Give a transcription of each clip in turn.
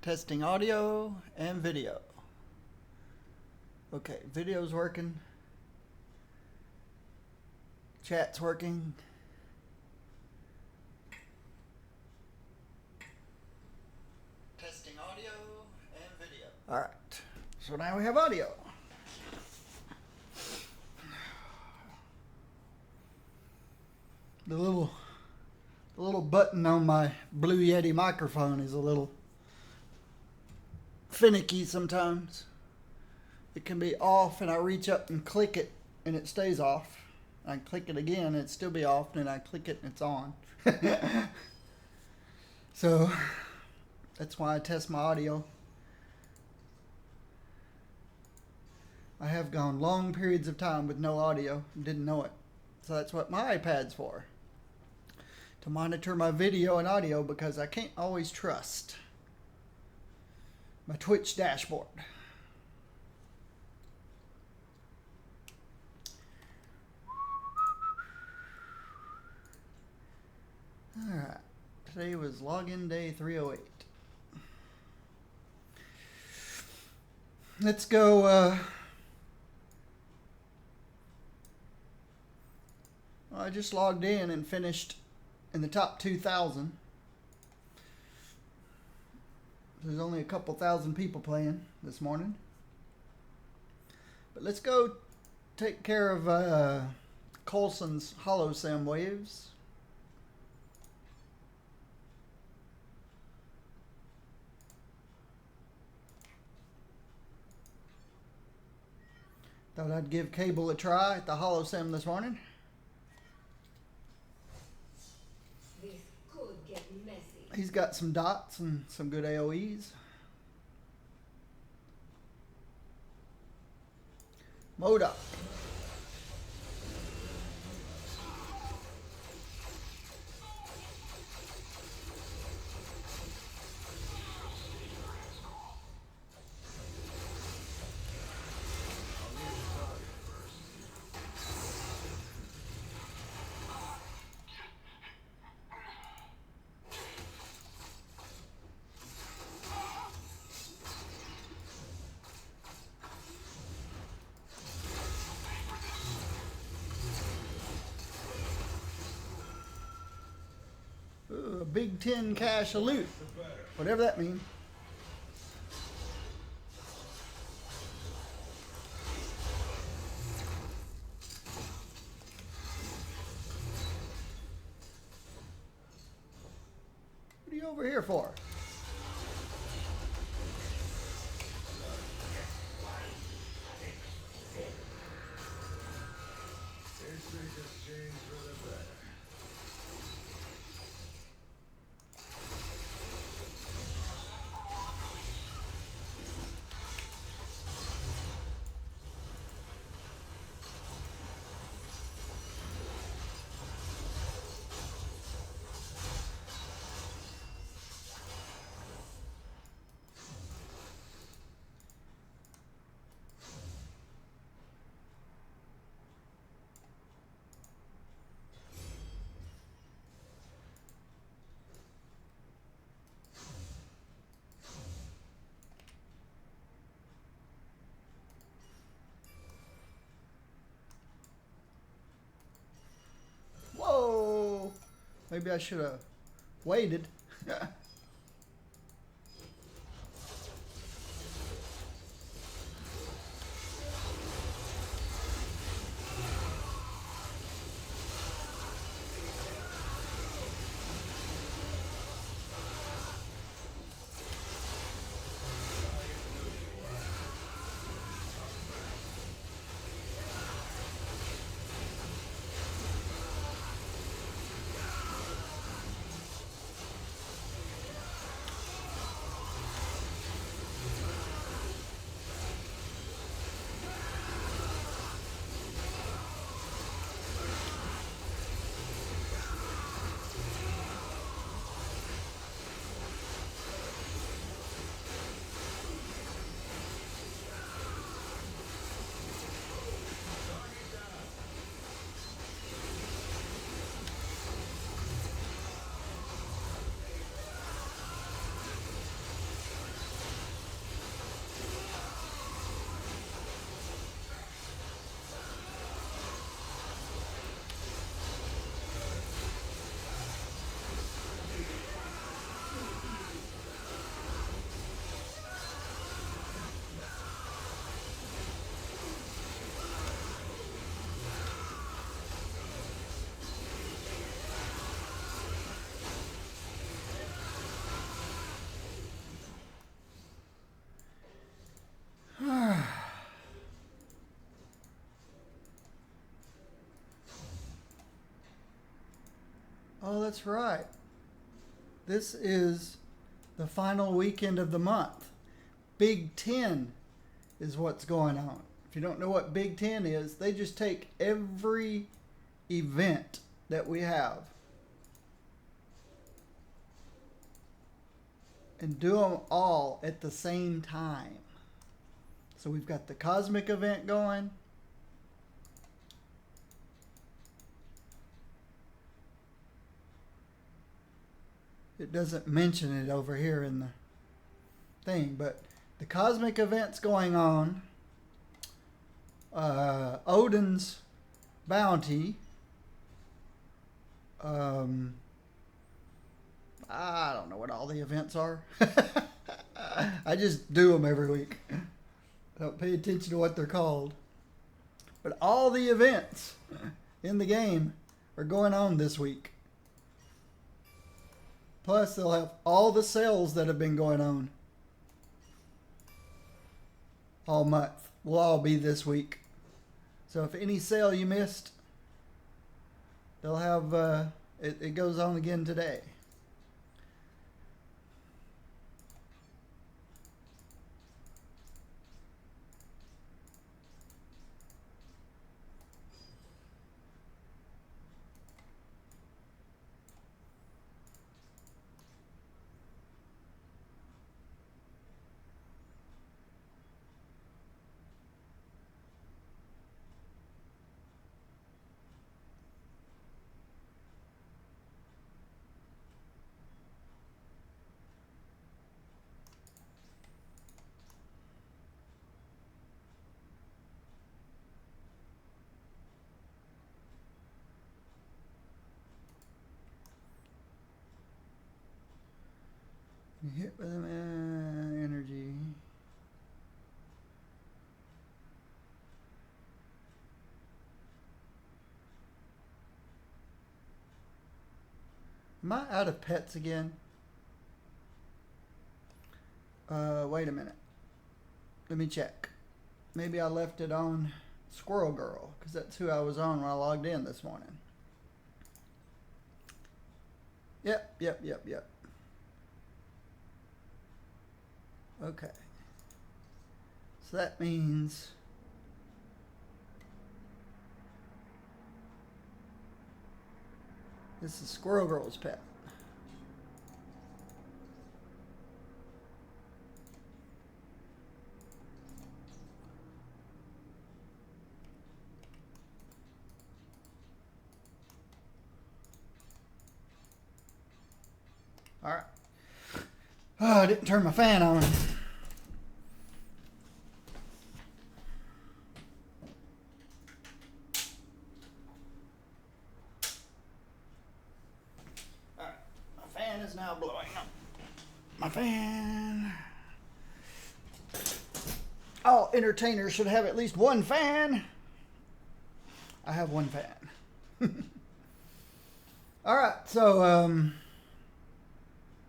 Testing audio and video. Okay, video's working. Chat's working. Testing audio and video. All right, so now we have audio. The little button on my Blue Yeti microphone is a little finicky sometimes. It can be off and I reach up and click it and it stays off. I click it again and it still be off, and I click it and it's on. So that's why I test my audio. I have gone long periods of time with no audio and didn't know it. So that's what my iPad's for. To monitor my video and audio, because I can't always trust my Twitch dashboard. Alright, today was login day 308. Let's go, I just logged in and finished in the top 2,000. There's only a couple thousand people playing this morning. But let's go take care of Coulson's Hollow Sim waves. Thought I'd give Cable a try at the Hollow Sim this morning. He's got some dots and some good AoEs. Mode up. A big 10 cache of loot, whatever that means. What are you over here for? Whoa! Maybe I should have waited. that's right. This is the final weekend of the month. Big Ten is what's going on. If you don't know what Big Ten is, they just take every event that we have and do them all at the same time. So we've got the cosmic event going. It doesn't mention it over here in the thing, but the cosmic event's going on. Odin's bounty. I don't know what all the events are. I just do them every week. I don't pay attention to what they're called. But all the events in the game are going on this week. Plus, they'll have all the sales that have been going on all month. Will all be this week. So if any sale you missed, they'll have, it goes on again today. You hit with them, energy. Am I out of pets again? Wait a minute. Let me check. Maybe I left it on Squirrel Girl, because that's who I was on when I logged in this morning. Yep. Okay. So that means this is Squirrel Girl's pet. All right. Oh, I didn't turn my fan on. All right. My fan is now blowing up. My fan. All entertainers should have at least one fan. I have one fan. All right. So,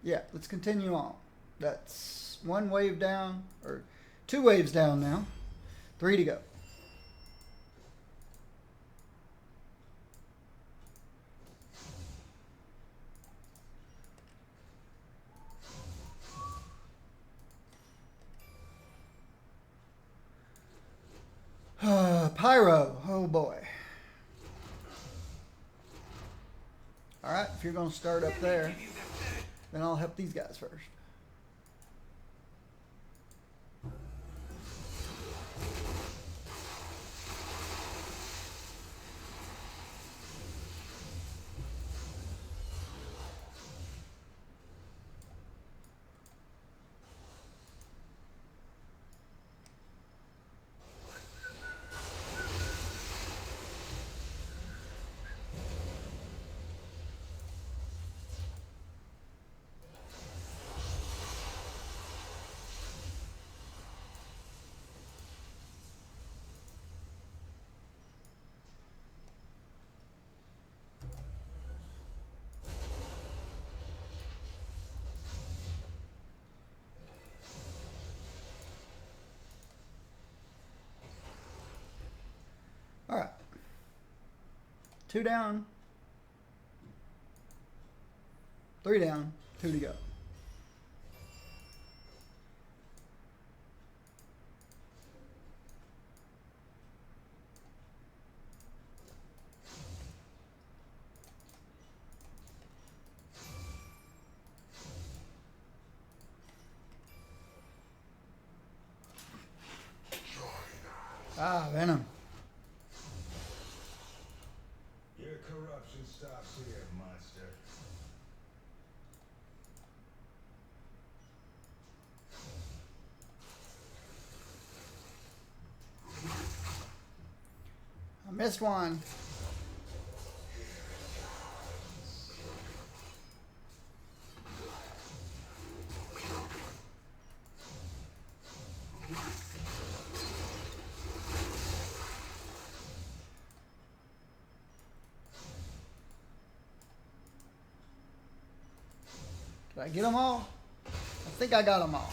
yeah, let's continue on. That's one wave down, or 2 waves down now. 3 to go. Pyro. Oh boy. All right, if you're going to start up there, then I'll help these guys first. All right. 2 down. 3 down, 2 to go. Ah, Venom. Your corruption stops here, monster. I missed one. Did I get them all? I think I got them all.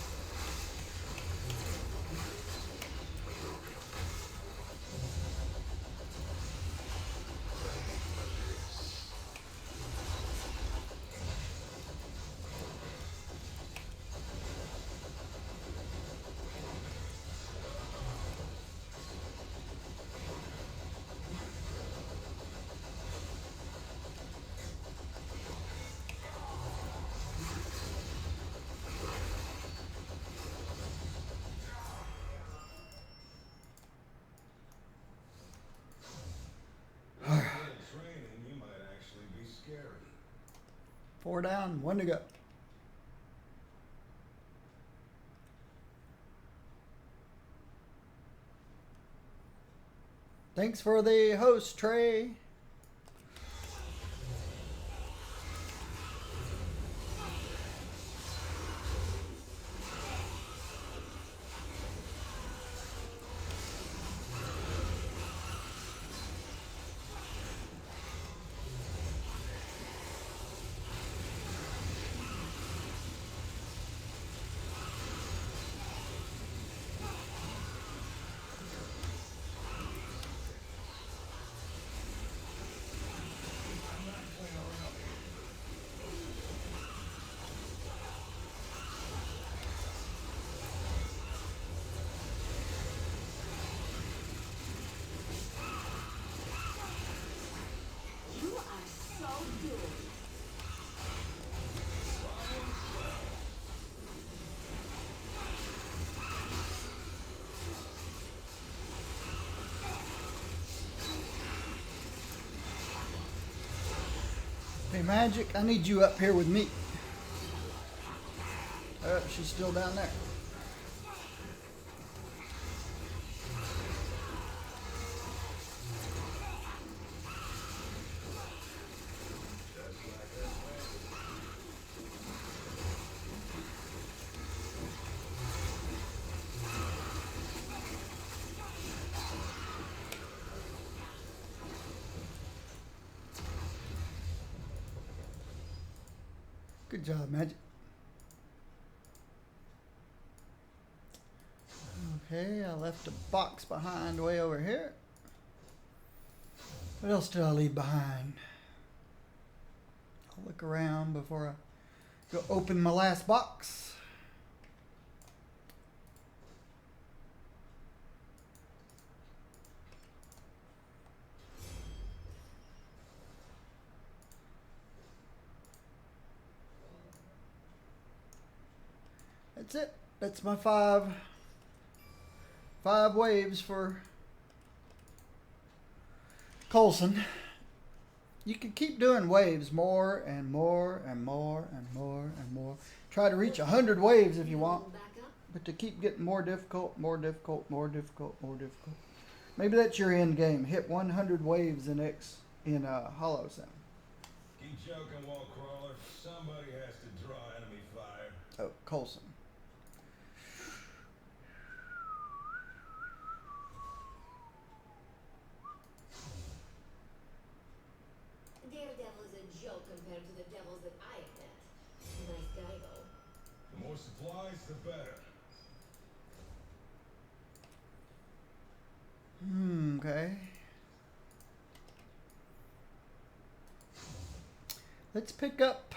Training, you might actually be scary. 4 down, 1 to go. Thanks for the host, Trey. You are so good. Hey, Magic, I need you up here with me. Oh, she's still down there. Good job, Magic. Okay, I left a box behind way over here. What else did I leave behind? I'll look around before I go open my last box. That's it. That's my five waves for Coulson. You can keep doing waves more and more and more and more and more. Try to reach 100 waves if you want, Back up. but to keep getting more difficult, more difficult, more difficult, more difficult. Maybe that's your end game. Hit 100 waves in Hollow Sound. Keep joking, wall crawler. Somebody has to draw enemy fire. Oh, Coulson. Daredevil is a joke compared to the devils that I have met. Nice guy, though. The more supplies, the better. Okay. Let's pick up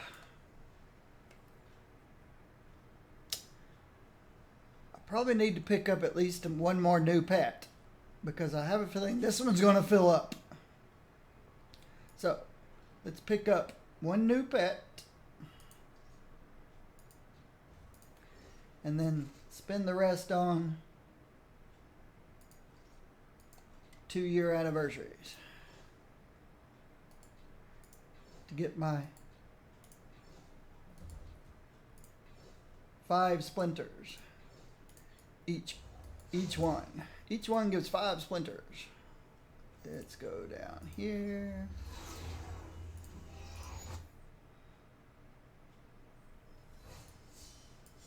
probably need to pick up at least one more new pet because I have a feeling this one's going to fill up. So let's pick up one new pet and then spend the rest on 2-year anniversaries to get my 5 splinters. Each one gives 5 splinters. Let's go down here.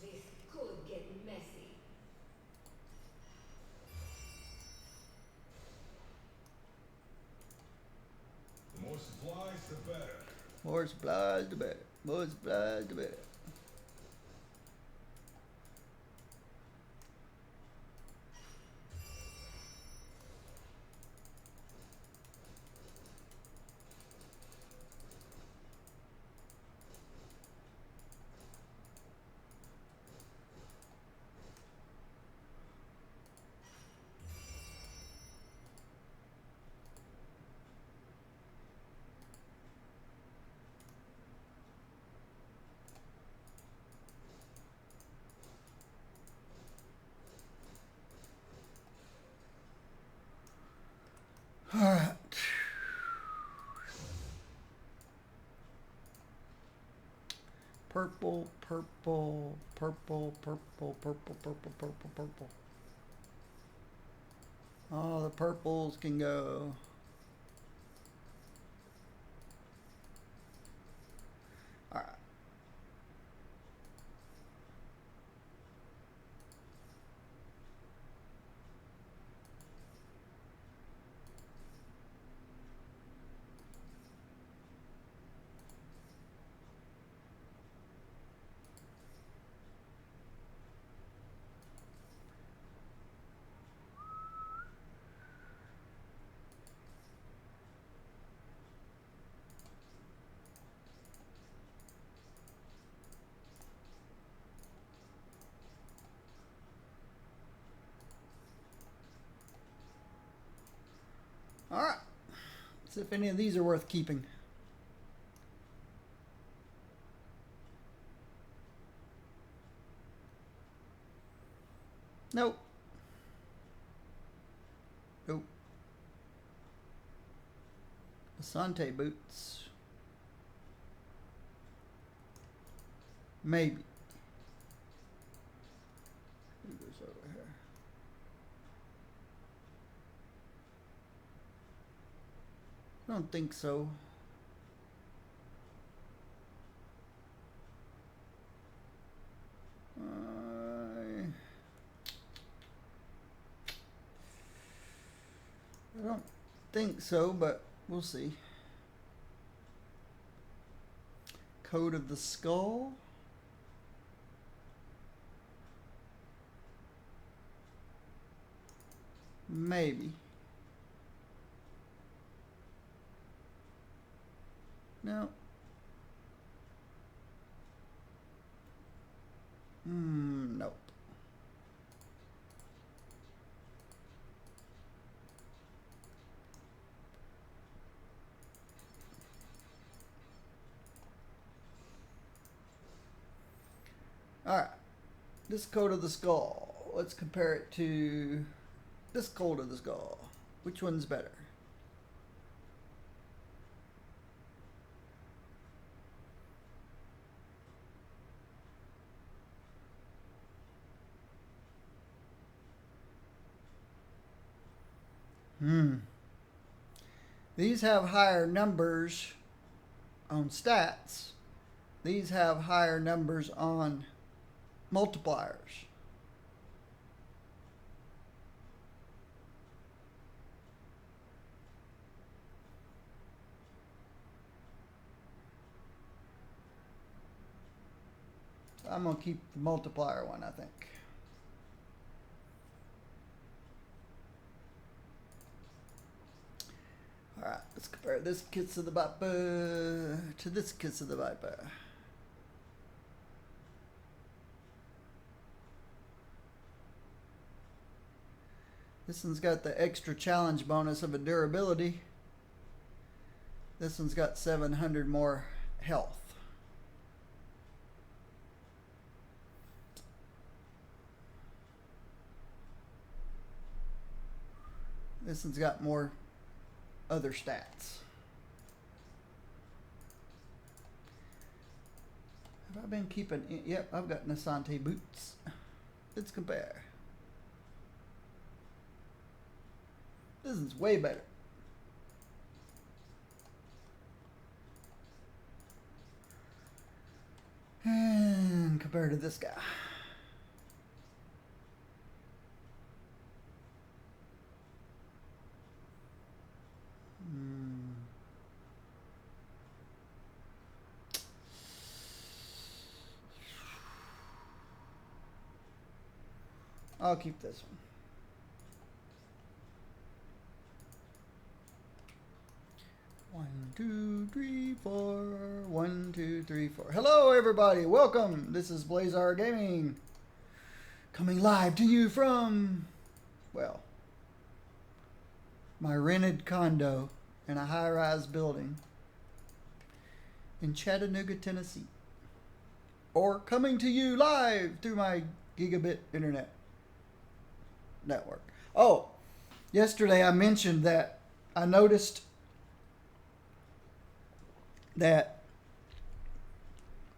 This could get messy. The more supplies, the better. More supplies, the better. More supplies, the better. All right. Purple, purple, purple, purple, purple, purple, purple, purple. All the purples can go. All right. All right. See if any of these are worth keeping. Nope. Nope. Asante boots. Maybe. Who goes over here? I don't think so. I don't think so, but we'll see. Code of the Skull. Maybe. No. Nope. Alright. This Code of the Skull. Let's compare it to this Code of the Skull. Which one's better? These have higher numbers on stats. These have higher numbers on multipliers. So I'm going to keep the multiplier one, I think. Alright, let's compare this Kiss of the Viper to this Kiss of the Viper. This one's got the extra challenge bonus of a durability. This one's got 700 more health. This one's got more other stats. Have I been keeping... Yep, I've got Nasante boots. Let's compare. This is way better. And compared to this guy. I'll keep this one. 1, 2, 3, 4. 1, 2, 3, 4. Hello, everybody. Welcome. This is Blazar Gaming, coming live to you from, well, my rented condo in a high-rise building in Chattanooga, Tennessee, or coming to you live through my gigabit internet network. Oh, yesterday I mentioned that I noticed that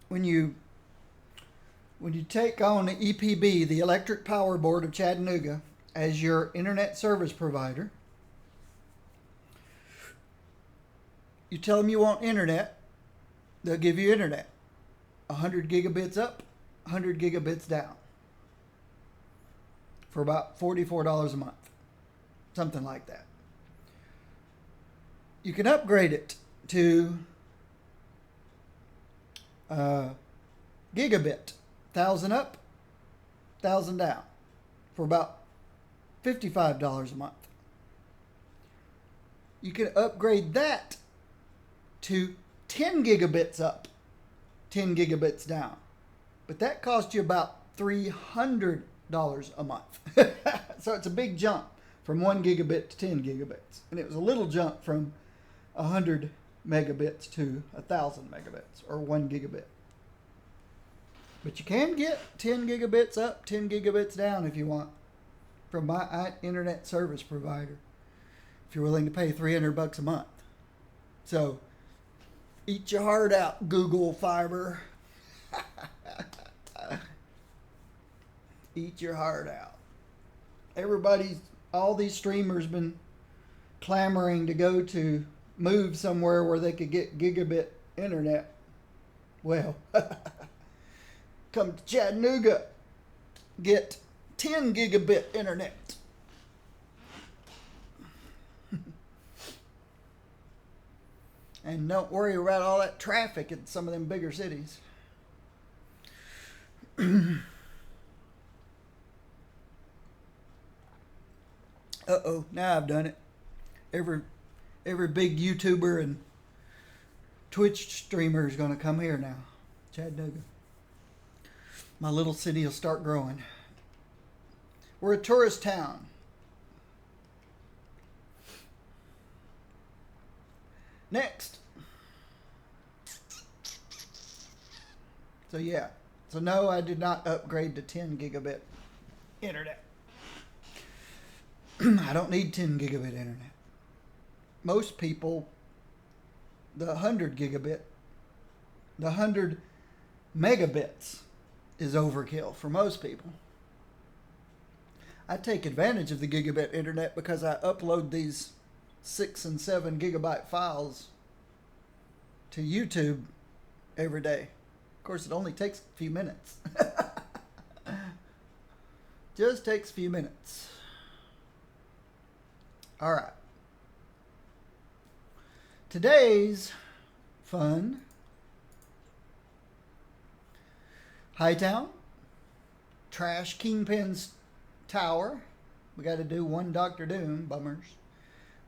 when you take on the EPB, the Electric Power Board of Chattanooga, as your internet service provider, you tell them you want internet, they'll give you internet. 100 gigabits up, 100 gigabits down, for about $44 a month. Something like that. You can upgrade it to gigabit, 1,000 up, 1,000 down, for about $55 a month. You can upgrade that to 10 gigabits up, 10 gigabits down. But that costs you about $300 a month. So it's a big jump from 1 gigabit to 10 gigabits. And it was a little jump from 100 megabits to 1,000 megabits, or 1 gigabit. But you can get 10 gigabits up, 10 gigabits down if you want, from my internet service provider, if you're willing to pay $300 a month. So eat your heart out, Google Fiber. Eat your heart out. All these streamers been clamoring to go to move somewhere where they could get gigabit internet. Well, come to Chattanooga, get 10 gigabit internet. And don't worry about all that traffic in some of them bigger cities. Uh-oh, now I've done it. Every big YouTuber and Twitch streamer is going to come here now. Chattanooga. My little city will start growing. We're a tourist town. Next. So yeah. So no, I did not upgrade to 10 gigabit internet. I don't need 10 gigabit internet. Most people, the 100 gigabit, the 100 megabits is overkill for most people. I take advantage of the gigabit internet because I upload these 6 and 7 gigabyte files to YouTube every day. Of course, it only takes a few minutes. Just takes a few minutes. All right. Today's fun. Hightown. Trash Kingpin's Tower. We got to do one Doctor Doom. Bummers.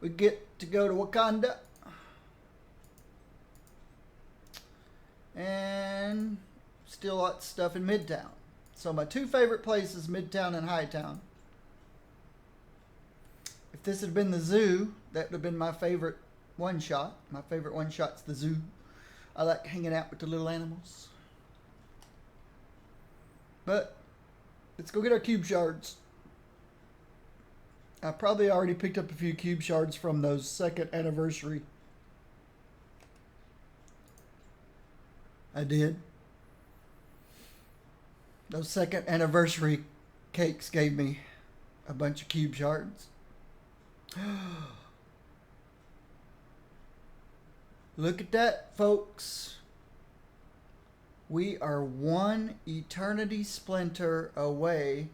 We get to go to Wakanda. And still lots of stuff in Midtown. So my two favorite places, Midtown and Hightown. If this had been the zoo, that would have been my favorite one shot. My favorite one shot's the zoo. I like hanging out with the little animals. But let's go get our cube shards. I probably already picked up a few cube shards from those second anniversary. I did. Those second anniversary cakes gave me a bunch of cube shards. Look at that, folks. We are one eternity splinter away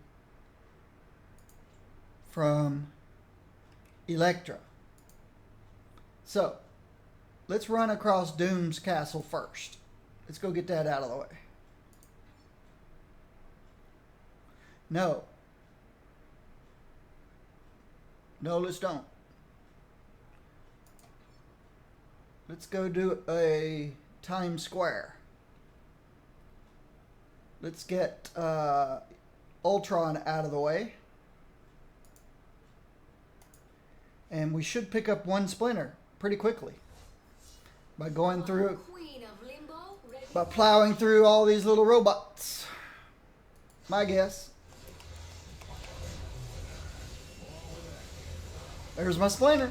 from Elektra. So, let's run across Doom's castle first. Let's go get that out of the way. No. No, let's don't. Let's go do a Times Square. Let's get Ultron out of the way. And we should pick up one splinter pretty quickly. By going through, by plowing through all these little robots. My guess. There's my splinter.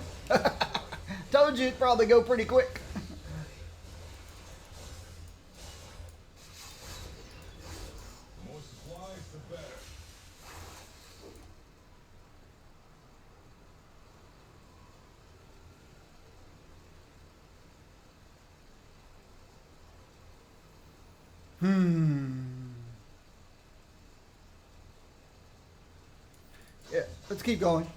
Told you it'd probably go pretty quick. The more supplies, the better. Yeah, let's keep going.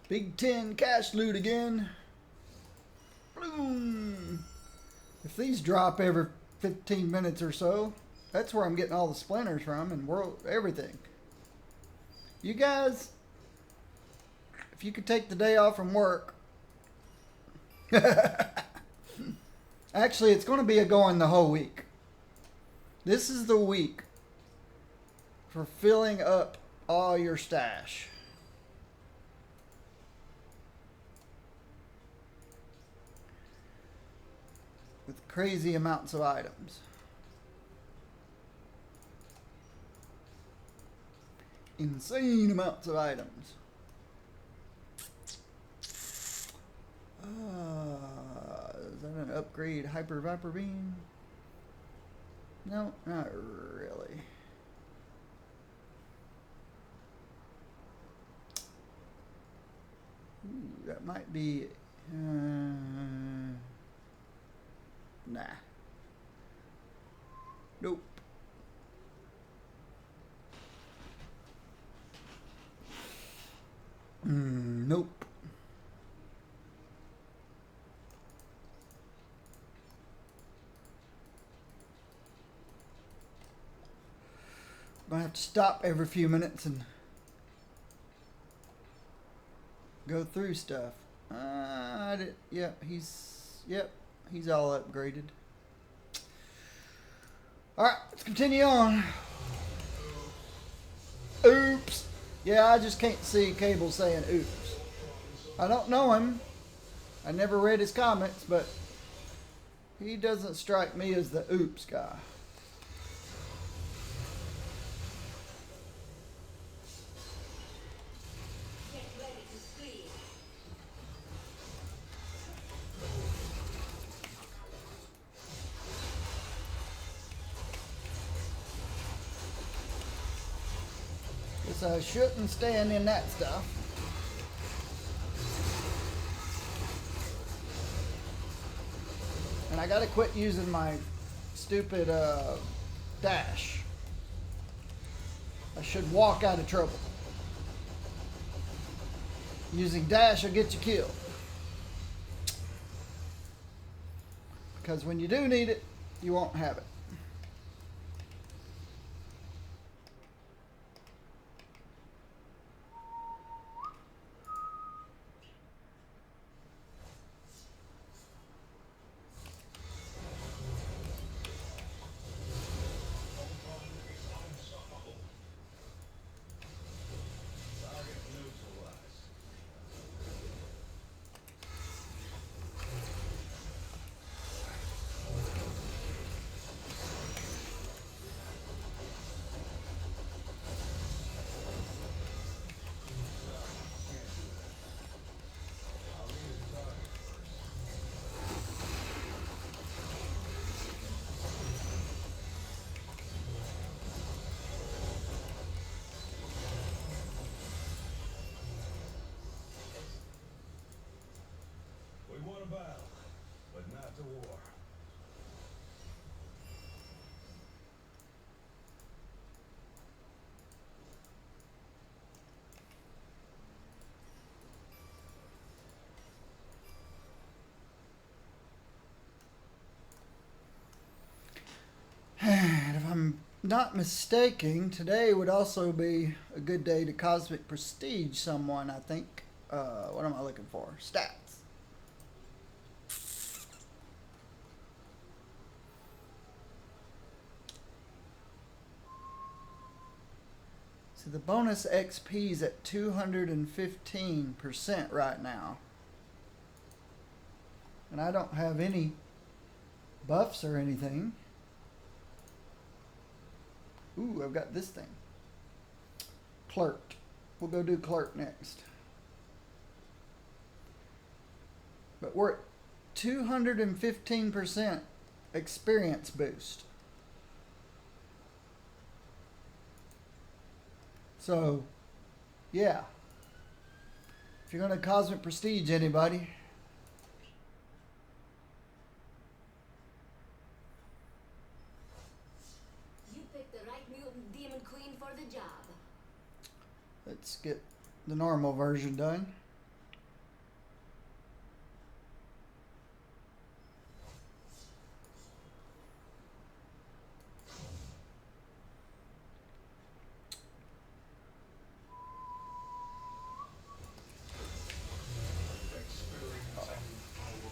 Big 10 cash loot again. Boom. If these drop every 15 minutes or so, that's where I'm getting all the splinters from and everything. You guys, if you could take the day off from work. Actually, it's going to be going the whole week. This is the week for filling up all your stash. With crazy amounts of items. Insane amounts of items. Is that an upgrade Hyper Viper Beam? No, not really. Ooh, that might be. Nah. Nope. Nope. I'm gonna have to stop every few minutes and go through stuff. Yep, he's all upgraded. All right, let's continue on. Oops. Yeah, I just can't see Cable saying oops. I don't know him. I never read his comments, but he doesn't strike me as the oops guy. Get ready to scream. Guess I shouldn't stand in that stuff. And I gotta quit using my stupid dash. I should walk out of trouble. Using dash will get you killed. Because when you do need it, you won't have it. Target neutralized. I'll need a target first. We won a battle, but not the war. And if I'm not mistaken, today would also be a good day to cosmic prestige someone, I think. What am I looking for? Stats. So the bonus XP is at 215% right now. And I don't have any buffs or anything. Ooh, I've got this thing. Clerk. We'll go do clerk next. But we're at 215% experience boost. So, yeah. If you're going to cosmic prestige anybody, You picked the right mutant demon queen for the job. let's get the normal version done.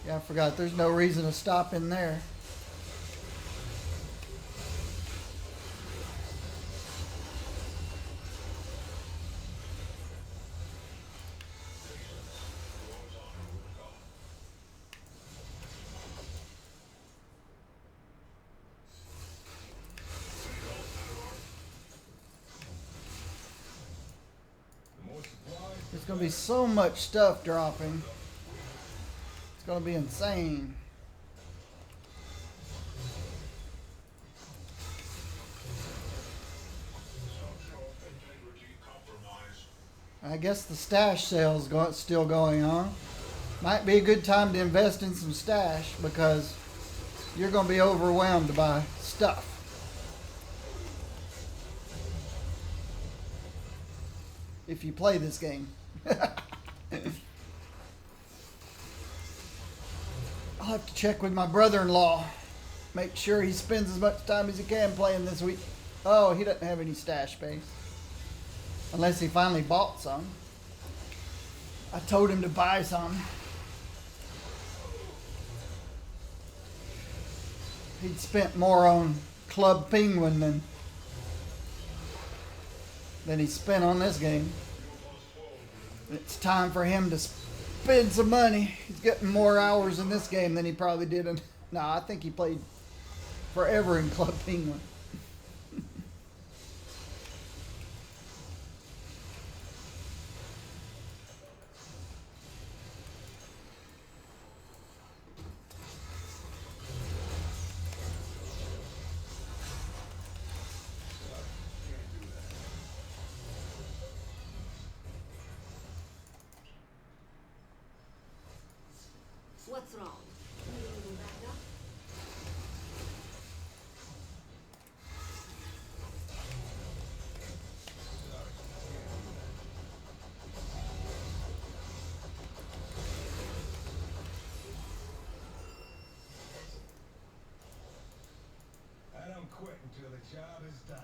Yeah, I forgot. There's no reason to stop in there. The more supplies, There's going to be so much stuff dropping. It's going to be insane. I guess the stash sale's still going on. Might be a good time to invest in some stash because you're going to be overwhelmed by stuff. If you play this game. I'll have to check with my brother-in-law. Make sure he spends as much time as he can playing this week. Oh, he doesn't have any stash space. Unless he finally bought some. I told him to buy some. He'd spent more on Club Penguin than he spent on this game. It's time for him to spend some money. He's getting more hours in this game than he probably did in... No, I think he played forever in Club Penguin. What's wrong? You need to back up? I don't quit until the job is done.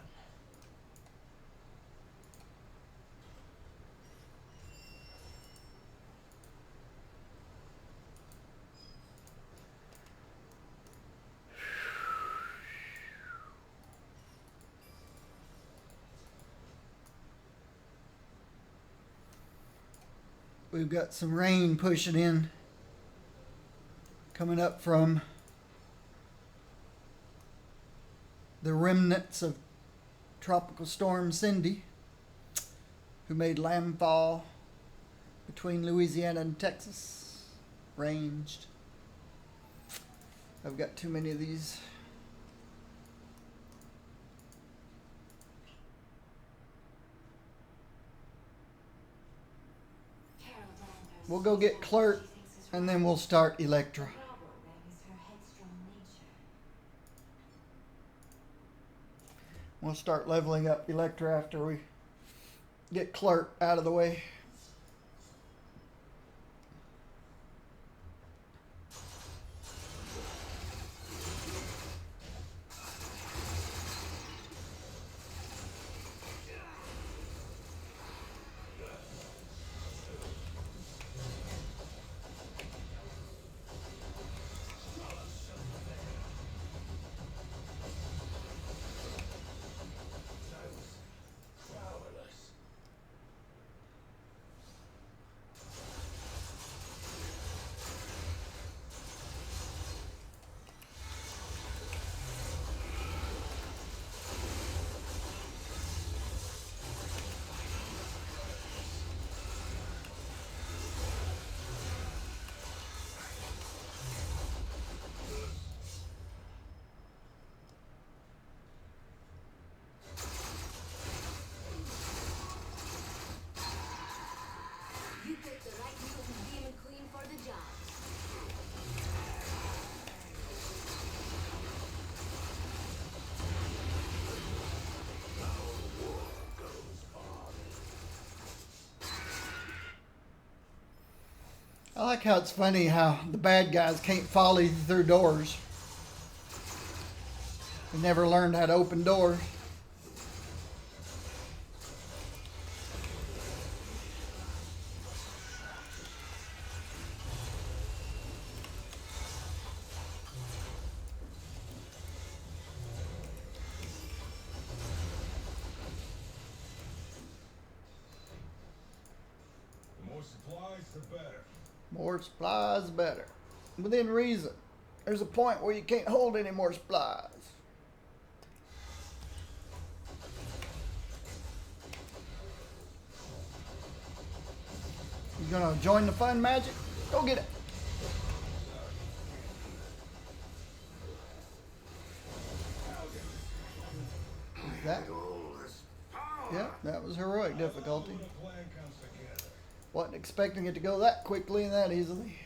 We've got some rain pushing in. Coming up from the remnants of Tropical Storm Cindy, who made landfall between Louisiana and Texas. Ranged. I've got too many of these. We'll go get Clerk, and then we'll start Elektra. We'll start leveling up Elektra after we get Clerk out of the way. You picked the right mutant demon queen for the job. I like how it's funny how the bad guys can't follow you through doors. They never learned how to open doors. The more supplies, the better. More supplies, better. Within reason. There's a point where you can't hold any more supplies. You gonna join the fun, Magic? Go get it. That? Yeah, that was heroic. difficulty. When a plan comes together. Wasn't expecting it to go that quickly and that easily.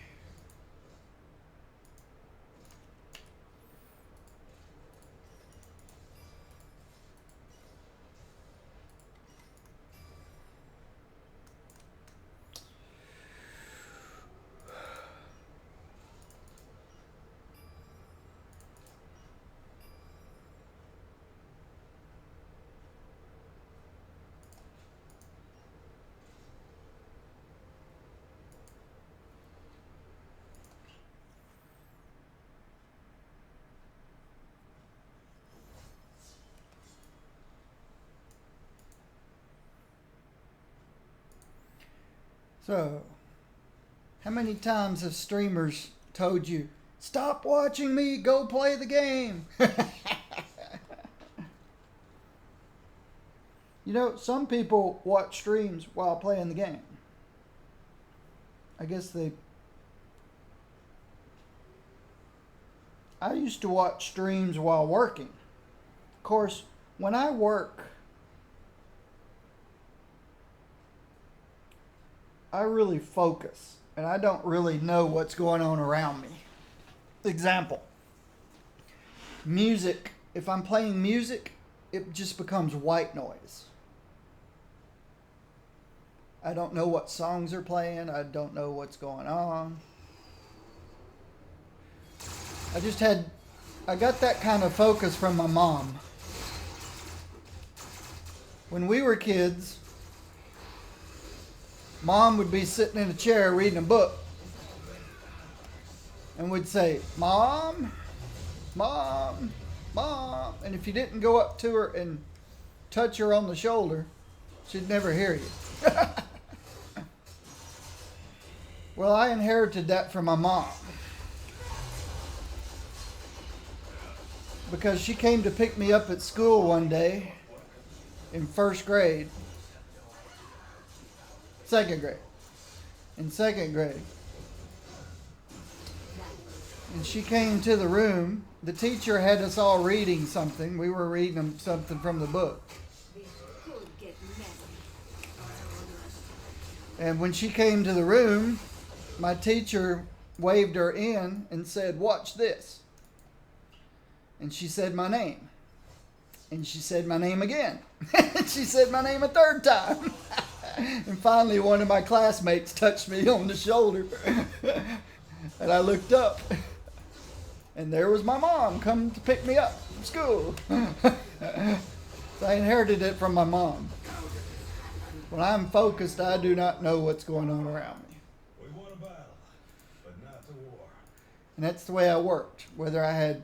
So, how many times have streamers told you, stop watching me, go play the game? You know, some people watch streams while playing the game. I used to watch streams while working. Of course, when I work, I really focus and I don't really know what's going on around me. Example, music. If I'm playing music, it just becomes white noise. I don't know what songs are playing. I don't know what's going on. I got that kind of focus from my mom. When we were kids, Mom would be sitting in a chair reading a book and would say, Mom, Mom, Mom. And if you didn't go up to her and touch her on the shoulder, she'd never hear you. Well, I inherited that from my mom. Because she came to pick me up at school one day in second grade. In second grade. And she came to the room. The teacher had us all reading something. We were reading something from the book. And when she came to the room, my teacher waved her in and said, watch this. And she said my name. And she said my name again. And she said my name a third time. And finally one of my classmates touched me on the shoulder. And I looked up. And there was my mom coming to pick me up from school. So I inherited it from my mom. When I'm focused, I do not know what's going on around me. We won a battle, but not the war. And that's the way I worked. Whether I had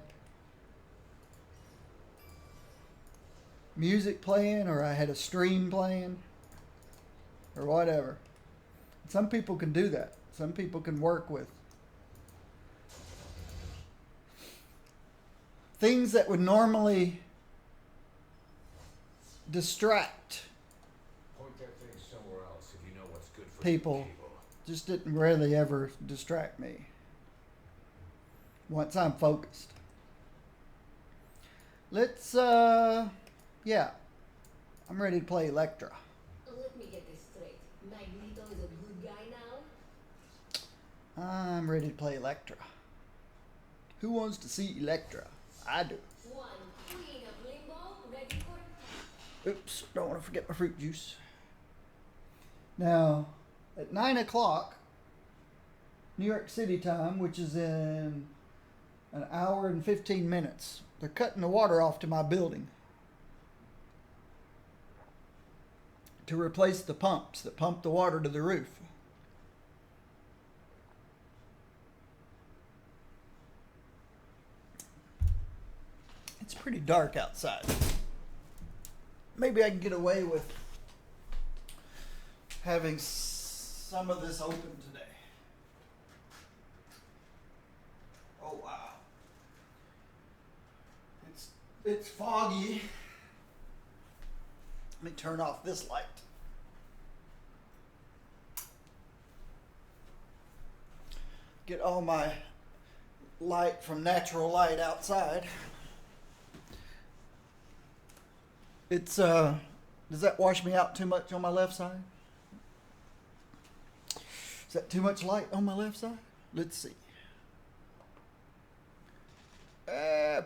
music playing or I had a stream playing or whatever. Some people can do that. Some people can work with things that would normally distract Point that thing somewhere else if you know what's good for people. Just didn't really ever distract me once I'm focused. Let's yeah, I'm ready to play Elektra. Let me get this straight. Magneto is a good guy now? I'm ready to play Elektra. Who wants to see Elektra? I do. One queen of limbo, ready for... Oops, don't want to forget my fruit juice. Now, at 9 o'clock, New York City time, which is in an hour and 15 minutes, they're cutting the water off to my building to replace the pumps that pump the water to the roof. It's pretty dark outside. Maybe I can get away with having some of this open today. Oh wow. It's foggy. Let me turn off this light. Get all my light from natural light outside. It's Does that wash me out too much on my left side? Is that too much light on my left side? Let's see.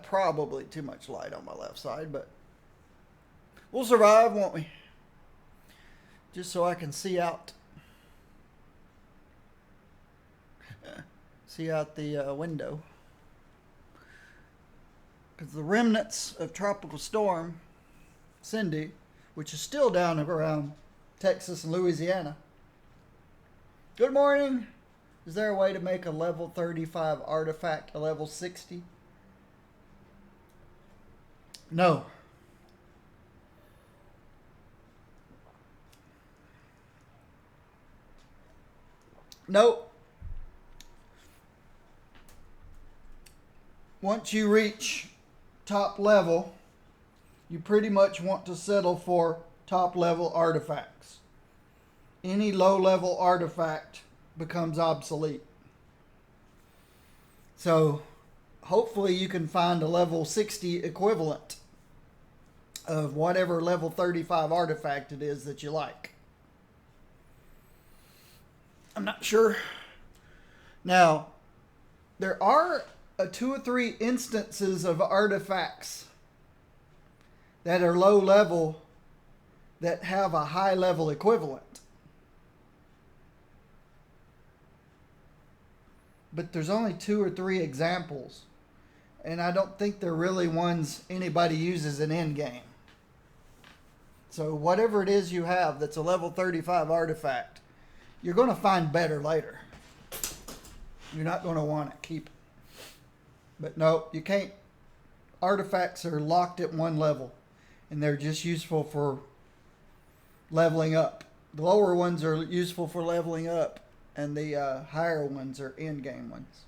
Probably too much light on my left side, but we'll survive, won't we? Just so I can see out. See out the window. Because the remnants of Tropical Storm Cindy, which is still down around Texas and Louisiana. Good morning. Is there a way to make a level 35 artifact a level 60? No. Nope. Once you reach top level, you pretty much want to settle for top level artifacts. Any low level artifact becomes obsolete. So hopefully you can find a level 60 equivalent of whatever level 35 artifact it is that you like. I'm not sure. Now, there are 2 or 3 instances of artifacts that are low level that have a high level equivalent. But there's only 2 or 3 examples. And I don't think they're really ones anybody uses in endgame. So whatever it is you have that's a level 35 artifact, you're going to find better later. You're not going to want to keep it. But no, you can't. Artifacts are locked at one level. And they're just useful for leveling up. The lower ones are useful for leveling up. And the higher ones are endgame ones.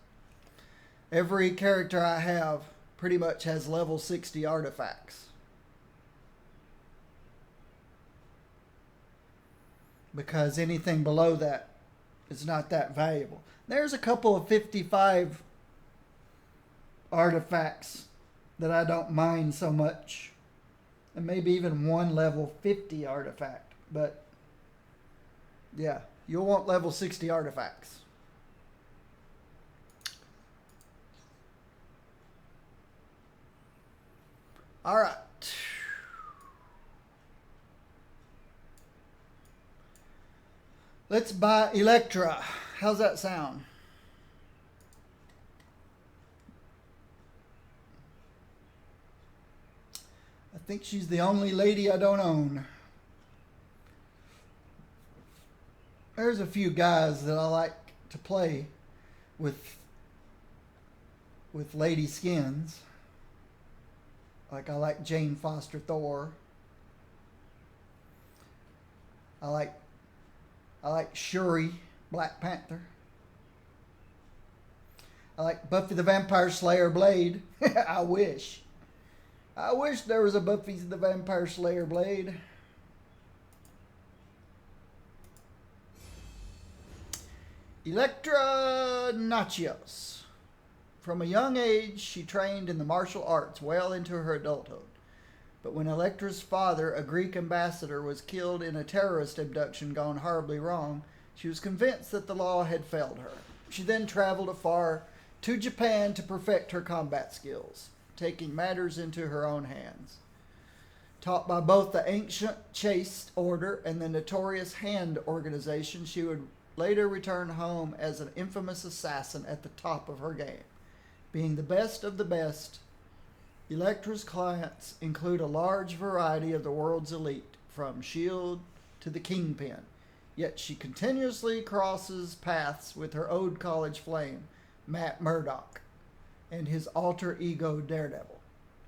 Every character I have pretty much has level 60 artifacts. Because anything below that is not that valuable. There's a couple of 55 artifacts that I don't mind so much. And maybe even one level 50 artifact. But yeah, you'll want level 60 artifacts. All right. Let's buy Elektra. How's that sound? I think she's the only lady I don't own. There's a few guys that I like to play with lady skins. Like I like Jane Foster Thor. I like Shuri, Black Panther. I like Buffy the Vampire Slayer Blade. I wish there was a Buffy the Vampire Slayer Blade. Elektra Nachios. From a young age, she trained in the martial arts well into her adulthood. But when Elektra's father, a Greek ambassador, was killed in a terrorist abduction gone horribly wrong, she was convinced that the law had failed her. She then traveled afar to Japan to perfect her combat skills, taking matters into her own hands. Taught by both the ancient Chaste Order and the notorious Hand Organization, she would later return home as an infamous assassin at the top of her game. Being the best of the best, Elektra's clients include a large variety of the world's elite, from S.H.I.E.L.D. to the Kingpin. Yet she continuously crosses paths with her old college flame, Matt Murdock, and his alter ego Daredevil.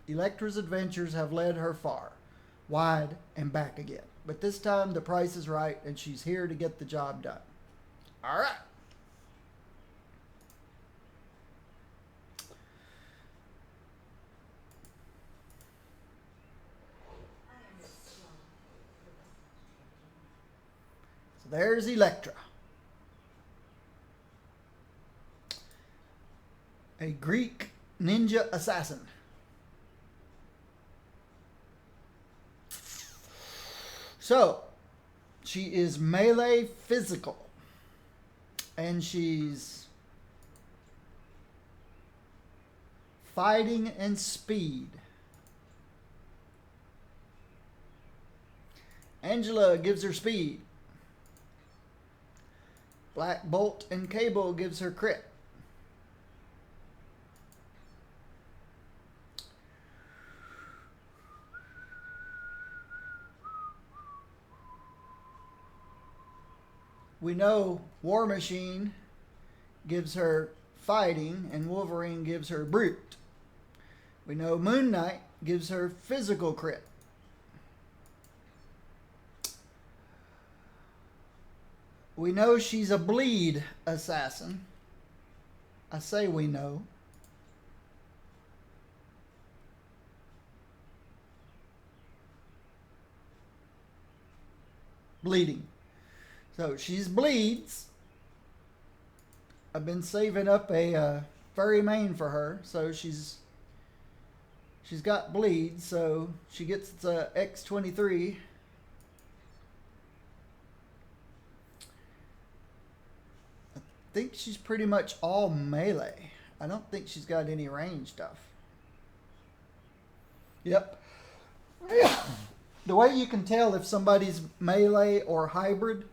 Elektra's adventures have led her far, wide and back again. But this time the price is right and she's here to get the job done. All right. So there's Elektra. A Greek ninja assassin. So, she is melee physical. And she's fighting and speed. Angela gives her speed. Black Bolt and Cable gives her crit. We know War Machine gives her fighting and Wolverine gives her brute. We know Moon Knight gives her physical crit. We know she's a bleed assassin. I say we know. Bleeding. So she's bleeds. I've been saving up a furry mane for her, so she's got bleed, so she gets X23. I think she's pretty much all melee. I don't think she's got any range stuff. Yep. The way you can tell if somebody's melee or hybrid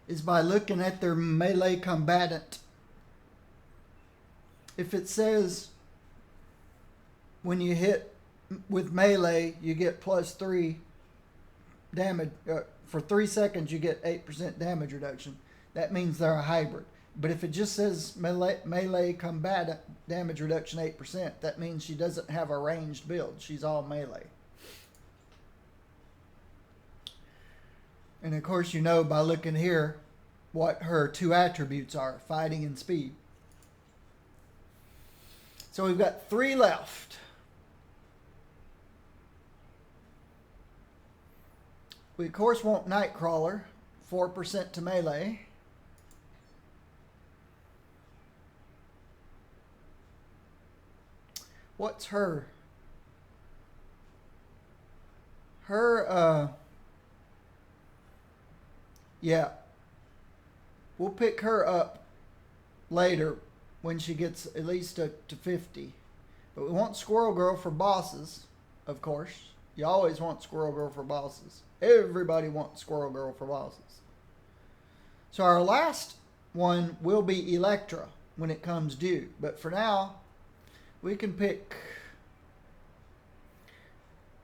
is by looking at their melee combatant. If it says when you hit with melee, you get +3 damage. For 3 seconds, you get 8% damage reduction. That means they're a hybrid. But if it just says melee combatant damage reduction 8%, that means she doesn't have a ranged build. She's all melee. And of course, you know by looking here what her 2 attributes are, fighting and speed. So we've got 3 left. We of course want Nightcrawler, 4% to melee. What's her? Yeah. We'll pick her up later when she gets at least to 50. But we want Squirrel Girl for bosses, of course. You always want Squirrel Girl for bosses. Everybody wants Squirrel Girl for bosses. So our last one will be Elektra when it comes due. But for now, we can pick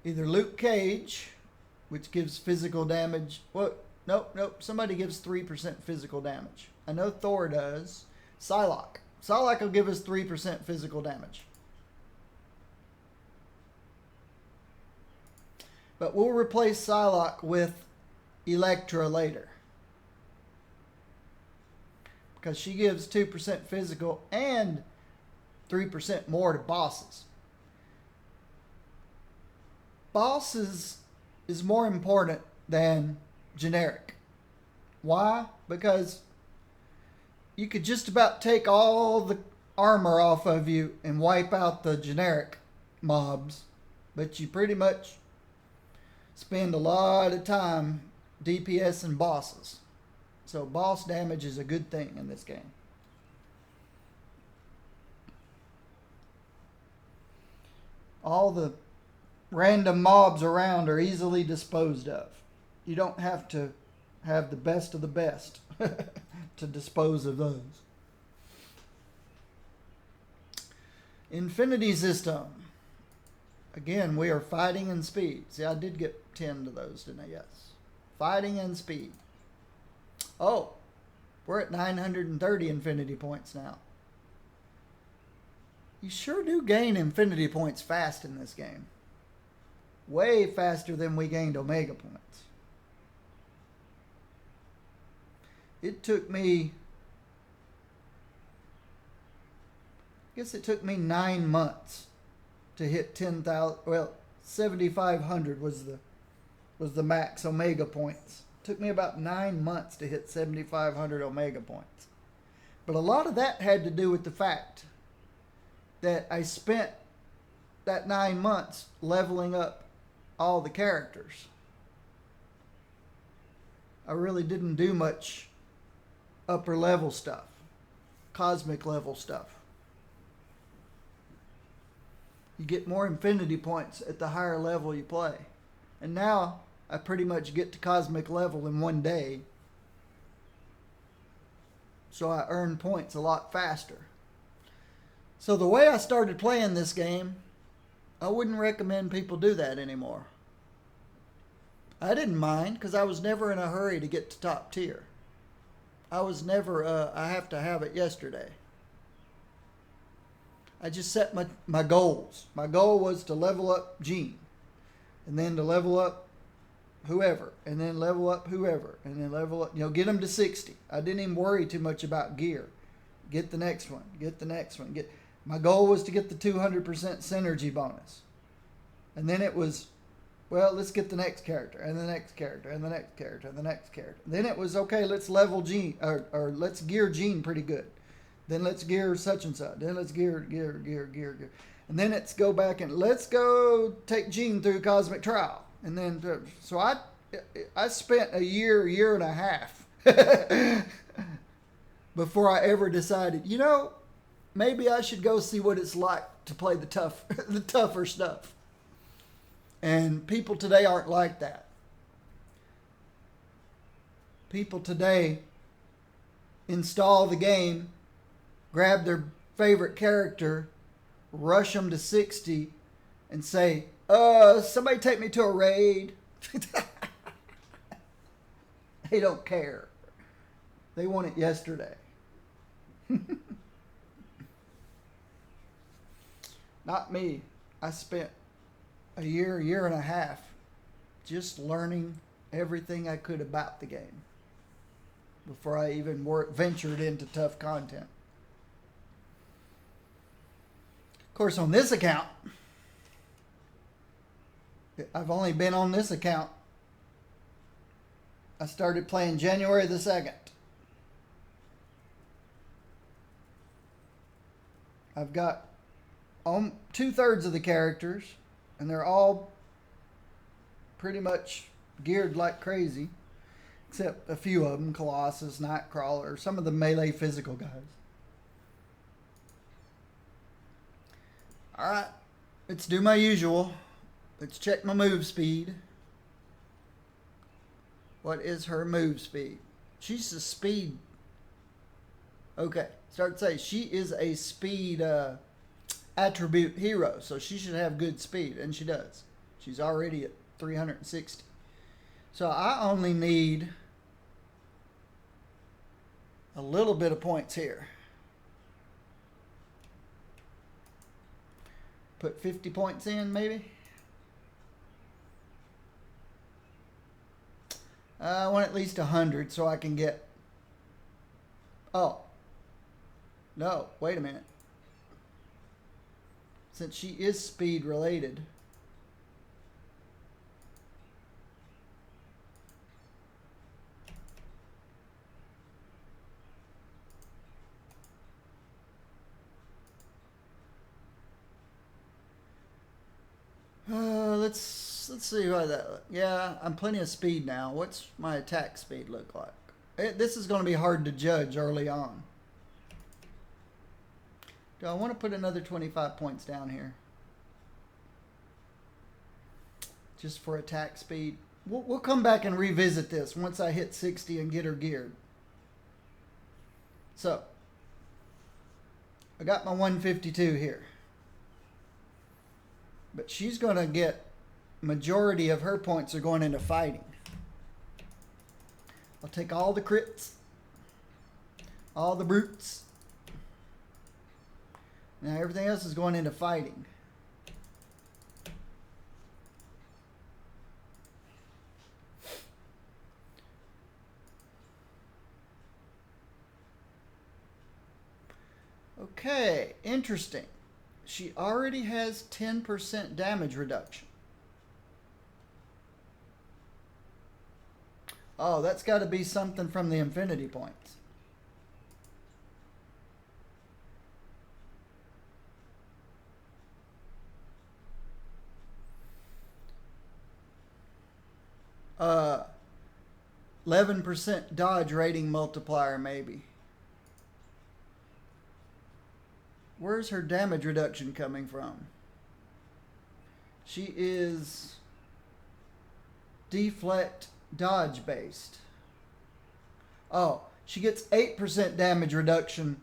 either Luke Cage, which gives physical damage. What? Nope. Somebody gives 3% physical damage. I know Thor does. Psylocke. Psylocke will give us 3% physical damage. But we'll replace Psylocke with Elektra later, because she gives 2% physical and 3% more to bosses. Bosses is more important than generic. Why? Because you could just about take all the armor off of you and wipe out the generic mobs, but you pretty much spend a lot of time DPS and bosses. So boss damage is a good thing in this game. All the random mobs around are easily disposed of. You don't have to have the best of the best to dispose of those. Infinity System. Again, we are fighting and speed. See, I did get 10 to those, didn't I? Yes. Fighting and speed. Oh, we're at 930 infinity points now. You sure do gain infinity points fast in this game. Way faster than we gained Omega points. It took me, I guess it took me 9 months to hit 10,000. Well, 7,500 was the max Omega points. It took me about 9 months to hit 7,500 Omega points. But a lot of that had to do with the fact that I spent that 9 months leveling up all the characters. I really didn't do much upper level stuff, cosmic level stuff. You get more infinity points at the higher level you play. And now I pretty much get to cosmic level in one day. So I earn points a lot faster. So the way I started playing this game, I wouldn't recommend people do that anymore. I didn't mind because I was never in a hurry to get to top tier. I was never, I have to have it yesterday. I just set my goals. My goal was to level up Gene, and then to level up whoever, and then level up whoever, and then level up, get them to 60. I didn't even worry too much about gear. Get the next one, get the next one. My goal was to get the 200% synergy bonus. And then it was, well, let's get the next character, and the next character, and the next character, and the next character. Then it was, okay, let's level Gene, or let's gear Gene pretty good. Then let's gear such and such. Then let's gear. And then it's go back and let's go take Gene through Cosmic Trial. And then, so I spent a year and a half before I ever decided, maybe I should go see what it's like to play the tougher stuff. And people today aren't like that. People today install the game, grab their favorite character, rush them to 60, and say, somebody take me to a raid. They don't care. They want it yesterday. Not me. I spent a year and a half just learning everything I could about the game before I even ventured into tough content. Of course, on this account, I've only been on this account. I started playing January the 2nd. I've got 2/3 of the characters, and they're all pretty much geared like crazy, except a few of them, Colossus, Nightcrawler, some of the melee physical guys. All right, let's do my usual. Let's check my move speed. What is her move speed? She's a speed. Okay, start to say she is a speed attribute hero, so she should have good speed, and she does. She's already at 360. So I only need a little bit of points here. Put 50 points in, maybe. I want at least 100 so I can get... Oh. No, wait a minute. Since she is speed related... Let's see how that. Yeah, I'm plenty of speed now. What's my attack speed look like? This is going to be hard to judge early on. Do I want to put another 25 points down here? Just for attack speed. We'll come back and revisit this once I hit 60 and get her geared. So, I got my 152 here. But she's going to get, majority of her points are going into fighting. I'll take all the crits, all the brutes. Now everything else is going into fighting. Okay, interesting. She already has 10% damage reduction. Oh, that's got to be something from the infinity points. 11% dodge rating multiplier, maybe. Where's her damage reduction coming from? She is deflect dodge based. Oh, she gets 8% damage reduction.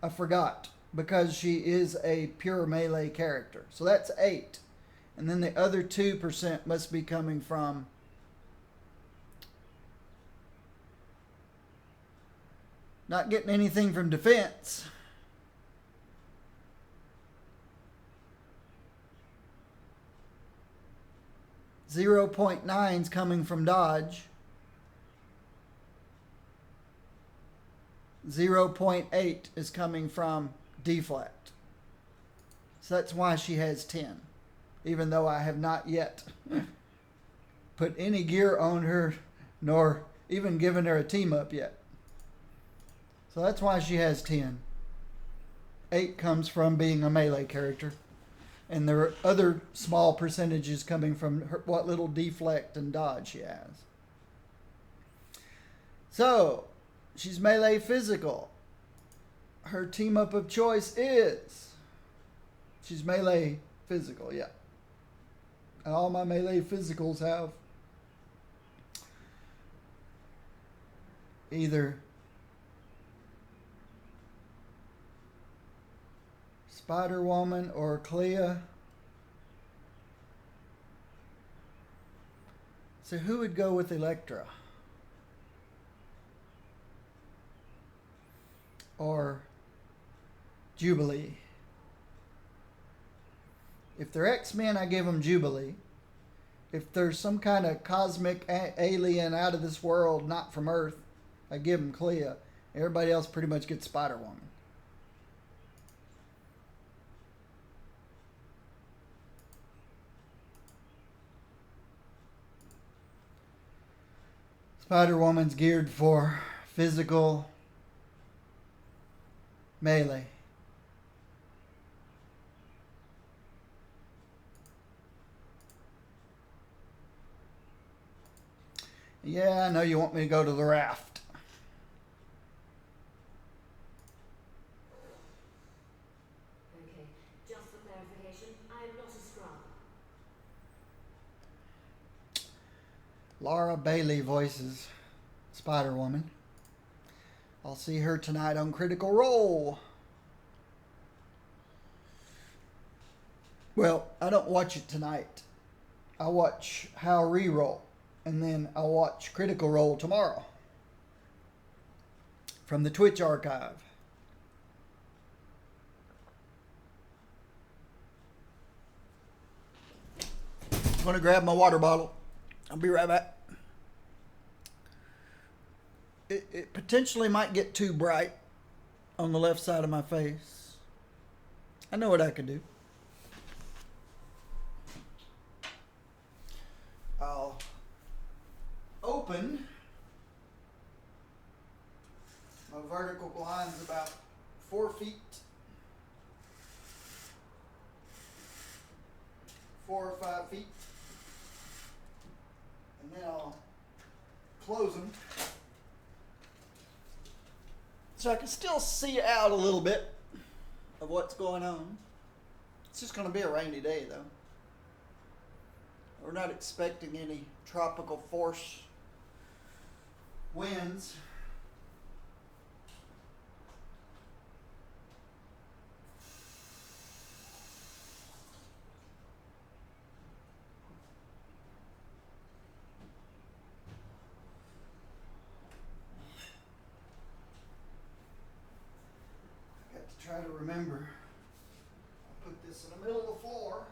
I forgot. Because she is a pure melee character. So that's 8. And then the other 2% must be coming from not getting anything from defense. .9's coming from dodge. 0.8 is coming from deflect. So that's why she has 10. Even though I have not yet put any gear on her, nor even given her a team up yet. So that's why she has 10. 8 comes from being a melee character. And there are other small percentages coming from what little deflect and dodge she has. So, she's melee physical. Her team up of choice is... She's melee physical, yeah. And all my melee physicals have either Spider-Woman or Clea. So who would go with Elektra? Or Jubilee? If they're X-Men, I give them Jubilee. If there's some kind of cosmic alien out of this world, not from Earth, I give them Clea. Everybody else pretty much gets Spider-Woman. Spider-Woman's geared for physical melee. Yeah, I know you want me to go to the raft. Okay, just for clarification, I am not a scrub. Laura Bailey voices Spider-Woman. I'll see her tonight on Critical Role. Well, I don't watch it tonight. I watch How Reroll. And then I'll watch Critical Role tomorrow. From the Twitch archive. I'm going to grab my water bottle. I'll be right back. It potentially might get too bright on the left side of my face. I know what I could do. I'll open my vertical blinds about 4 feet, 4 or 5 feet, and then I'll close them so I can still see out a little bit of what's going on. It's just going to be a rainy day though. We're not expecting any tropical force winds. I got to try to remember. I'll put this in the middle of the floor.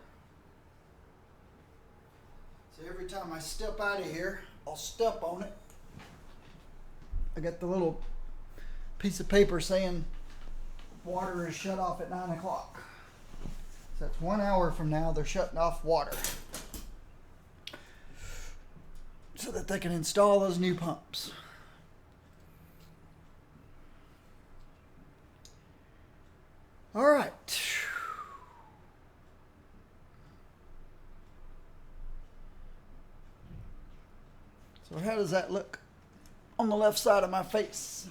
So every time I step out of here, I'll step on it. I got the little piece of paper saying water is shut off at 9 o'clock. So that's 1 hour from now, they're shutting off water. So that they can install those new pumps. All right. So how does that look? on the left side of my face.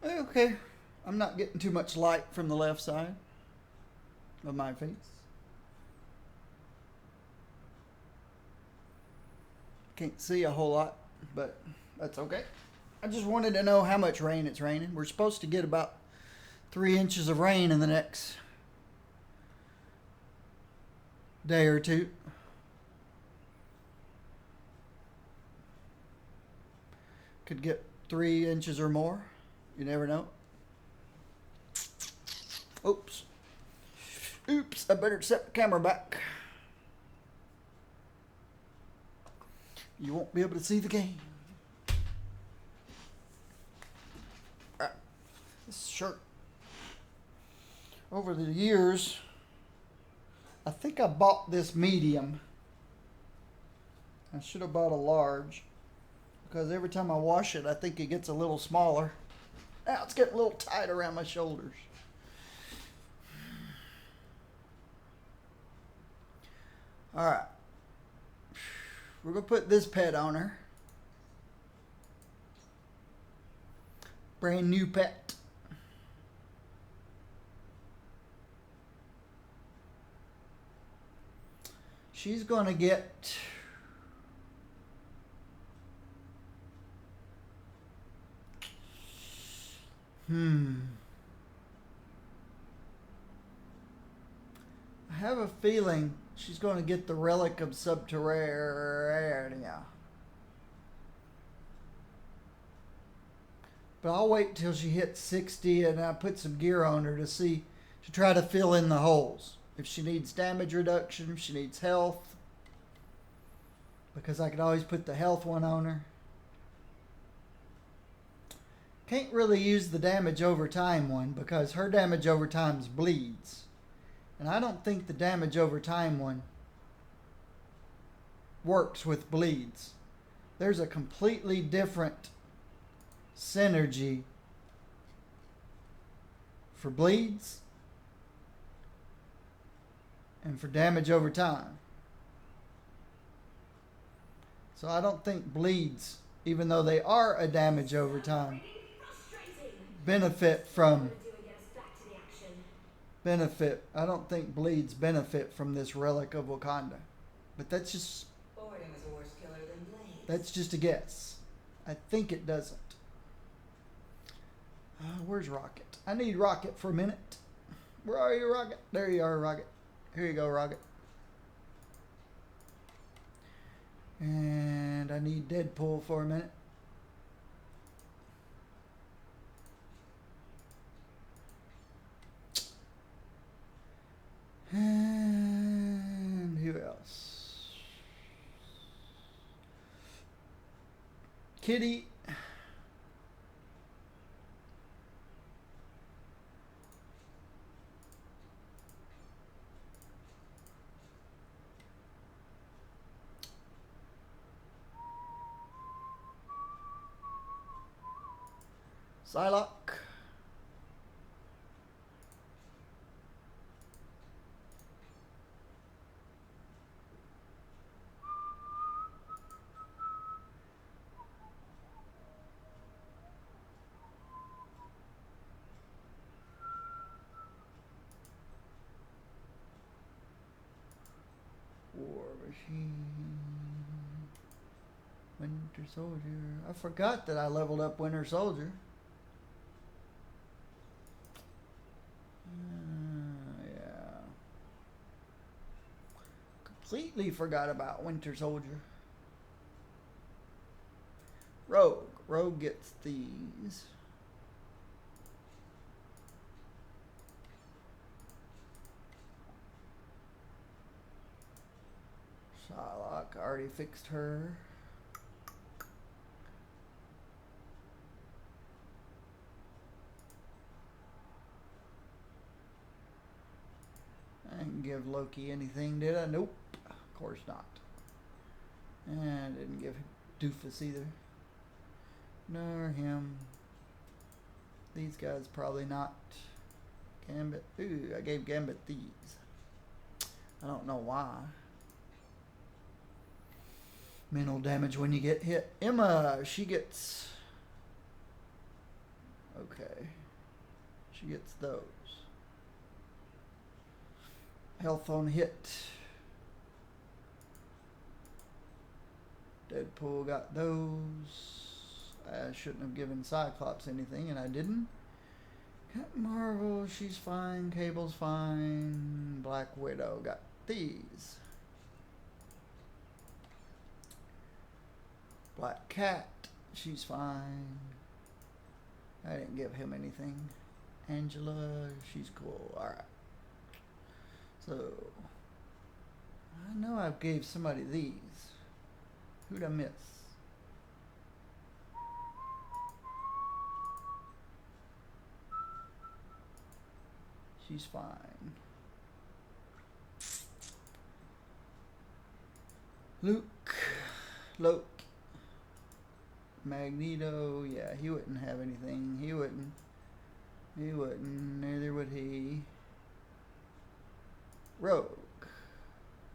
Okay, I'm not getting too much light from the left side of my face. Can't see a whole lot, but that's okay. I just wanted to know how much rain it's raining. We're supposed to get about 3 inches of rain in the next day or two. Could get 3 inches or more. You never know. Oops. Oops, I better set the camera back. You won't be able to see the game. This shirt. Over the years, I think I bought this medium. I should have bought a large, because every time I wash it, I think it gets a little smaller. Now it's getting a little tight around my shoulders. All right. We're going to put this pet on her. Brand new pet. She's going to get I have a feeling she's going to get the Relic of Subterranea. But I'll wait till she hits 60 and I put some gear on her to try to fill in the holes. If she needs damage reduction, if she needs health. Because I could always put the health one on her. Can't really use the damage over time one because her damage over time bleeds. And I don't think the damage over time one works with bleeds. There's a completely different synergy for bleeds and for damage over time. So I don't think bleeds, even though they are a damage over time, benefit from I don't think bleeds benefit from this Relic of Wakanda. But that's just that's just a guess. I think it doesn't. Where's Rocket? I need Rocket for a minute. Where are you, Rocket? There you are, Rocket. Here you go, Rocket. And I need Deadpool for a minute. And who else? Kitty. Psylocke. War Machine. Winter Soldier. I forgot that I leveled up Winter Soldier. Yeah. Completely forgot about Winter Soldier. Rogue. Rogue gets these. Psylocke, I already fixed her. I didn't give Loki anything, did I? Nope. Of course not. And I didn't give Doofus either. Nor him. These guys probably not. Gambit. Ooh, I gave Gambit these. I don't know why. Mental damage when you get hit. Emma, she gets... Okay. She gets those. Health on hit. Deadpool got those. I shouldn't have given Cyclops anything, and I didn't. Captain Marvel, she's fine. Cable's fine. Black Widow got these. Black Cat, she's fine. I didn't give him anything. Angela, she's cool. Alright. So, I know I gave somebody these. Who'd I miss? She's fine. Luke. Magneto, yeah, he wouldn't have anything. He wouldn't. Neither would he. Rogue.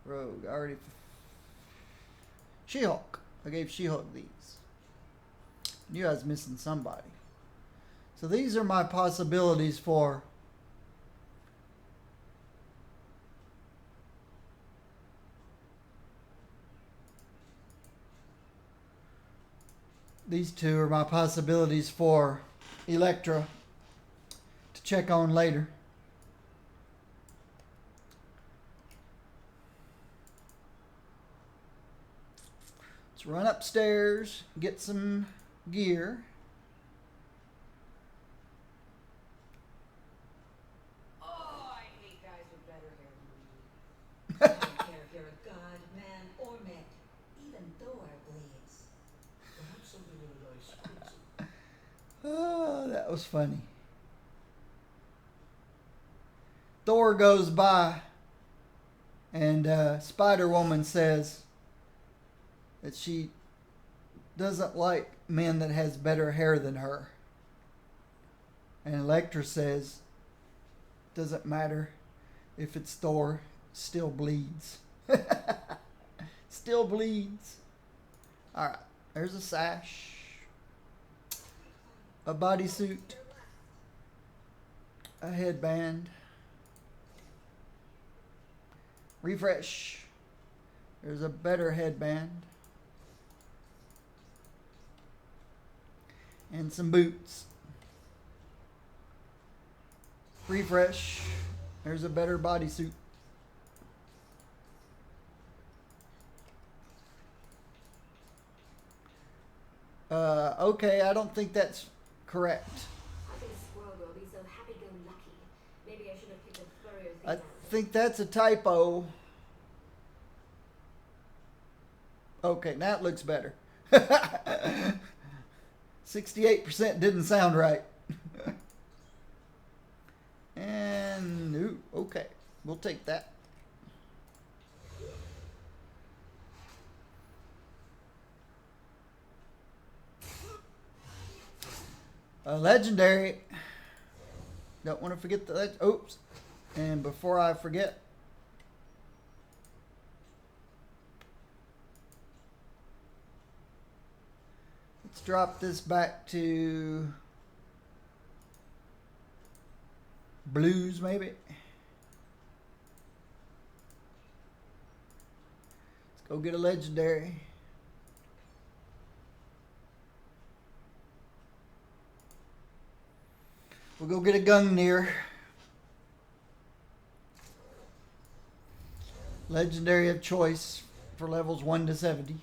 I already. She-Hulk. I gave She-Hulk these. Knew I was missing somebody. So these are my possibilities for these two are my possibilities for Elektra to check on later. Let's run upstairs, get some gear. Oh, I hate guys with better hair than me. I don't care if you're a god, man, or mech. Even Thor bleeds. Perhaps something in a nice crimson. Oh, that was funny. Thor goes by, and Spider-Woman says that she doesn't like men that has better hair than her. And Elektra says, doesn't matter if it's Thor, still bleeds. Still bleeds. Alright, there's a sash. A bodysuit. A headband. Refresh. There's a better headband. And some boots. Refresh. There's a better bodysuit. Okay, I don't think that's correct. I think Squirrel Girl be so happy-go-lucky. Maybe I should have picked a furrier thing I out. think that's a typo. Okay, now it looks better. 68% didn't sound right. And, ooh, okay. We'll take that. A legendary. Don't want to forget the oops. And before I forget, let's drop this back to blues maybe. Let's go get a legendary. We'll go get a Gungnir. Legendary of choice for levels 1 to 70.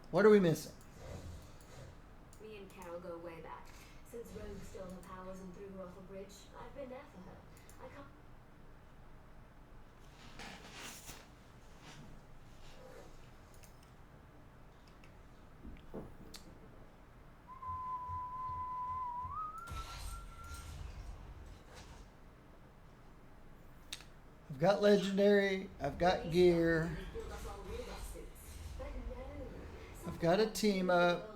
What are we missing? Me and Carol go way back. Since Rogue stole her powers and threw her off a bridge, I've been there for her. I can't... I've got legendary. I've got gear. Build us all robot suits. got a team up.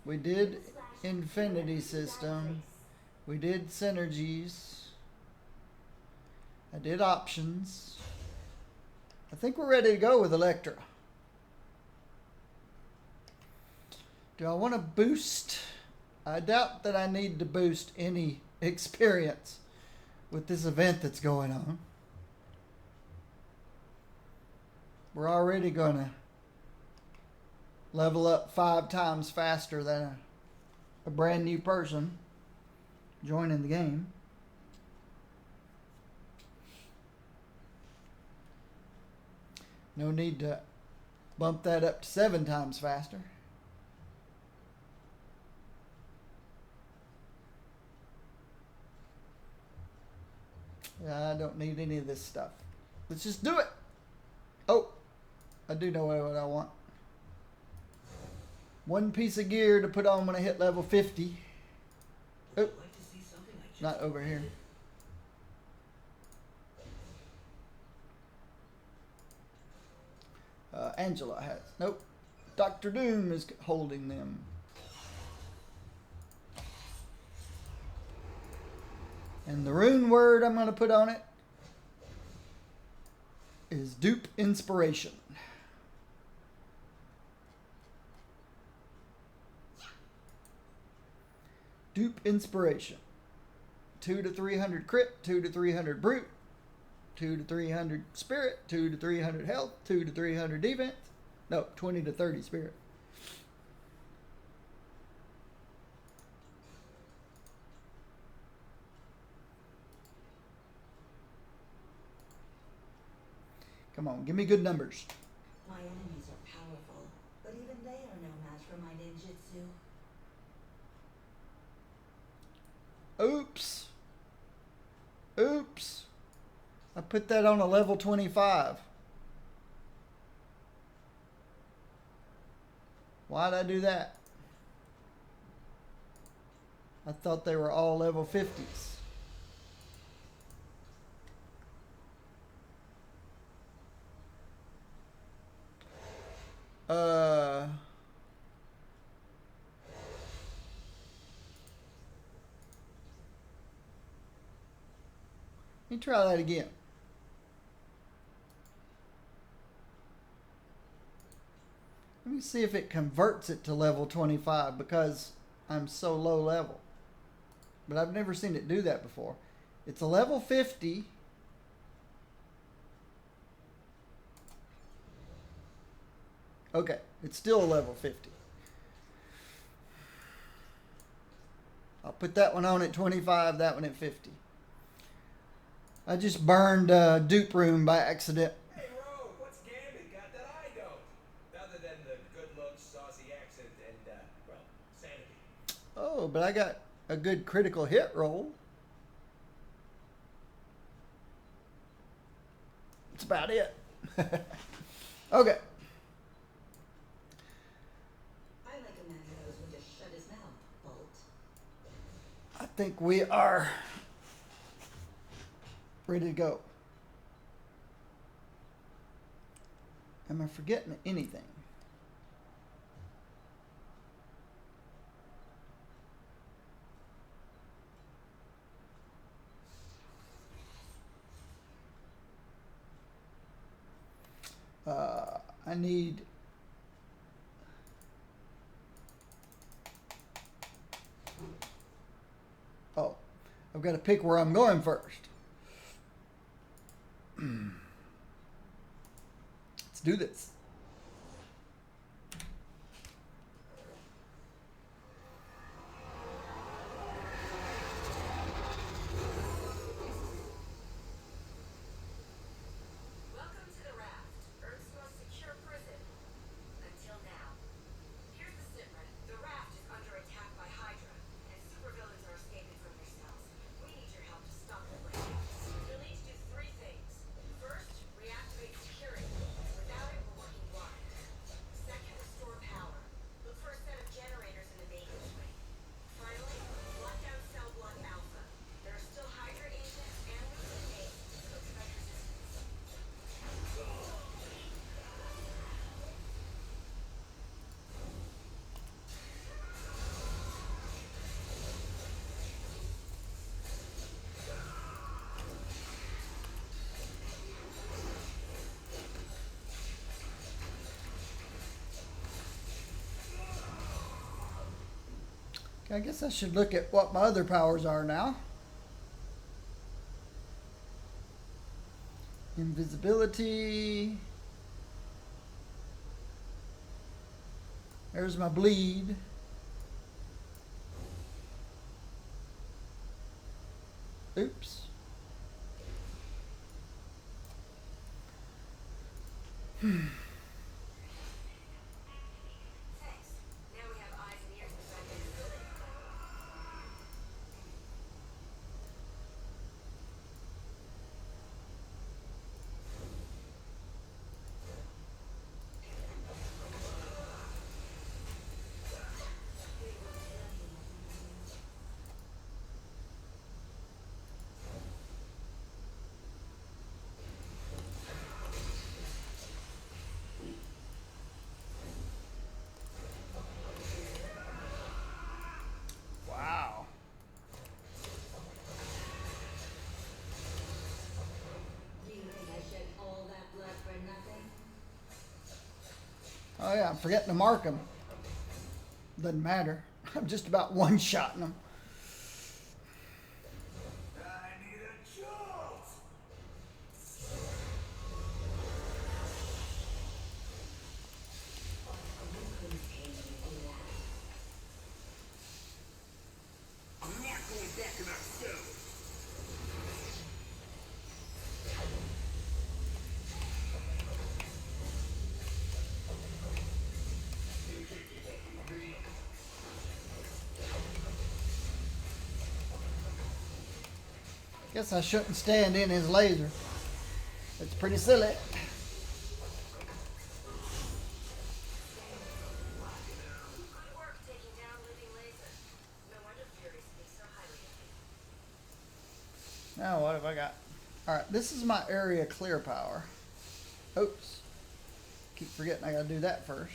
We did Infinity System. We did Synergies. I did Options. I think we're ready to go with Elektra. Do I want to boost? I doubt that I need to boost any experience with this event that's going on. We're already going to level up 5 times faster than a brand new person joining the game. No need to bump that up to 7 times faster. I don't need any of this stuff. Let's just do it. Oh, I do know what I want. 1 piece of gear to put on when I hit level 50. Oh, not over here. Angela has. Nope. Dr. Doom is holding them. And the rune word I'm going to put on it is Dupe Inspiration. Dupe Inspiration. 2 to 300 crit, 2 to 300 brute, 2 to 300 spirit, 2 to 300 health, 2 to 300 defense. No, 20 to 30 spirit. Come on, give me good numbers. My enemies are powerful, but even they are no match for my ninjutsu. Oops. Oops. I put that on a level 25. Why'd I do that? I thought they were all level 50s. Let me try that again. Let me see if it converts it to level 25 because I'm so low level. But I've never seen it do that before. It's a level 50. Okay, it's still a level 50. I'll put that one on at 25, that one at 50. I just burned Dupe Room by accident. Hey, Rogue, what's Gambit got that I don't? Other than the good looks, saucy accent, and, well, sanity. Oh, but I got a good critical hit roll. That's about it. Okay. I like a man who knows when to shut his mouth, Bolt. I think we are ready to go. Am I forgetting anything? I need I've got to pick where I'm going first. Let's do this. Welcome to the Raft, Earth's most secure prison. Until now. Here's the secret. The Raft is under attack by Hydra, and supervillains are escaping from their cells. We need your help to stop the breakouts. You'll need to do 3 things. First, reactivate security. Without it, we're working Okay, I guess I should look at what my other powers are now. Invisibility. There's my bleed. Oops. Thanks. Now we have eyes and ears inside the facility. Wow. Do you think I shed all that blood for nothing? Oh yeah, I'm forgetting to mark them. Doesn't matter. I'm just about one-shotting them. I need a jolt. You couldn't pay me for that. I'm not going back in that cell. Guess I shouldn't stand in his laser. It's pretty silly. Good work taking down living laser. No wonder Fury speaks so highly of you. Now what have I got? Alright, this is my area clear power. Oops. Keep forgetting I gotta do that first.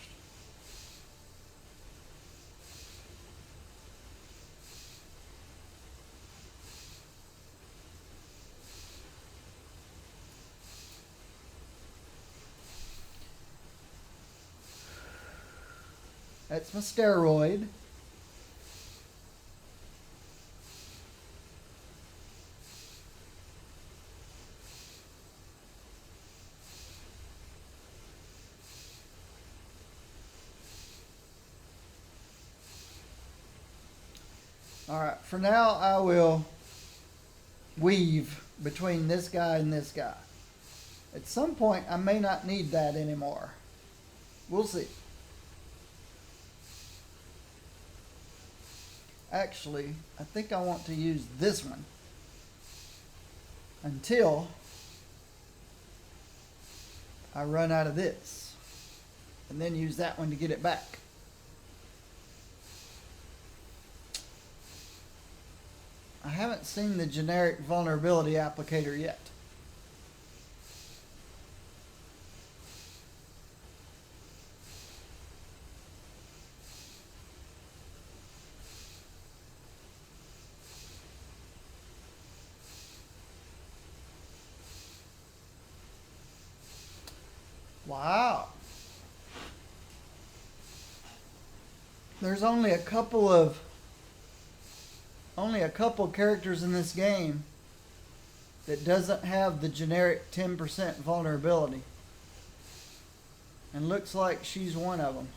That's my steroid. Alright, for now I will weave between this guy and this guy. At some point I may not need that anymore. We'll see. Actually, I think I want to use this one until I run out of this, and then use that one to get it back. I haven't seen the generic vulnerability applicator yet. Wow. There's only a couple characters in this game that doesn't have the generic 10% vulnerability. And looks like she's one of them.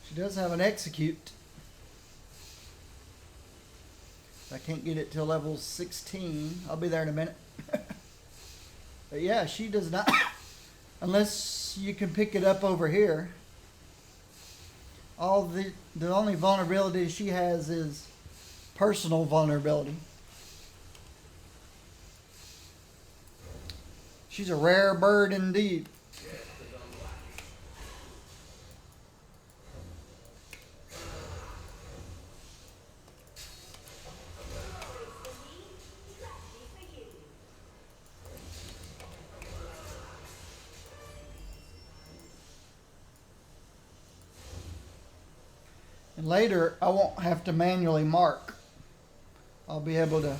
She does have an execute. I can't get it till level 16. I'll be there in a minute. But yeah, she does not, unless you can pick it up over here. The only vulnerability she has is personal vulnerability. She's a rare bird indeed. Later, I won't have to manually mark. I'll be able to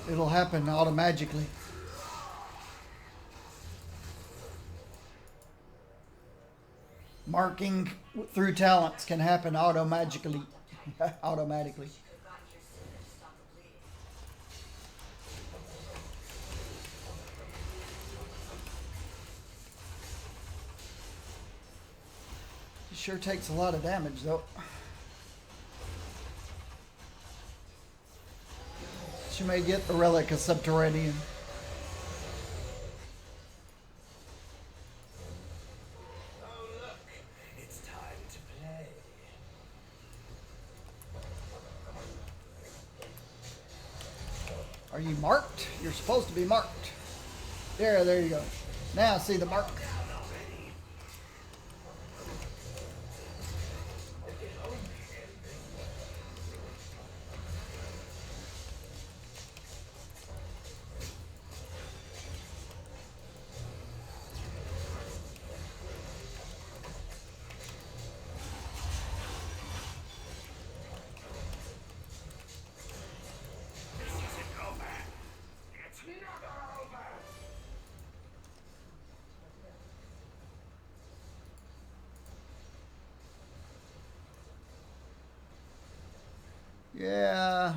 it'll happen automatically. Marking through talents can happen automatically. Automatically. She could have gotten here sooner to stop the bleeding. It sure takes a lot of damage, though. She may get the relic of subterranean. Oh, look. It's time to play. Are you marked? You're supposed to be marked. There you go. Now see the mark. Yeah.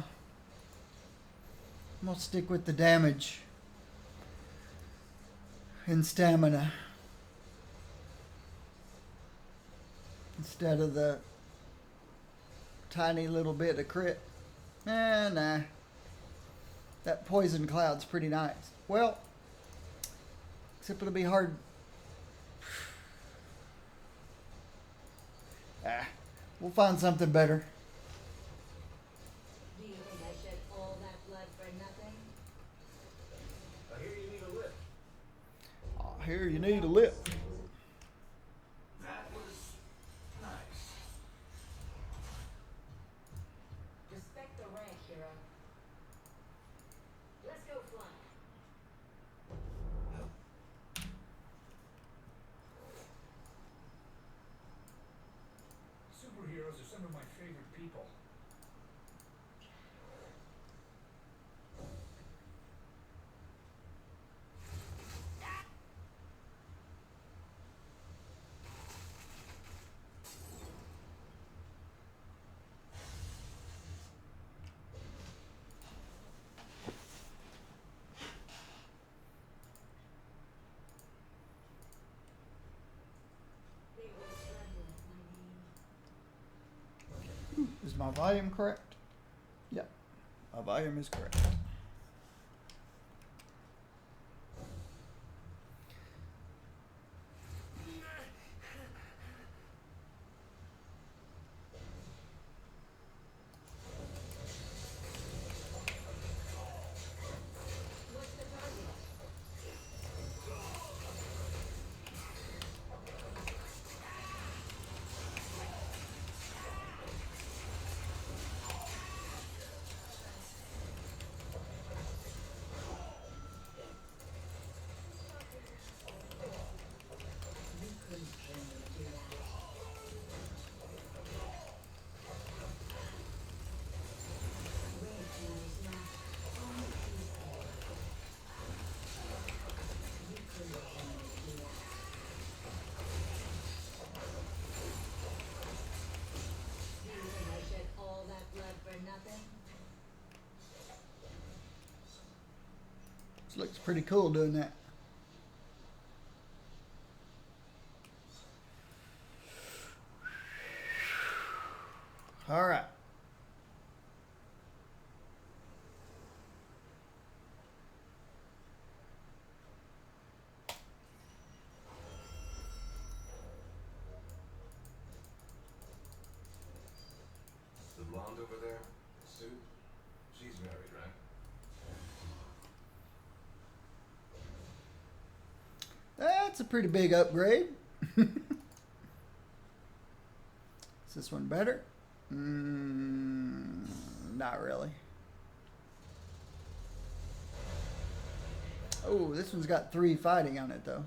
I'm gonna stick with the damage and stamina instead of the tiny little bit of crit. Nah. That poison cloud's pretty nice. Well, except it'll be hard. We'll find something better. Do you think I shed all that blood for nothing? I hear you need a lift. I hear you need a lift. That was nice. Respect the rank, hero. Let's go flying. Superheroes are some of my favorite people. They will tremble at my name. Is my volume correct? Yeah, my volume is correct. What's the target? You couldn't kill me, do that. Red knows not only peace. You couldn't kill me, do that. Do you think I shed all that blood for nothing? This looks pretty cool doing that. All right. The blonde over there, Sue, she's married, right? That's a pretty big upgrade. Is this one better? Not really. Oh, this one's got 3 fighting on it though.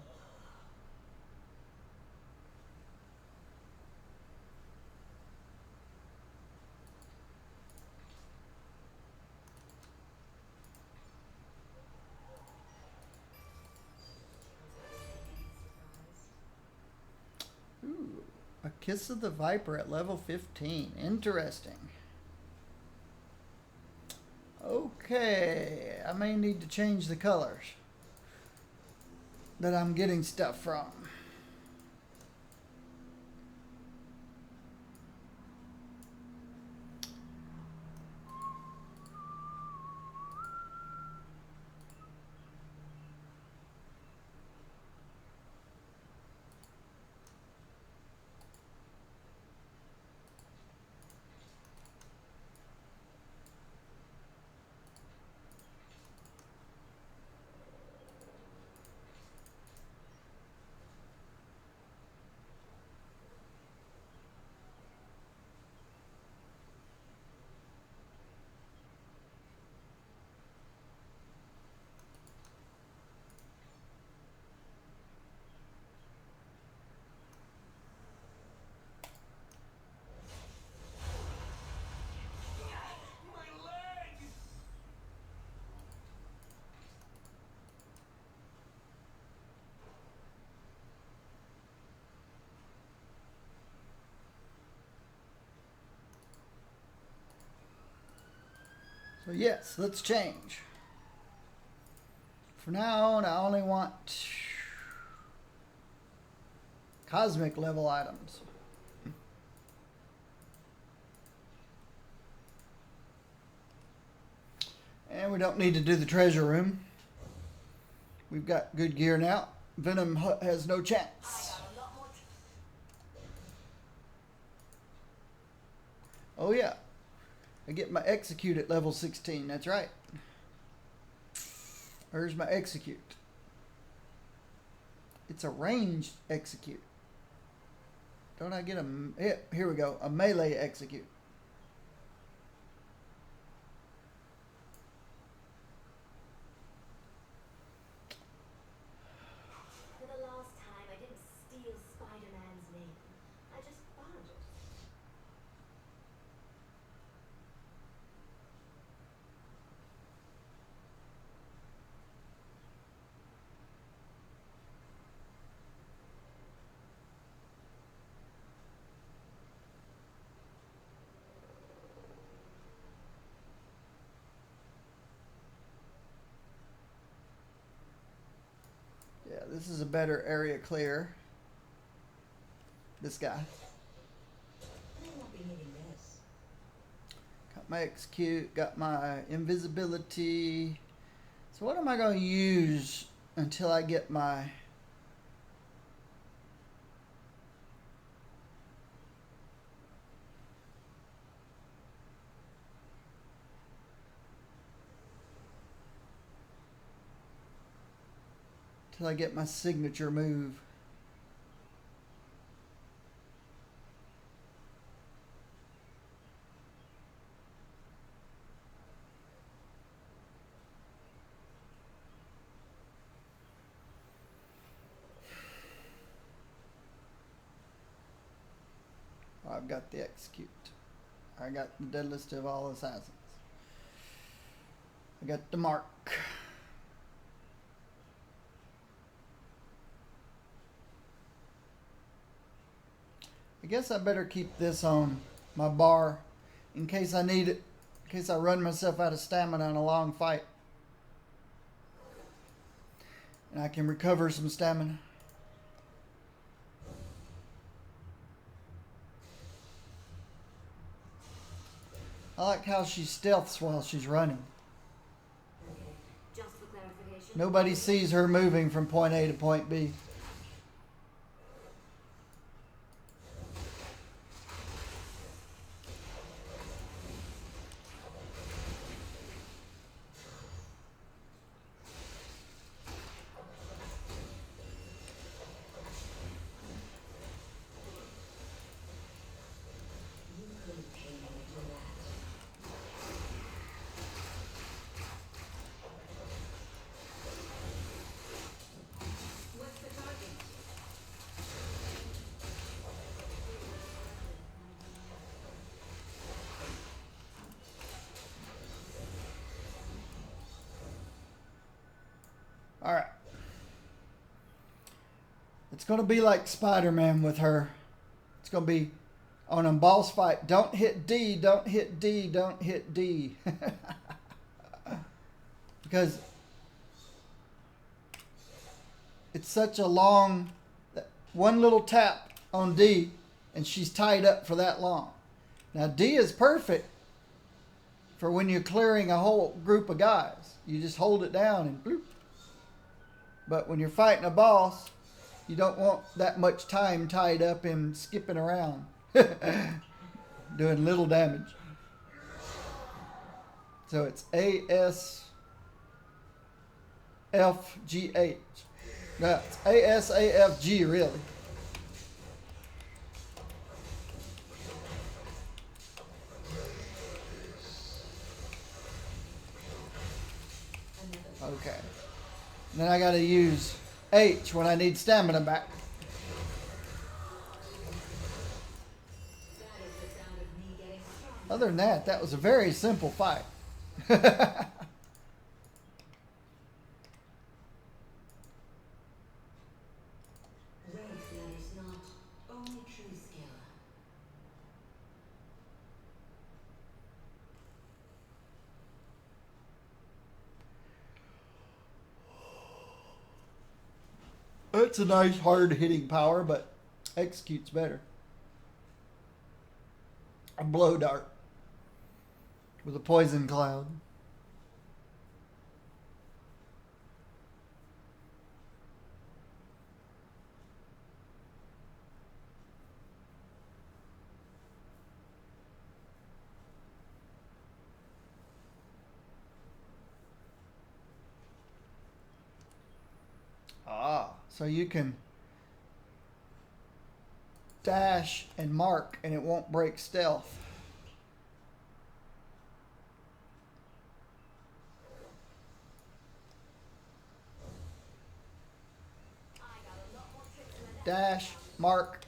Kiss of the Viper at level 15. Interesting. Okay, I may need to change the colors that I'm getting stuff from. My leg! So yes, let's change. For now on, I only want cosmic level items. And we don't need to do the treasure room. We've got good gear now. Venom has no chance. Oh yeah. I get my execute at level 16. That's right. Where's my execute? It's a ranged execute. Don't I get a... Yeah, here we go. A melee execute. For the last time, I didn't steal Spider-Man's name. I just borrowed it. Yeah, this is a better area clear. This guy. I won't be needing this. Got my execute, got my invisibility. So what am I going to use until I get my... Till I get my signature move. I've got the execute. I got the deadliest of all assassins. I got the mark. I guess I better keep this on my bar in case I need it, in case I run myself out of stamina in a long fight. And I can recover some stamina. I like how she stealths while she's running. Okay, just for clarification. Nobody sees her moving from point A to point B. You couldn't pay me to do that. What's the target? All right. It's going to be like Spider-Man with her. It's going to be on a boss fight. Don't hit D, don't hit D, don't hit D. Because it's such a long, one little tap on D and she's tied up for that long. Now D is perfect for when you're clearing a whole group of guys. You just hold it down and bloop. But when you're fighting a boss, you don't want that much time tied up in skipping around, doing little damage. So it's A, S, F, G, H. No, it's A, S, A, F, G, really. Okay. Then I got to use H when I need stamina back. That is the sound of me getting stronger. Other than that, that was a very simple fight. Rank matters not, only true skill. It's a nice hard hitting power, but executes better. A blow dart with a poison cloud. So you can dash and mark and it won't break stealth. Dash, mark,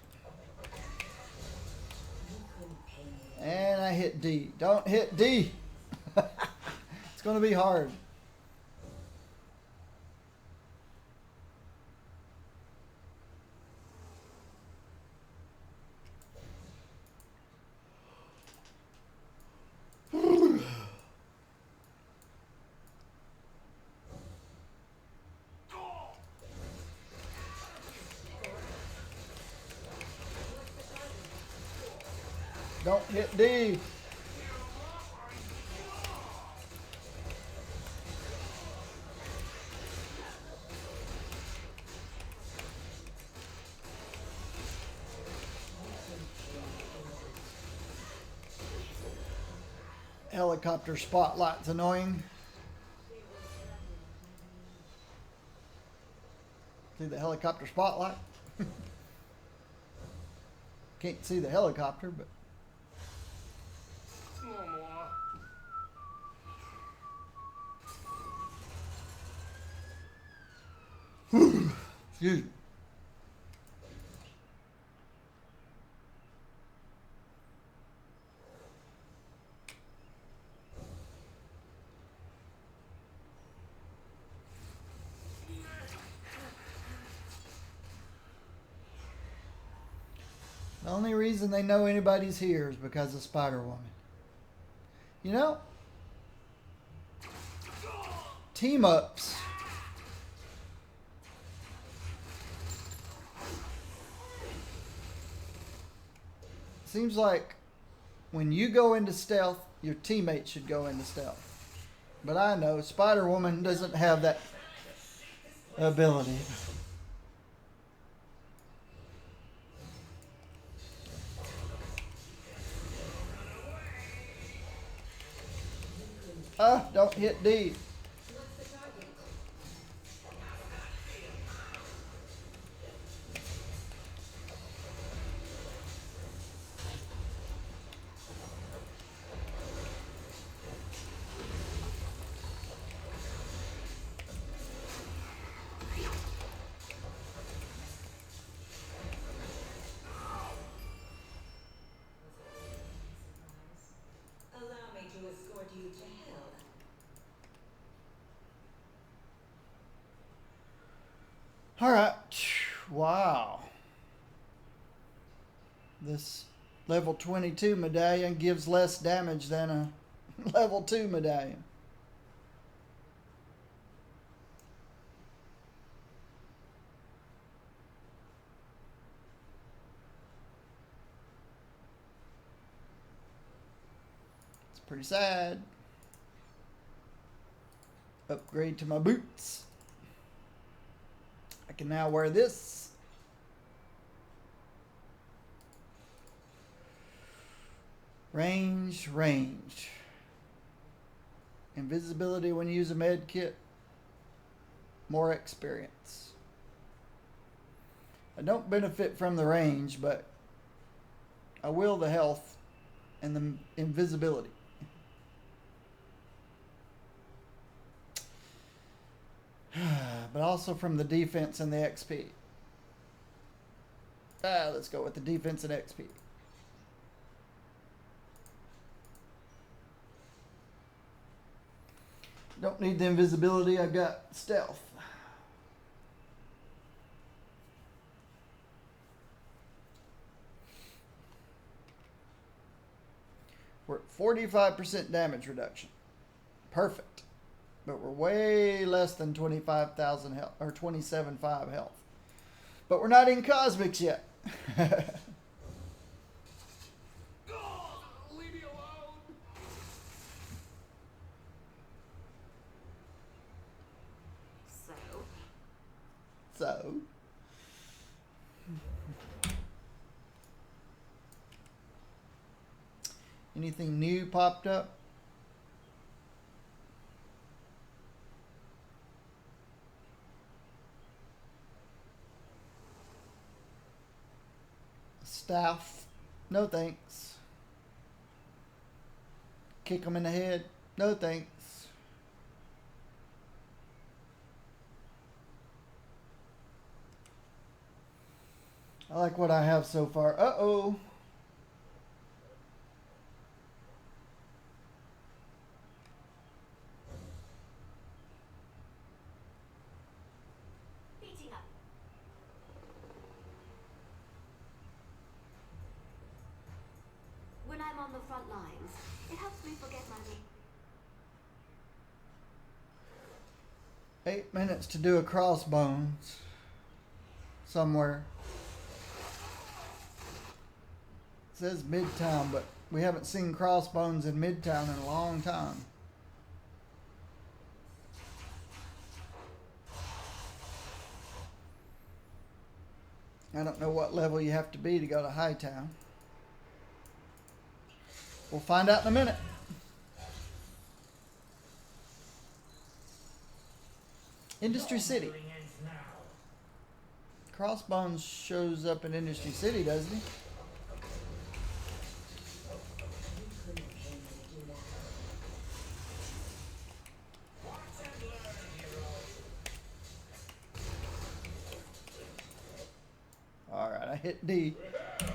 and I hit D. Don't hit D. It's going to be hard. Don't hit D. Helicopter spotlight's annoying. See the helicopter spotlight? Can't see the helicopter, but excuse me. The only reason they know anybody's here is because of Spider-Woman. You know, team-ups seems like when you go into stealth, your teammate should go into stealth. But I know Spider-Woman doesn't have that ability. Don't hit D. Allow me to escort you to hell. All right. Wow. This level 22 medallion gives less damage than a level 2 medallion. It's pretty sad. Upgrade to my boots. I can now wear this. Range. Invisibility when you use a med kit. More experience. I don't benefit from the range, but I will the health and the invisibility. But also from the defense and the XP. Let's go with the defense and XP. Don't need the invisibility, I got stealth. We're at 45% damage reduction. Perfect. But we're way less than 25,000 health, or 27.5 health. But we're not in cosmics yet. Leave me alone. So. Anything new popped up? Staff? No thanks. Kick them in the head? No thanks. I like what I have so far. Uh-oh. Beating up. When I'm on the front lines, it helps me forget my weak. 8 minutes to do a crossbones. Somewhere. It says Midtown, but we haven't seen crossbones in Midtown in a long time. I don't know what level you have to be to go to Hightown. We'll find out in a minute. Industry City. Crossbones shows up in Industry City, doesn't he? Alright, I hit D.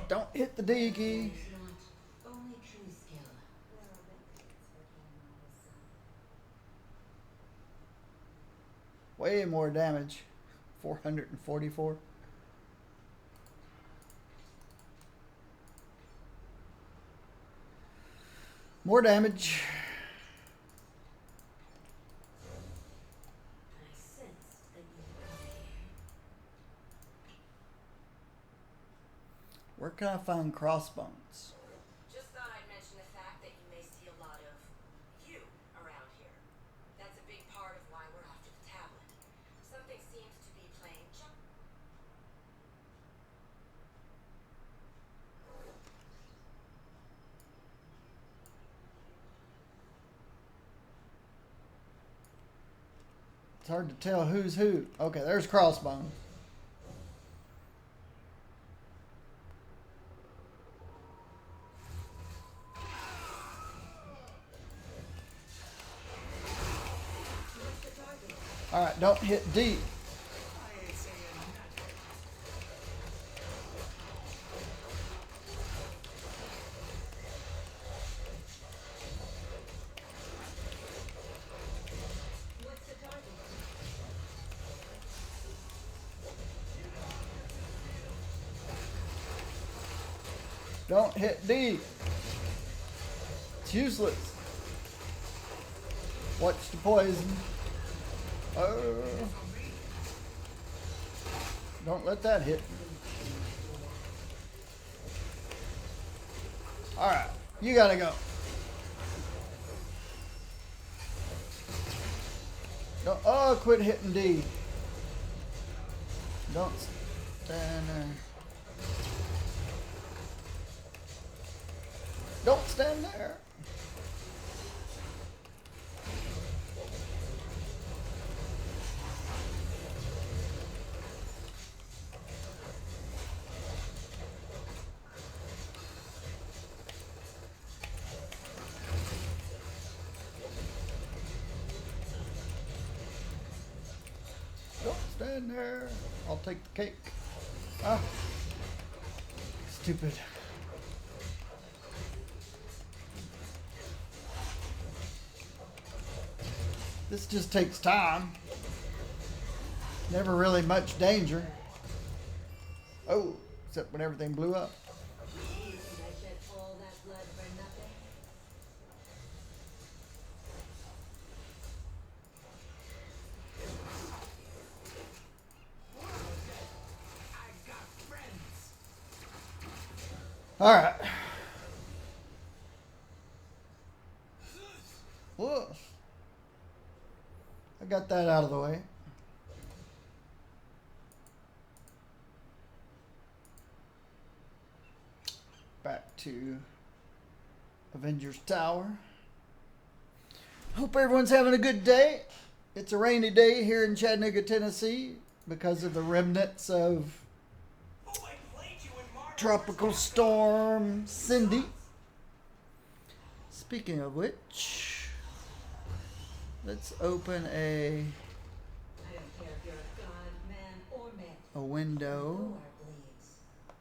Don't hit the D key. It's not only true skill. Way more damage. 444. More damage. I sensed that you were here. Where can I find crossbones? Just thought I'd mention the fact that you may see a lot of you around here. That's a big part of why we're after the tablet. Something seems to be playing jump. It's hard to tell who's who. Okay, there's crossbones. Alright, don't hit D. What's the target? Don't hit D. It's useless. Watch the poison. Oh. Don't let that hit. Alright, you gotta go. Don't, oh, quit hitting D. Don't stand there. Don't stand there. Don't stand there. I'll take the cake. Ah. Stupid. This just takes time. Never really much danger. Oh, except when everything blew up. You think I shed all that blood for nothing? I've got friends. All right. Whoa. I got that out of the way. Back to Avengers Tower. Hope everyone's having a good day. It's a rainy day here in Chattanooga, Tennessee because of the remnants of Oh, I played you in Marvel Tropical vs. Storm Cindy. Speaking of which, let's open I don't care if you're a god, man, or myth. a window Thor bleeds.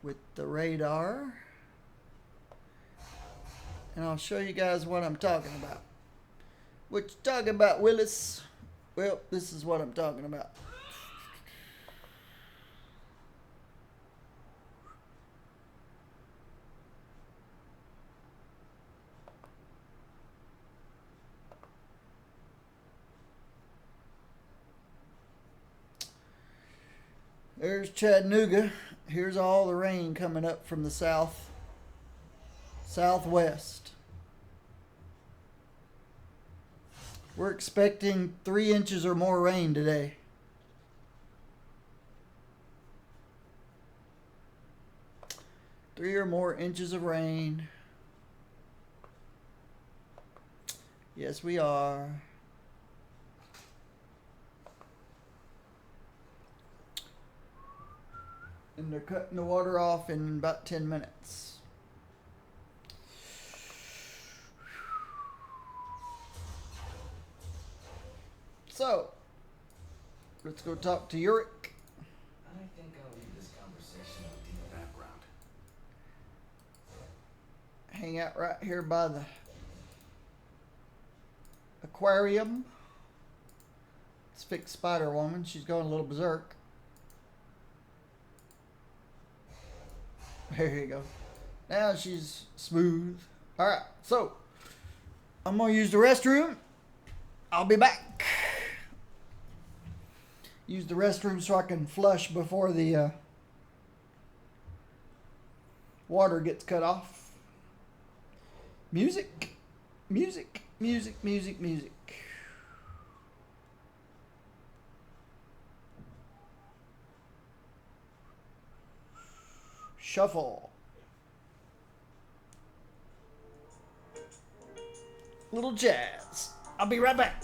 with the radar. And I'll show you guys what I'm talking about. What you talking about, Willis? Well, this is what I'm talking about. There's Chattanooga. Here's all the rain coming up from the southwest. We're expecting 3 inches or more rain today. Three or more inches of rain. Yes, we are. And they're cutting the water off in about 10 minutes. So, let's go talk to Yurik. I think I'll leave this conversation with deep background. Hang out right here by the aquarium. Let's fix Spider Woman. She's going a little berserk. There you go. Now she's smooth. Alright, so I'm going to use the restroom. I'll be back. Use the restroom so I can flush before the water gets cut off. Music. Music. Music. Music. Music. Shuffle. Little jazz. I'll be right back.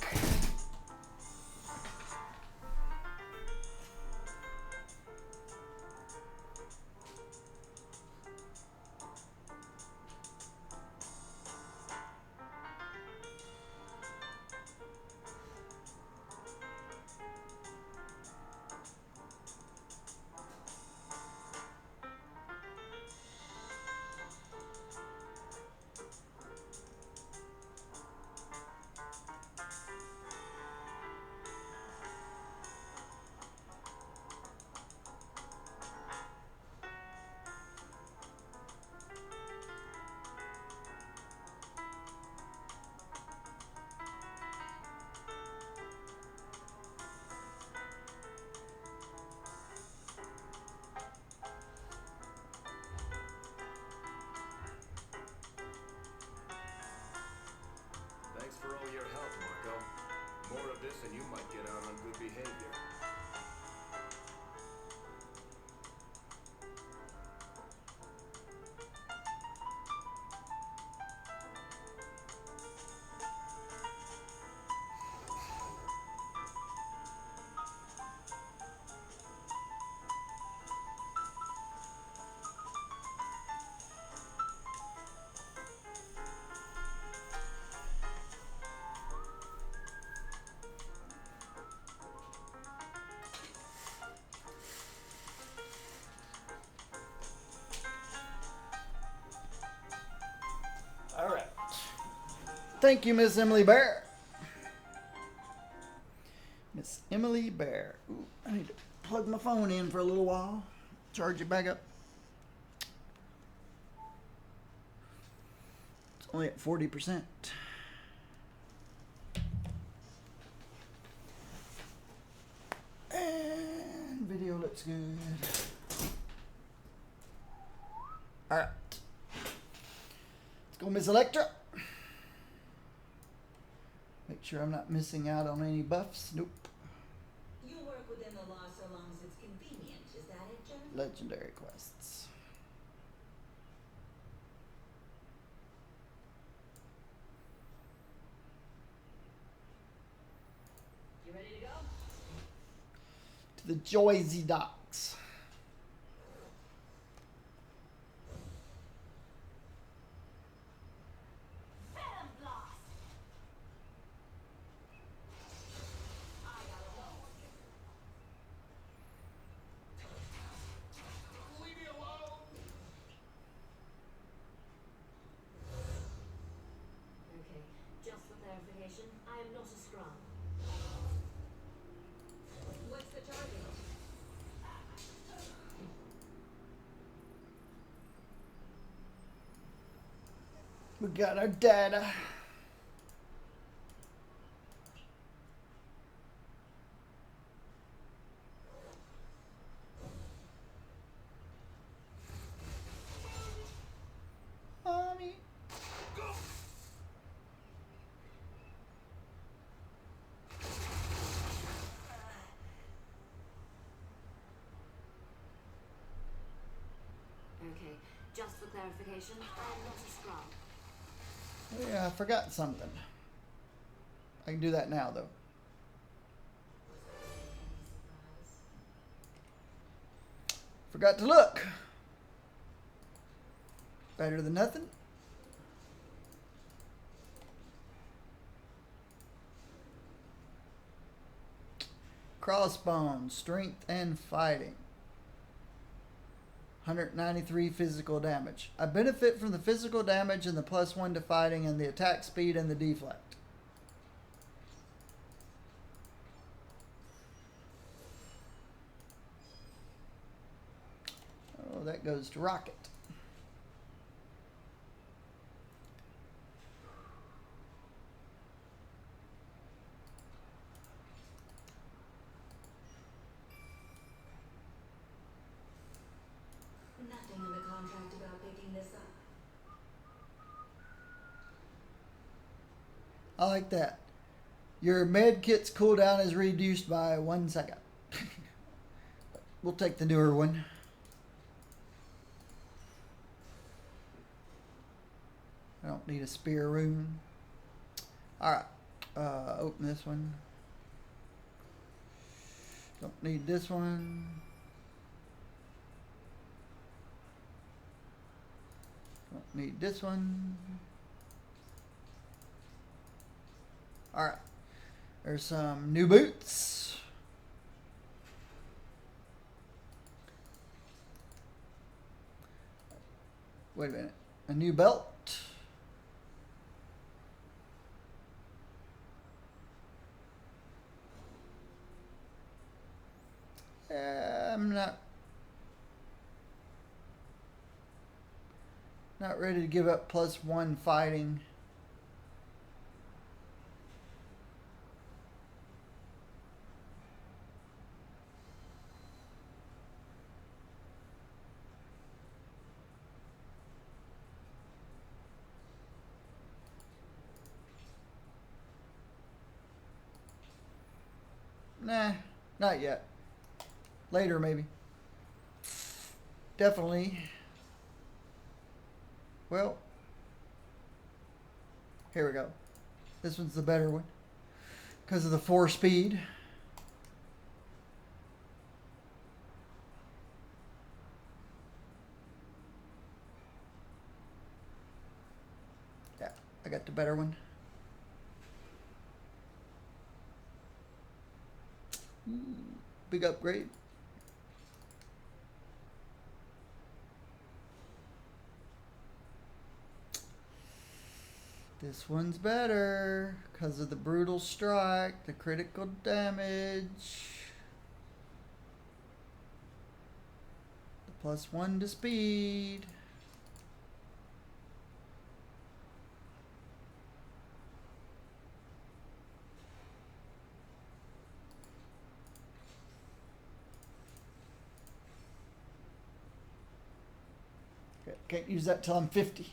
you might get out on good behavior. All right. Thank you, Miss Emily Bear. Miss Emily Bear. Ooh, I need to plug my phone in for a little while. Charge it back up. It's only at 40%. And video looks good. All right. Let's go, Miss Elektra. Make sure I'm not missing out on any buffs. Nope. You work within the law so long as it's convenient. Is that it, Jen? Legendary quests. You ready to go? To the Joyzy docks. Venom blast. I got alone. Leave me alone! Okay, just for clarification, I am not a scrum. What's the target? We got our data. Mommy. Okay, just for clarification, I am not a scrum. Yeah, I forgot something. I can do that now, though. Forgot to look. Better than nothing. Crossbones, strength and fighting. 193 physical damage. I benefit from the physical damage and the +1 to fighting and the attack speed and the deflect. Oh, that goes to Rocket. Nothing in the contract about picking this up. I like that. Your med kit's cooldown is reduced by 1 second. We'll take the newer one. I don't need a spear rune. Alright. Open this one. Don't need this one. Don't need this one. Alright. There's some new boots. Wait a minute. A new belt. I'm not ready to give up +1 fighting. Nah, not yet. Later, maybe. Definitely. Well, here we go. This one's the better one because of the 4-speed. Yeah, I got the better one. Big upgrade. This one's better because of the brutal strike, the critical damage, the +1 to speed. Okay, can't use that till I'm 50.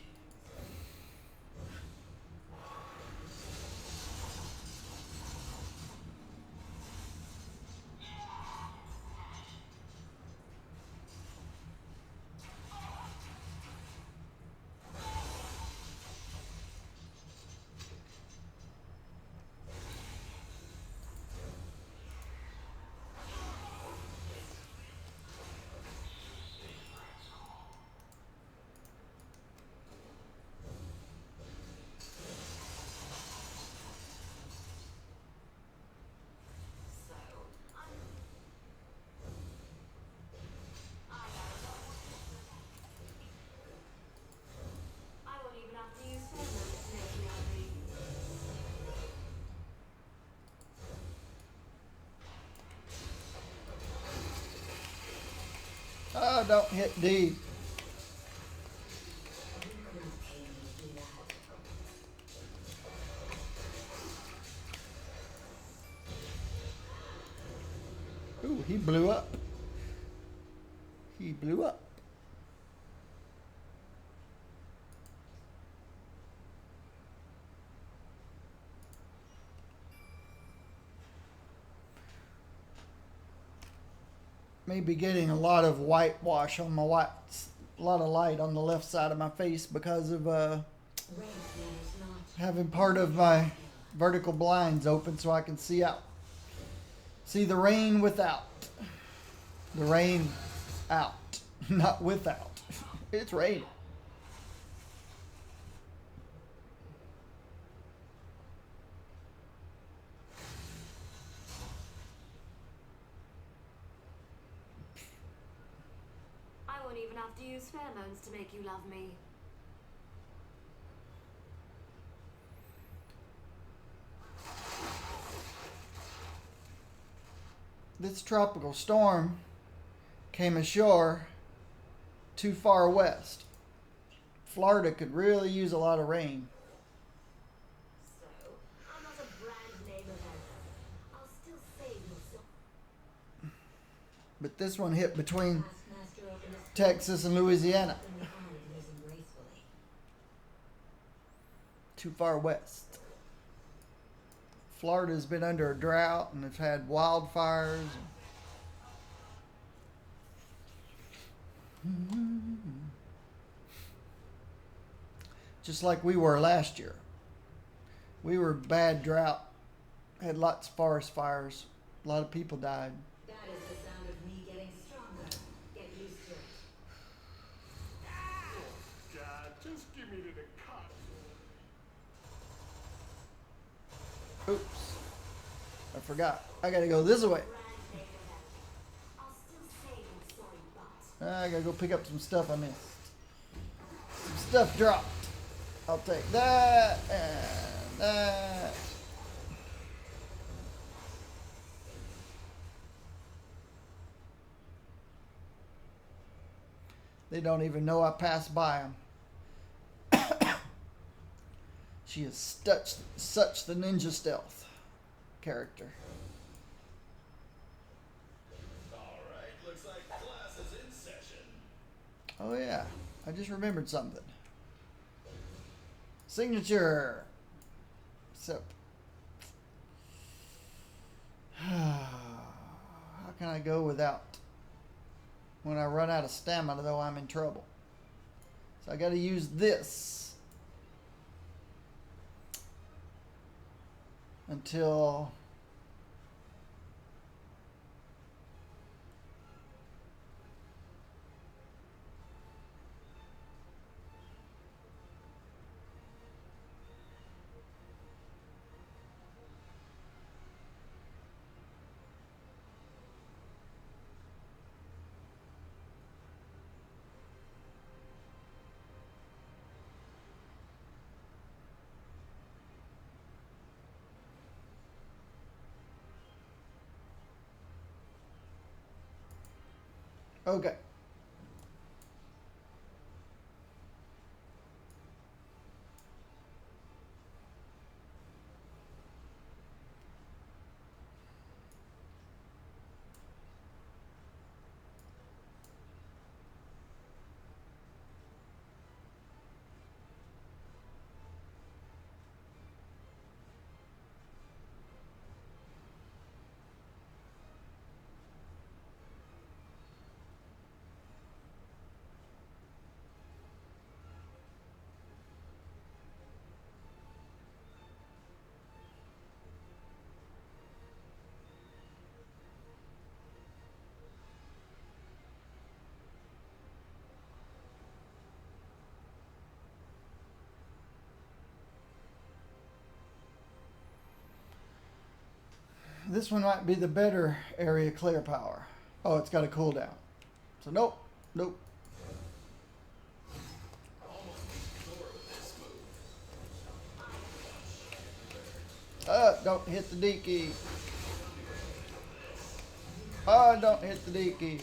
I won't even have to use pheromones to make you happy. Oh, don't hit D. You couldn't pay me to do that. Ooh, he blew up. He blew up. Maybe getting a lot of whitewash on my white, a lot of light on the left side of my face because of Race matters not. having part of my vertical blinds open so I can see out. See the rain without. The rain out, not without. It's raining. I won't even have to use pheromones to make you love me. This tropical storm came ashore too far west. Florida could really use a lot of rain. So, I'm not a brand name offender. I'll still save you some. But this one hit between Taskmaster opened his Texas and Louisiana. and the eye and using gracefully. Too far west. Florida's been under a drought and it's had wildfires. Just like we were last year. We were bad drought. Had lots of forest fires. A lot of people died. That is the sound of me getting stronger. Get used to it. God, just give me to the cop. Oops. I forgot. I gotta go this way. Brand name offender. I'll still save you sorry butt. I gotta go pick up some stuff I missed. Some stuff dropped. I'll take that and that. They don't even know I passed by them. She is such the ninja stealth character. Alright, looks like class is in session. Oh yeah, I just remembered something. Signature. So. can I go without? When I run out of stamina, though, I'm in trouble. So I got to use this until okay. This one might be the better area clear power. Oh, it's got a cooldown. So nope, nope. Don't hit the D key. Don't hit the D key.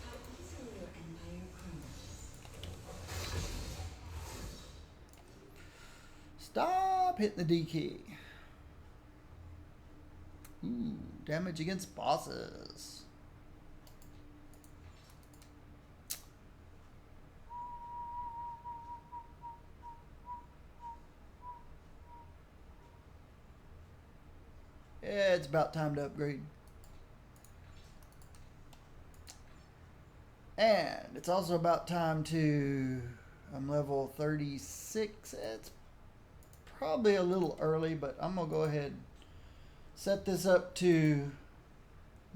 How easily your empire crumbles. Stop hitting the D key. Ooh, damage against bosses. Yeah, it's about time to upgrade. And it's also about time to... I'm level 36. It's probably a little early, but I'm going to go ahead and set this up to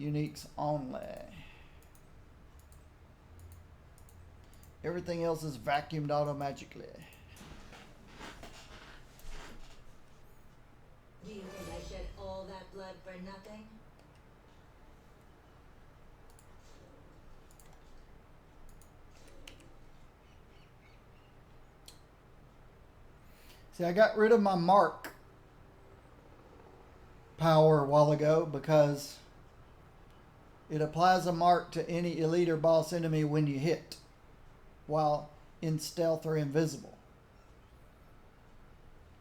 uniques only. Everything else is vacuumed automatically. Do you think I shed all that blood for nothing? See, I got rid of my mark power a while ago because it applies a mark to any elite or boss enemy when you hit while in stealth or invisible.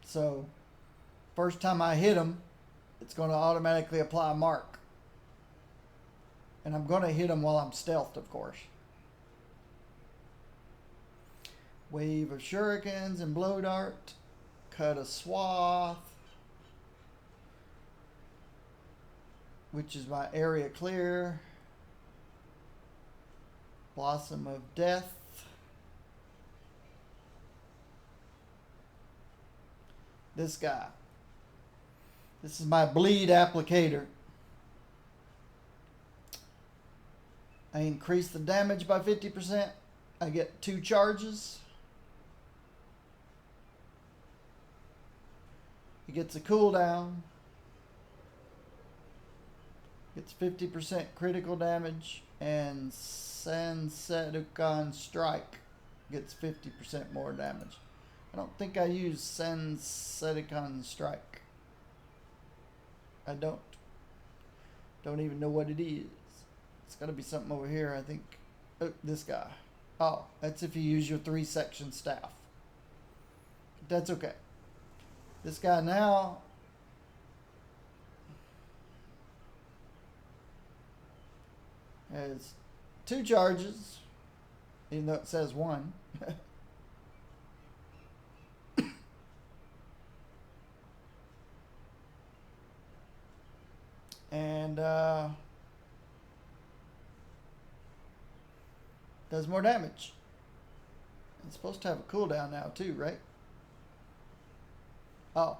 So first time I hit them, it's going to automatically apply a mark. And I'm going to hit them while I'm stealthed, of course. Wave of shurikens and blow dart. Cut a swath. Which is my area clear. Blossom of death. This guy. This is my bleed applicator. I increase the damage by 50%. I get 2 charges. He gets a cooldown. Gets 50% critical damage. And Sensedukan Strike gets 50% more damage. I don't think I use Sensedukan Strike. I don't. Don't even know what it is. It's got to be something over here, I think. Oh, this guy. Oh, that's if you use your 3-section staff. that's okay. This guy now has 2 charges, even though it says 1. And does more damage. It's supposed to have a cooldown now too, right? Oh,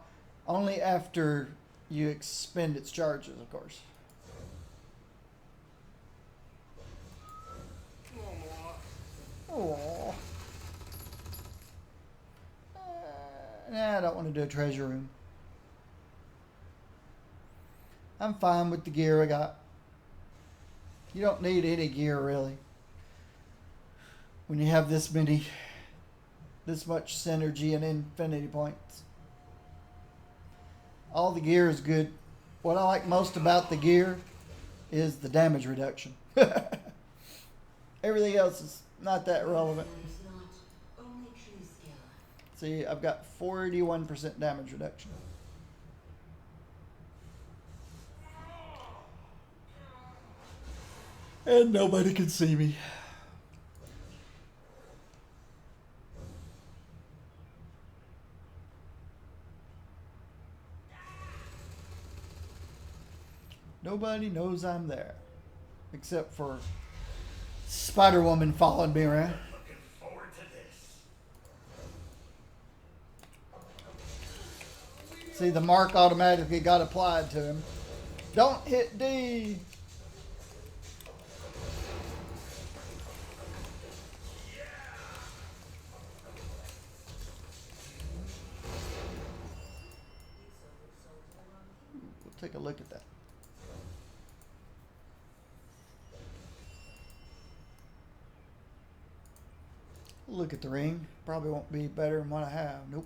only after you expend its charges, of course. Oh. Nah, I don't want to do a treasure room. I'm fine with the gear I got. You don't need any gear really. When you have this much synergy and infinity points. All the gear is good. What I like most about the gear is the damage reduction. Everything else is not that relevant. Matters not, only true skill. See, I've got 41% damage reduction. And nobody can see me. Nobody knows I'm there. Except for Spider-Woman following me around. Looking forward to this. See, the mark automatically got applied to him. Don't hit D! We'll take a look at that. Look at the ring. Probably won't be better than what I have. Nope.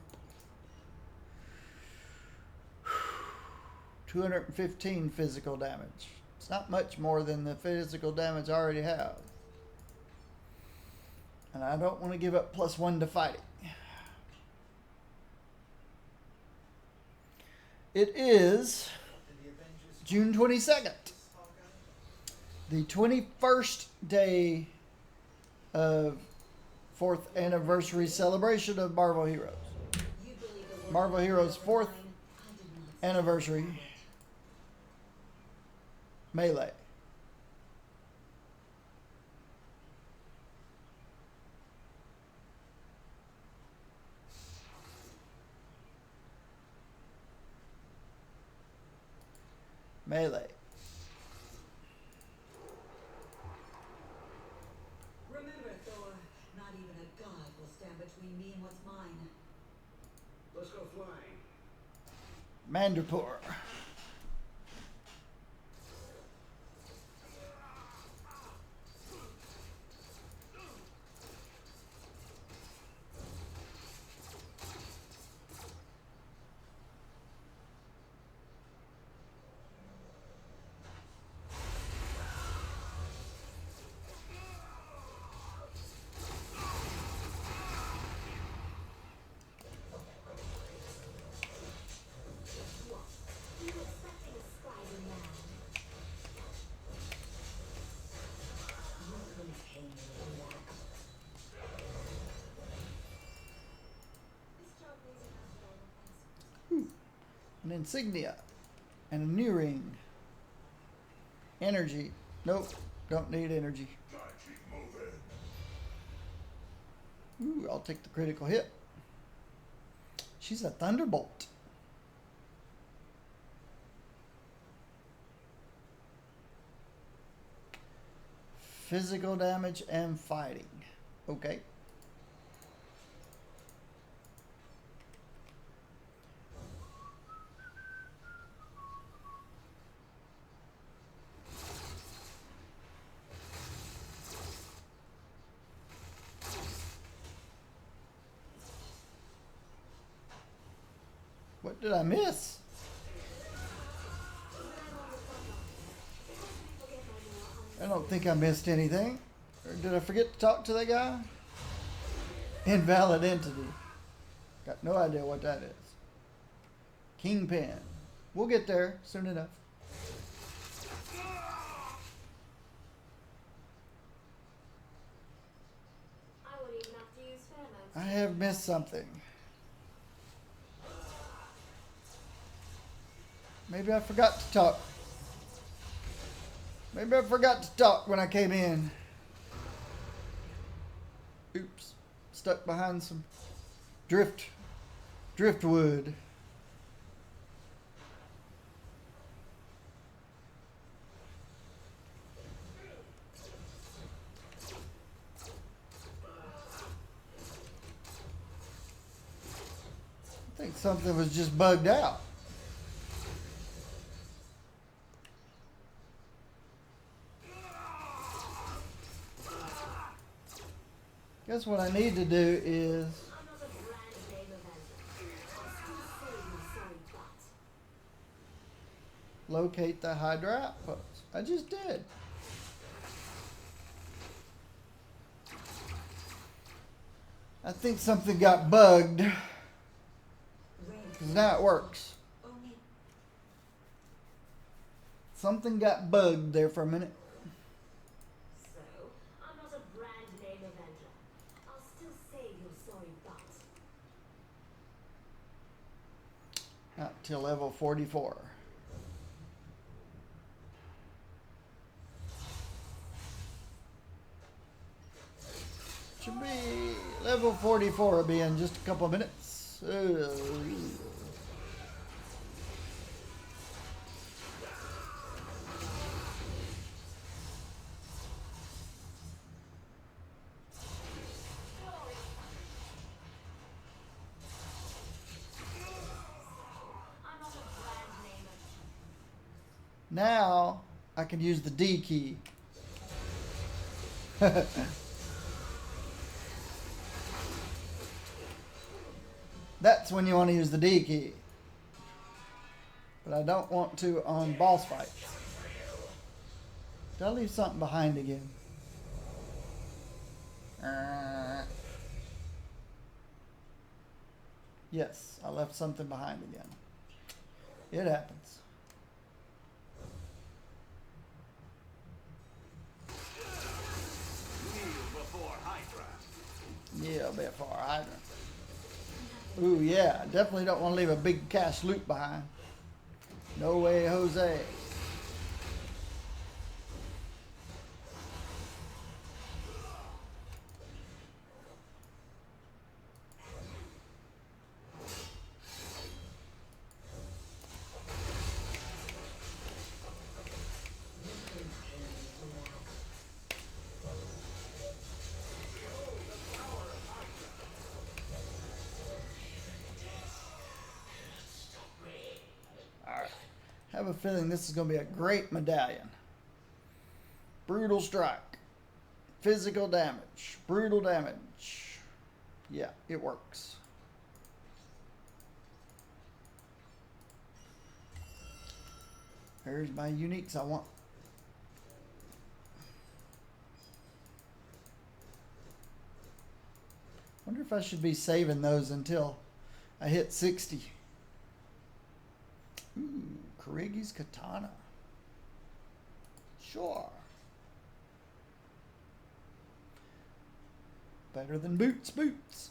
215 physical damage. It's not much more than the physical damage I already have. And I don't want to give up +1 to fighting. It is June 22nd. The 21st day of 4th anniversary celebration of Marvel Heroes. You believe the word Marvel Heroes' 4th I did not say anniversary. that. Melee. Melee. Remember, Thor, not even a god will stand between me and what's mine. Let's go flying. Mandrapore. You expecting a Spider-Man? You couldn't pay me to do that. This job needs a natural replacement. An insignia. And a new ring. Energy. Nope. Don't need energy. Gotta keep moving. Ooh, I'll take the critical hit. She's a thunderbolt. Physical damage and fighting. Okay. What did I miss? I don't think I missed anything. Or did I forget to talk to that guy? Invalid entity. Got no idea what that is. Kingpin. We'll get there soon enough. I wouldn't even have to use pheromones. I have missed something. Maybe I forgot to talk. Maybe I forgot to talk when I came in. Oops. Stuck behind some driftwood. I think something was just bugged out. Guess what I need to do is I'm not a brand name event. I'll still say you're sorry, but locate the Hydra outpost. I just did. I think something got bugged. Red. Because now it works. Only Something got bugged there for a minute. so I'm not a brand name event. I'll still say you're sorry, but Not till level 44. Should be level 44 will be in just a couple of minutes. I'm not a brand name event. Now I can use the D key. That's when you want to use the D key. But I don't want to on boss fights. Did I leave something behind again? Yes, I left something behind again. It happens. Before Hydra. Yeah, a bit far. Hydra. Ooh, yeah. Definitely don't want to leave a big cash loot behind. No way, Jose. Alright. Have a feeling this is going to be a great medallion. Brutal strike. Physical damage. Brutal damage. Yeah, it works. Here's my uniques I want. Wonder if I should be saving those until I hit 60. Ooh, Kurigi's Katana. Sure. Better than boots.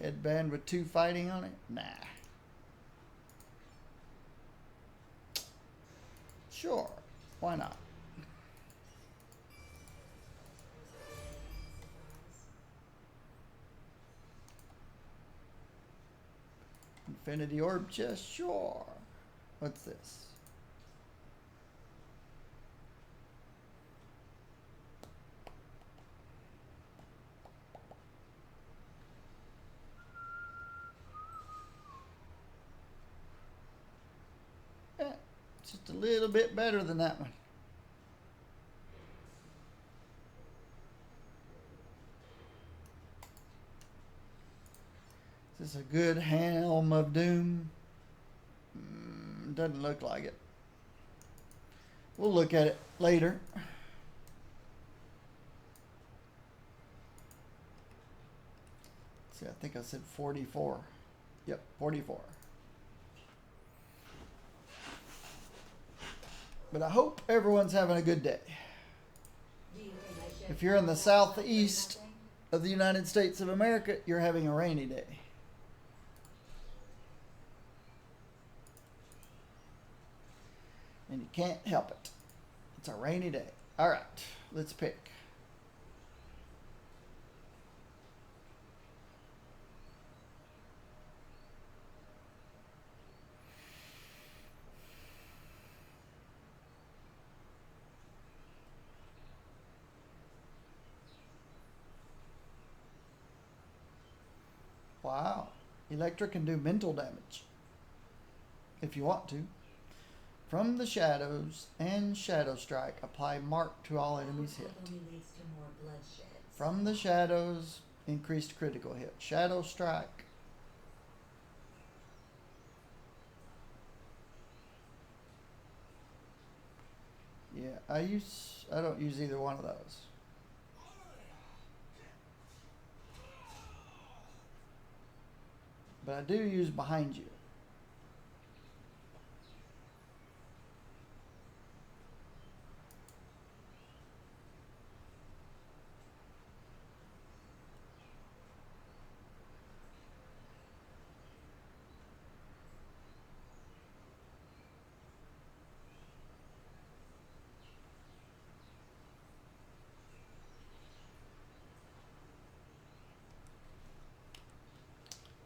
Headband with 2 fighting on it? Nah. Sure. Why not? Infinity Orb chest? Sure. What's this? Eh, just a little bit better than that one. Is this a good Helm of Doom? Doesn't look like it. We'll look at it later. See, I think I said 44. Yep, 44. But I hope everyone's having a good day. Do you think I should If you're in the find out southeast something? of the United States of America, you're having a rainy day. And you can't help it. It's a rainy day. All right, let's pick. Wow. Elektra can do mental damage. If you want to. From the shadows and Shadow Strike, apply mark to all enemies hit. Only leads to more bloodshed. From the shadows, increased critical hit. Shadow Strike. Yeah, I don't use either one of those. But I do use behind you.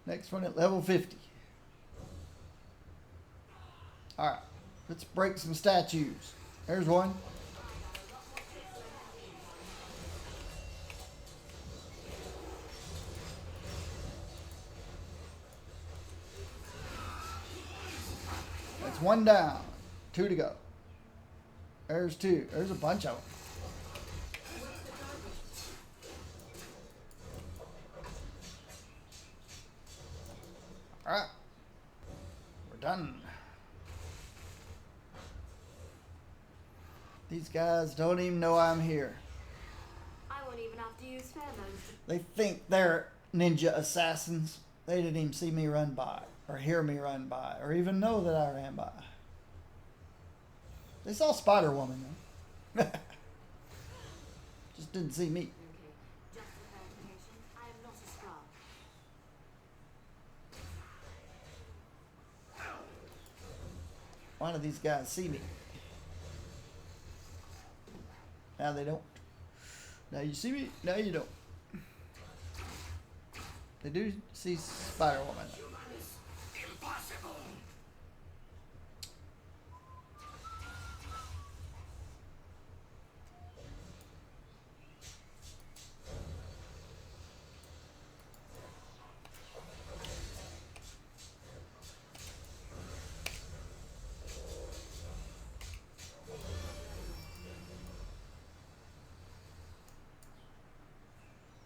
Next one at level 50. Alright, let's break some statues. There's one. That's one down. 2 to go. There's 2. There's a bunch of them. Alright. We're done. These guys don't even know I'm here. I won't even have to use pheromones. They think they're ninja assassins. They didn't even see me run by, or hear me run by, or even know that I ran by. They saw Spider Woman though. Just didn't see me. Okay, just for clarification, I am not a scrub. One of these guys see me. Now they don't. Now you see me, now you don't. They do see Spider Woman. Impossible.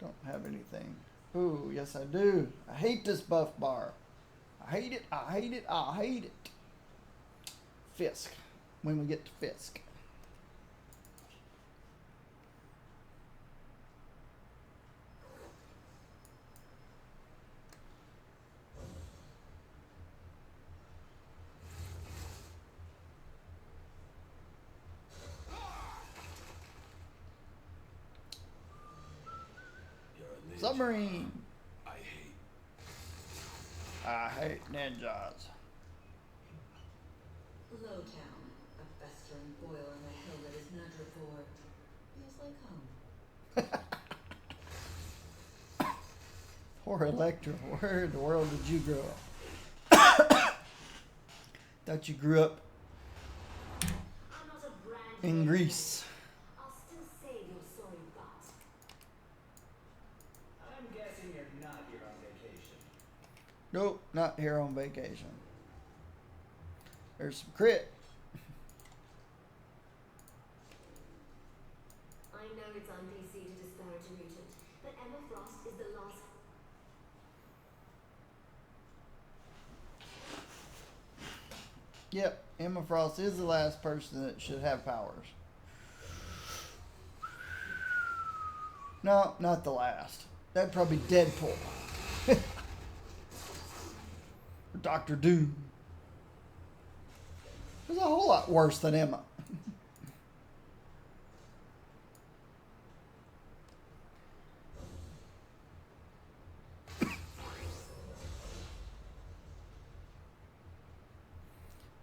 Don't have anything. Ooh, yes I do. I hate this buff bar. I hate it, I hate it, I hate it. Fisk. When we get to Fisk. You're a ninja. Submarine. I hate. I hate ninjas. Lowtown, a festering boil in the hell that is Nadravor. Feels like home. Poor Elektra. Where in the world did you grow up? Thought you grew up I'm not a brand in name. Greece. I'll still save your sorry butt. I'm guessing you're not here on vacation. Nope, not here on vacation. There's some crit. I know it's un-PC to disparage a mutant, but Emma Frost is the last. Yep, Emma Frost is the last person that should have powers. No, not the last. That'd probably be Deadpool. Dr. Doom. It was a whole lot worse than Emma.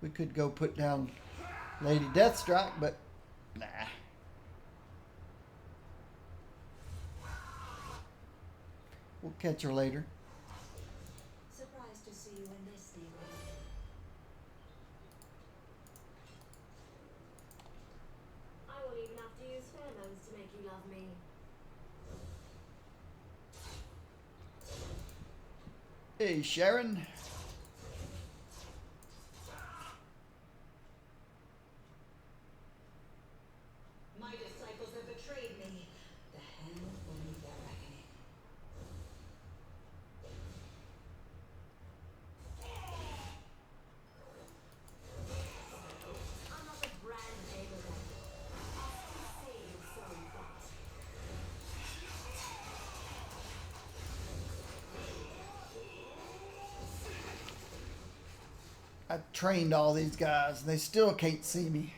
We could go put down Lady Deathstrike, but nah. We'll catch her later. Surprised to see you in this neighborhood. I won't even have to use pheromones to make you love me. Hey, Sharon. My disciples have betrayed me. The hand will meet their reckoning. I'm not the brand name of it. I'll still say you're so fat. I trained all these guys, and they still can't see me.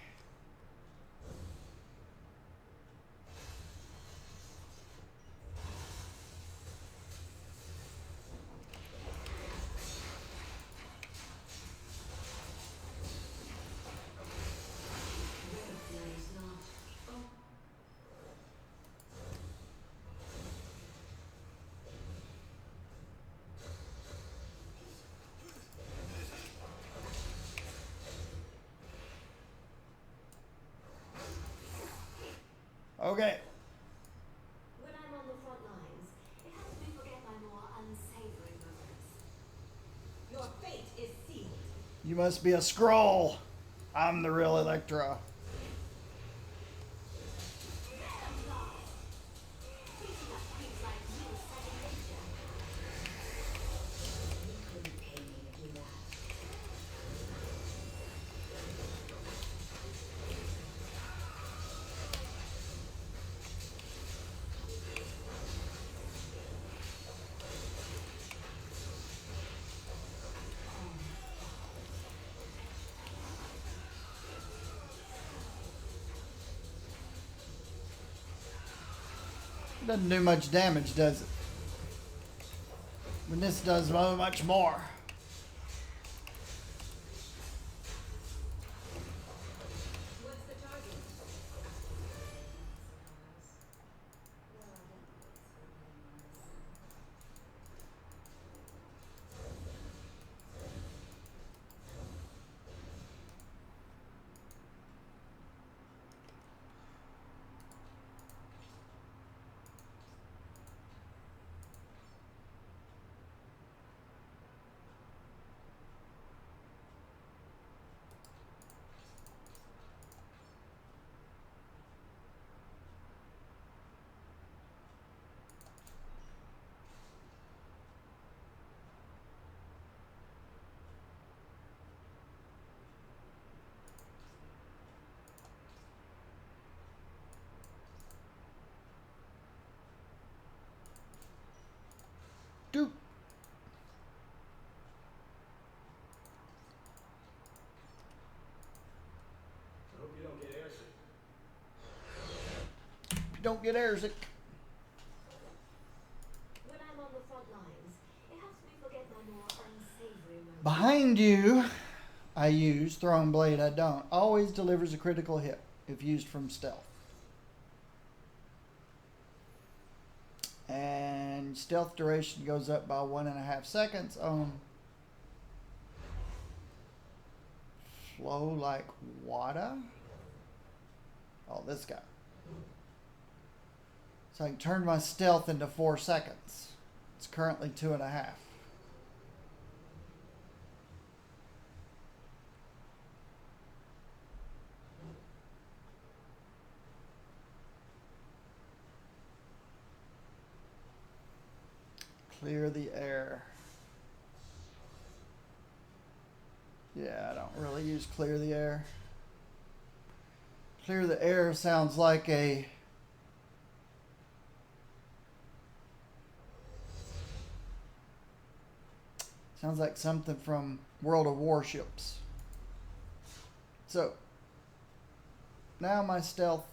There is not. Oh, Okay. When I'm on the front lines, it helps me forget my more unsavory moments. your fate is sealed. You must be a Skrull. I'm the real Elektra. Beating up creeps like you is second nature. You couldn't pay me to do that. Doesn't do much damage, does it? When this does much more. What's the target? Doop. I hope you don't get airsick. You don't get airsick. When I'm on the front lines, it helps me forget my more unsavory moments. Behind you, I use Throwing Blade. I don't. Always delivers a critical hit if used from stealth. And stealth duration goes up by 1.5 seconds on Flow Like Water. Oh, this guy. So I can turn my stealth into 4 seconds. It's currently 2.5. Clear the air. Yeah, I don't really use clear the air. Clear the air sounds like a Sounds like something from World of Warships. So, now my stealth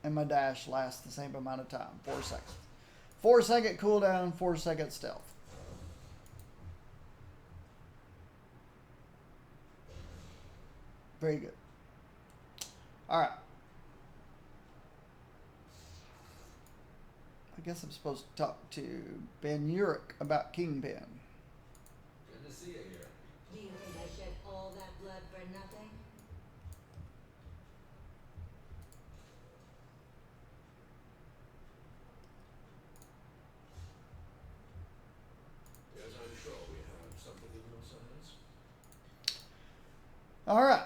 and my dash last the same amount of time. 4 seconds. 4-second cooldown, 4-second stealth. Very good. Alright. I guess I'm supposed to talk to Ben Urich about Kingpin. Good to see you here. Do you think I shed all that blood for nothing? Yes, I'm sure we have something in your silence. Alright.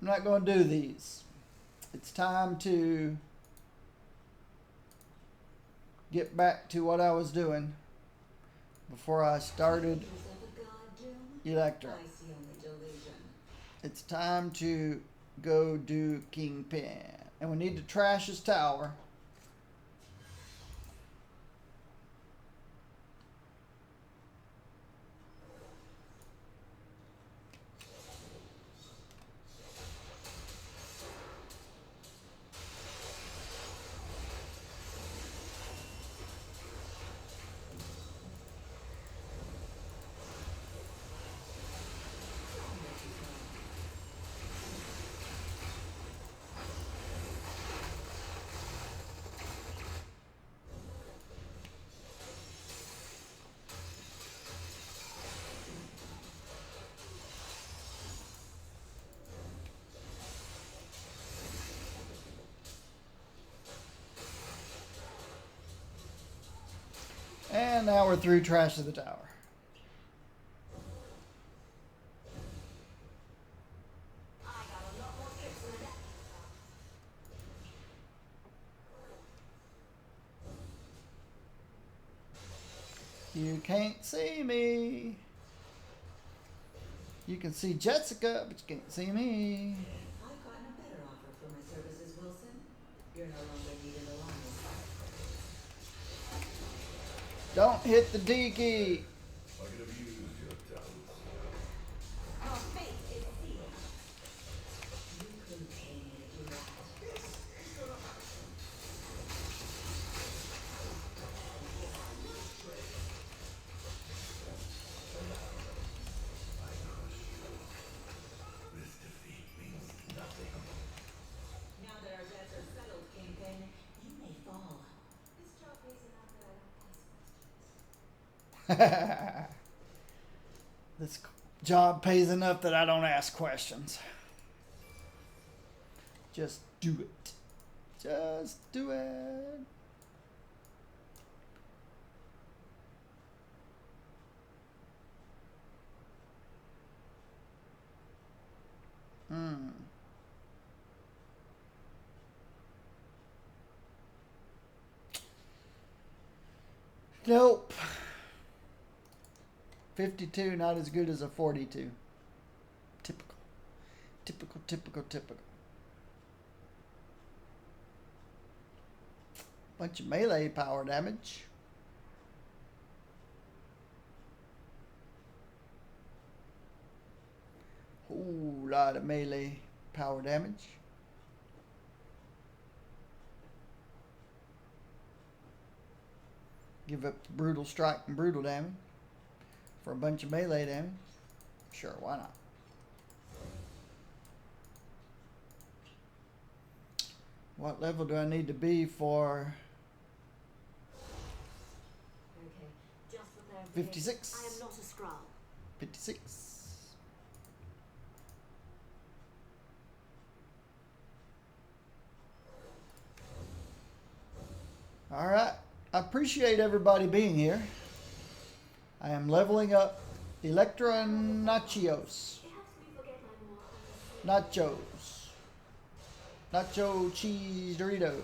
I'm not going to do these. It's time to get back to what I was doing before I started Yourself a god, Doom? Elektra. I see only delusion. It's time to go do Kingpin. And we need to trash his tower. And now we're through trash of the tower. I got a lot more tricks than that. You can't see me. You can see Jessica, but you can't see me. I've gotten a better offer for my services, Wilson. You're no longer needed alliance. Don't hit the D key. I could have used your talents. Your fate is sealed. You couldn't pay me to do that. This defeat means nothing. Now that our debts are settled, Kingpin, you may fall. This job pays enough that I don't ask questions. This job pays enough that I don't ask questions. Just do it. Just do it. Nope. 52, not as good as a 42. Typical. Typical, typical, typical. Bunch of melee power damage. Whole lot of melee power damage. Give up the brutal strike and brutal damage for a bunch of melee damage. Sure, why not? What level do I need to be for Okay, just for clarification. 56? I am not a Skrull. 56? Alright. I appreciate everybody being here. I am leveling up Elektra and Nachos. It helps me forget my more Nachos. Nacho cheese Doritos.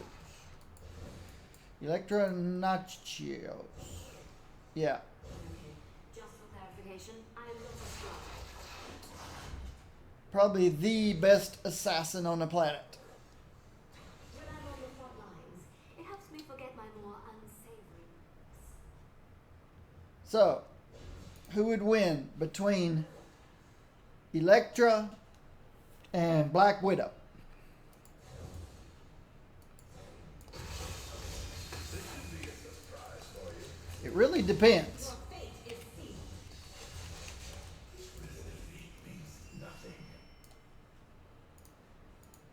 Elektra and Nachos. Yeah. Okay, just for clarification, I am not a Skrull. Probably the best assassin on the planet. When I'm on the front lines, So, who would win between Elektra and Black Widow? It really depends. Your fate is sealed.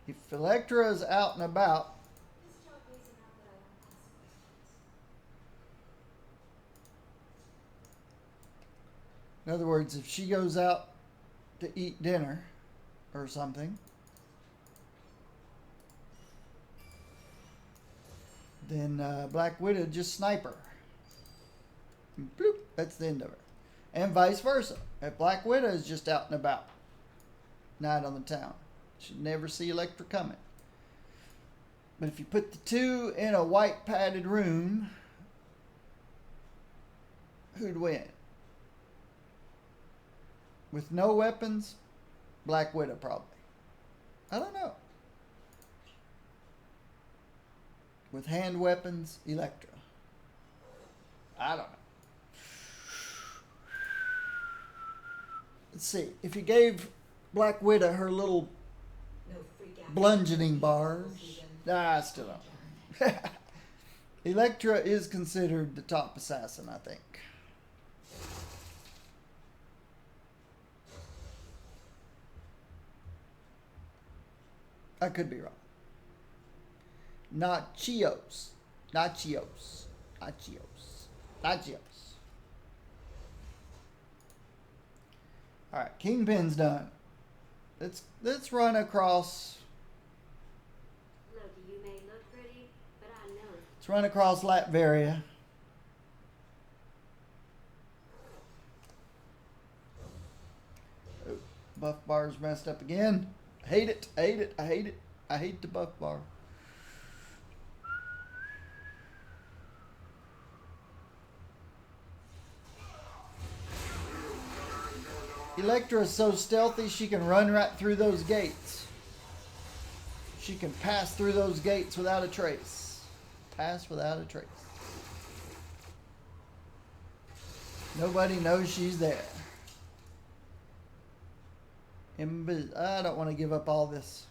If Elektra is out and about, This job pays enough that I won't ask questions. in other words, if she goes out to eat dinner or something, then Black Widow just snipe her. And bloop, that's the end of her. And vice versa. If Black Widow is just out and about, night on the town, she'd never see Elektra coming. But if you put the two in a white padded room, who'd win? With no weapons, Black Widow probably. I don't know. With hand weapons, Elektra. I don't know. Let's see. If you gave Black Widow her little No freak out. bludgeoning bars, I still don't. Elektra is considered the top assassin, I think. I could be wrong. Nachos. Nachos. Nachos. Nachos. Alright, Kingpin's done. Let's run across. Look, you may look pretty, but I know it. Let's run across Latveria. Oh, buff bar's messed up again. I hate it. I hate it. I hate it. I hate the buff bar. Elektra is so stealthy she can run right through those gates. She can pass through those gates without a trace. Pass without a trace. Nobody knows she's there. I don't want to give up all this.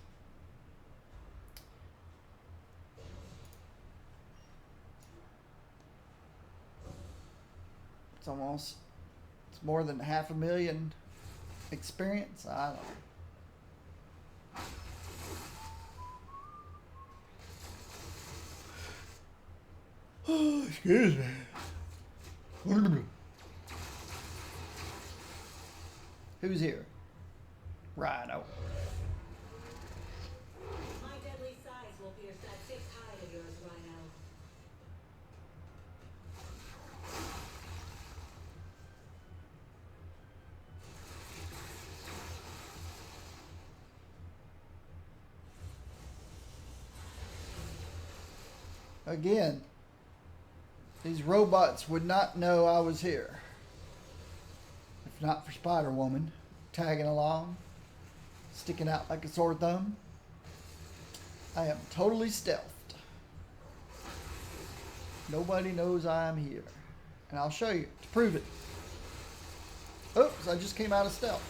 It's more than 500,000 experience. I don't know. Oh, excuse me. Who's here? Rhino. My deadly size will pierce that thick hide of yours, Rhino. Again, these robots would not know I was here. If not for Spider-Woman tagging along, sticking out like a sore thumb. I am totally stealthed. Nobody knows I'm here. And I'll show you to prove it. Oops, I just came out of stealth.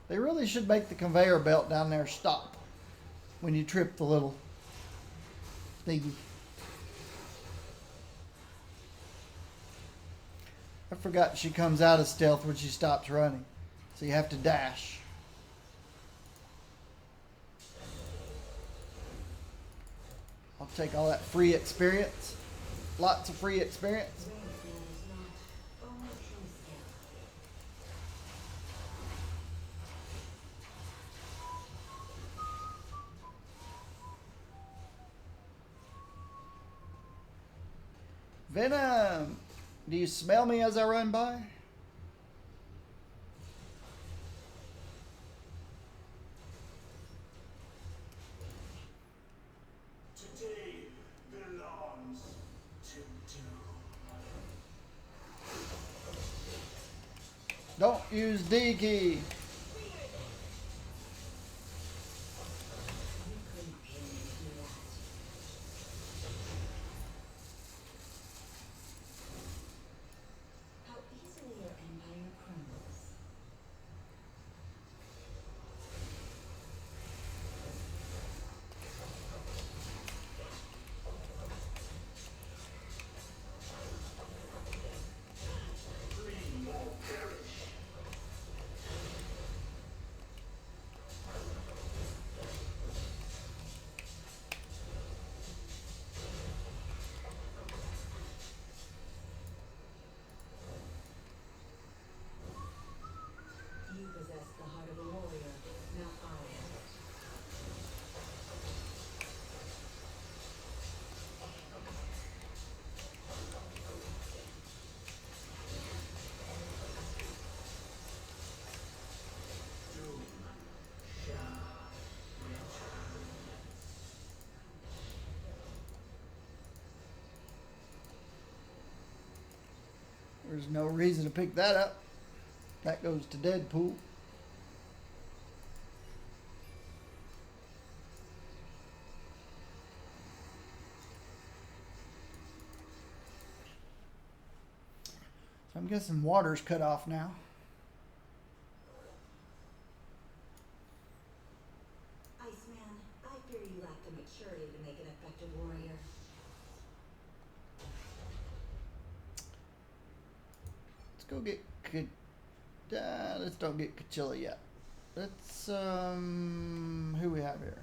They really should make the conveyor belt down there stop when you trip the little thingy. I forgot she comes out of stealth when she stops running. So you have to dash. I'll take all that free experience. Lots of free experience. Venom, do you smell me as I run by? Today belongs to do. Don't use D key. There's no reason to pick that up. That goes to Deadpool. So I'm guessing water's cut off now. Iceman, I fear you lack the maturity to make an effective warrior. Let's go get let's don't get Kachilla yet. Let's who we have here?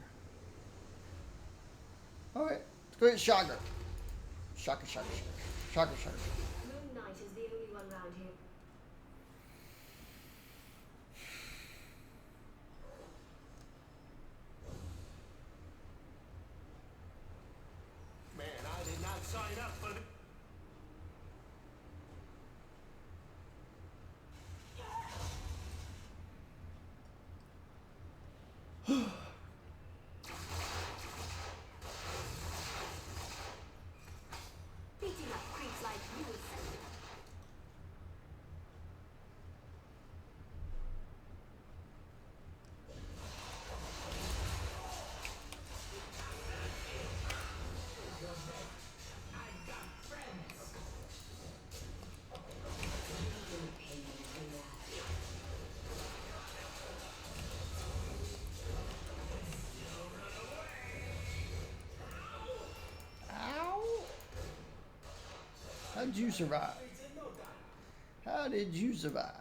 Okay, let's go get Shocker. Shocker. Moon Knight is the only one round here. Man, I did not sign up for the... Beating up creeps like you is Ow! How'd you survive? How did you survive?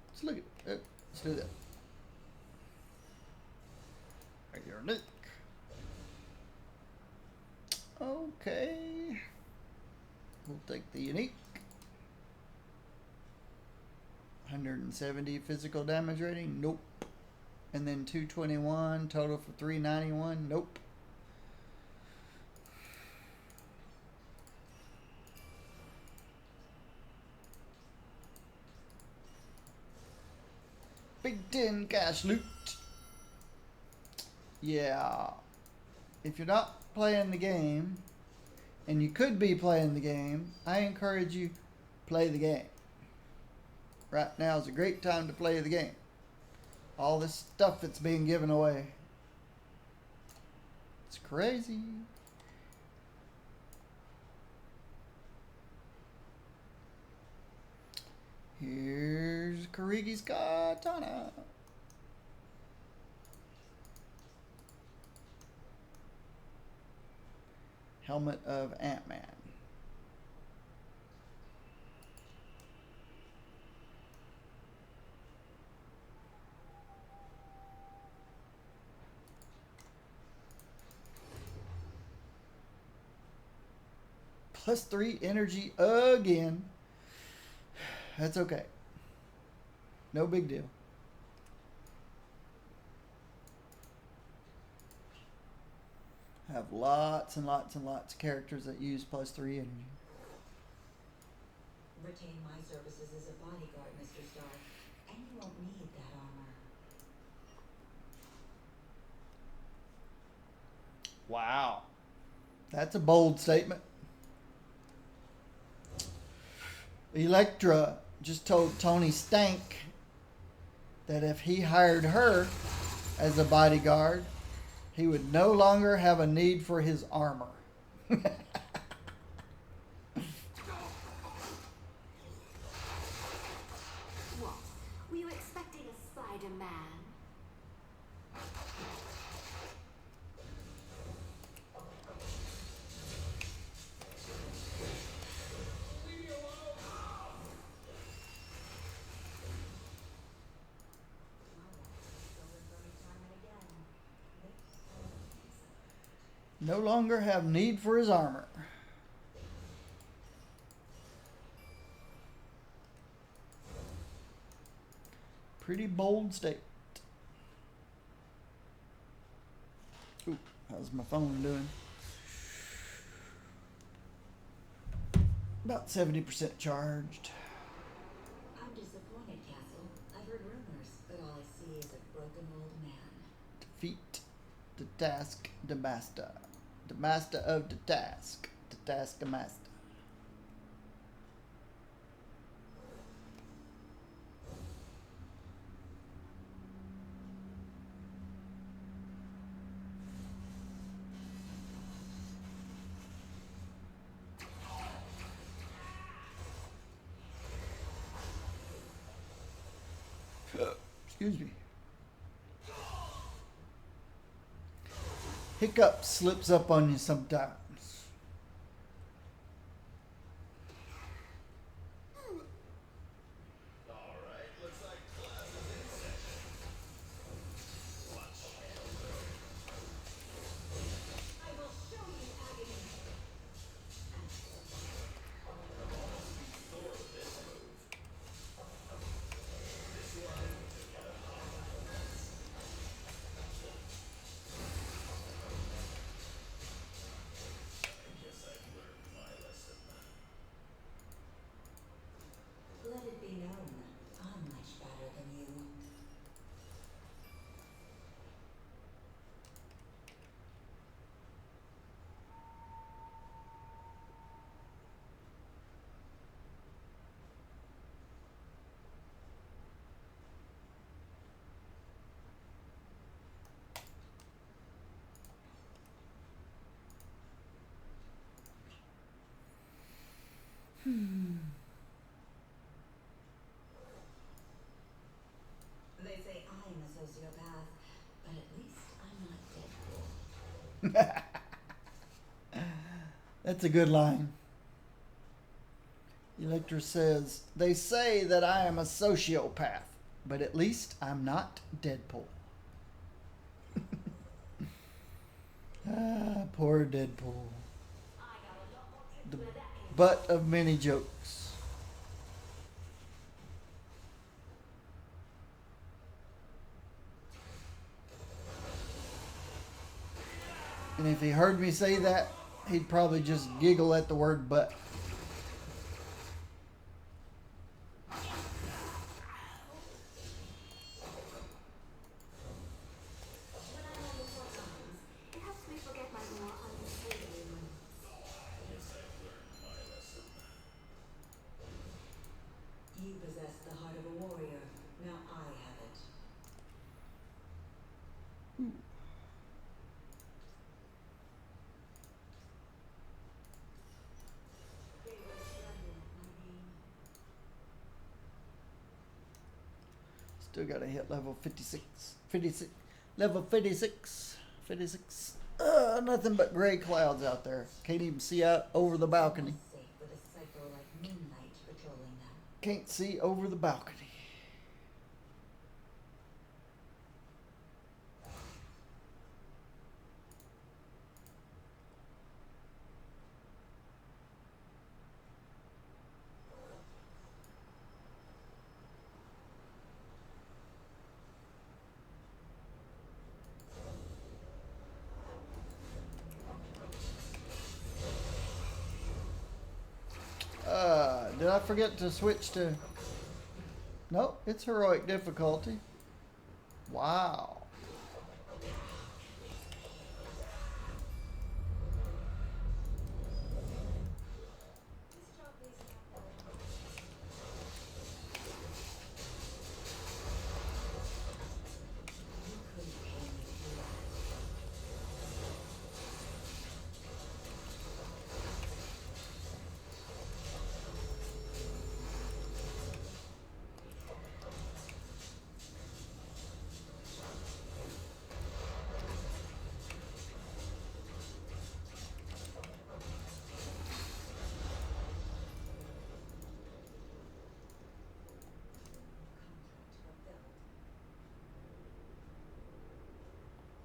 Let's look at it. Let's do that. Right here, Nick. Okay. We'll take the unique. 170 physical damage rating. Nope. And then 221 total for 391. Nope. Big 10 cash loot. Yeah. If you're not playing the game, and you could be playing the game, I encourage you play the game. Right now is a great time to play the game. All this stuff that's being given away. It's crazy. Here's Karigi's katana. Helmet of Ant-Man. +3 energy again. That's okay. No big deal. I have lots and lots and lots of characters that use +3 energy. Retain my services as a bodyguard, Mr. Stark, and you won't need that armor. Wow. That's a bold statement. Elektra just told Tony Stank that if he hired her as a bodyguard, he would no longer have a need for his armor. what? Were you expecting a Spider-Man? No longer have need for his armor. Pretty bold statement. Ooh, how's my phone doing? About 70% charged. I'm disappointed, Castle. I've heard rumors, but all I see is a broken old man. Defeat the task the master. The master of the task. The taskmaster. Excuse me. Hiccup slips up on you sometimes. Alright, looks like class is in session. Watch I will show you agony. Thor with this move. This one took it hard. I guess I've learned my lesson. Let it be known, I'm much better than you. They say I'm a sociopath, but at least I'm not Deadpool. That's a good line. Elektra says, they say that I am a sociopath, but at least I'm not Deadpool. Ah, poor Deadpool. The butt of many jokes. And if he heard me say that, he'd probably just giggle at the word butt. When I'm on the front lines, it helps me forget my more unsavory moments. Guess I've learned my lesson. You possess the heart of a warrior. Now I have it. They will tremble at my name. Still got to hit level 56. 56. Level 56. 56. Nothing but gray clouds out there. Can't even see out over the balcony. Safe with a psycho like Moonlight patrolling them. Can't see over the balcony. Did I forget to switch to... Nope, it's heroic difficulty. Wow. This job is not You couldn't pay me to do that.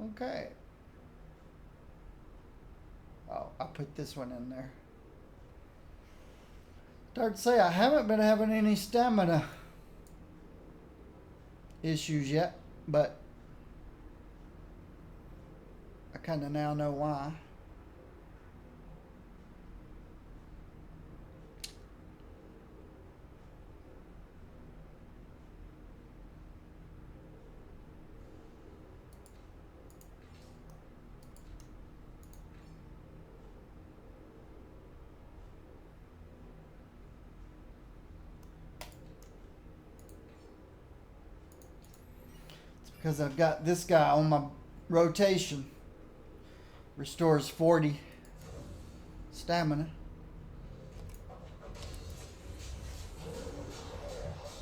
Okay. Oh, I put this one in there. Start to say I haven't been having any stamina issues yet, but I kind of now know why. because I've got this guy on my rotation. Restores 40 stamina.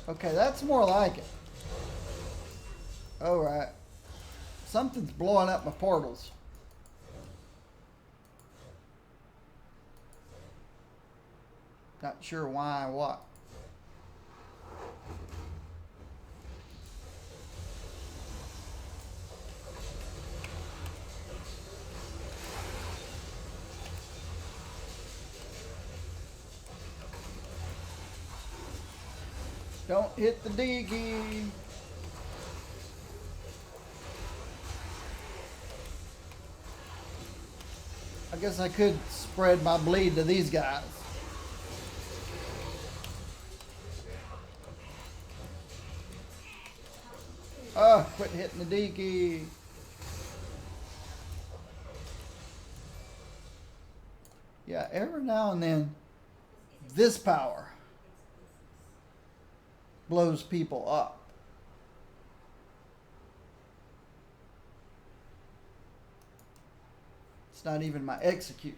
Okay, that's more like it. Alright. Something's blowing up my portals. Not sure why or what. Don't hit the diggy. I guess I could spread my bleed to these guys. Oh, quit hitting the diggy. Yeah, every now and then, this power blows people up. It's not even my execute.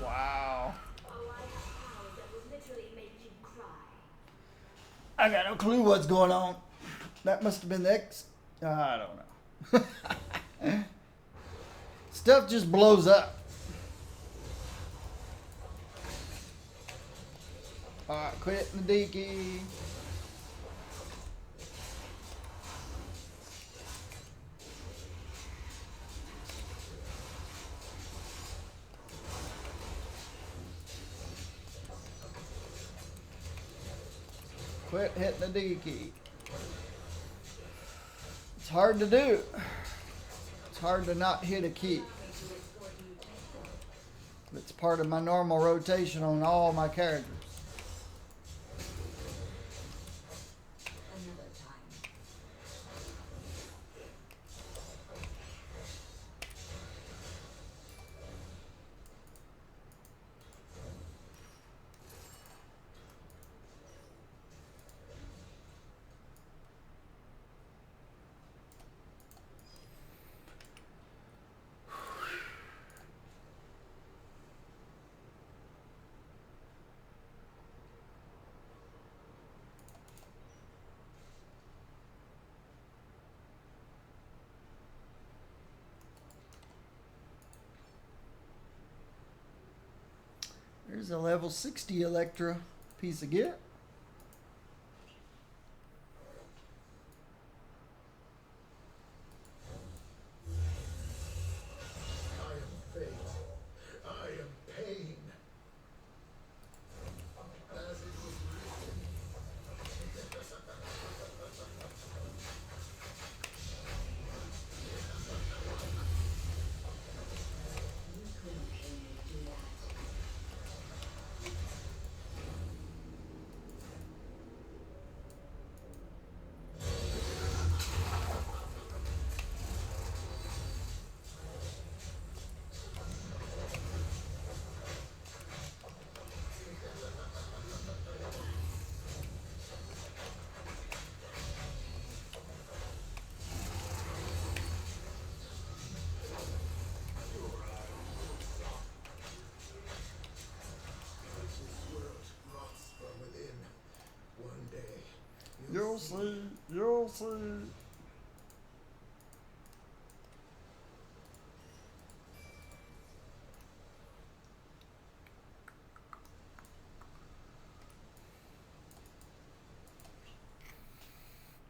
Wow. Oh, I have powers that will literally make you cry. I got no clue what's going on. That must have been the I don't know. Stuff just blows up. Alright, quit hitting the diggy. Quit hitting the diggy. It's hard to do. It's hard to not hit a key. It's part of my normal rotation on all my characters. Another time. There's a level 60 Elektra piece of gear. I am fate. I am pain. As it was written. You couldn't kill me, do that. This world rots from within. One day. You'll see. You'll see.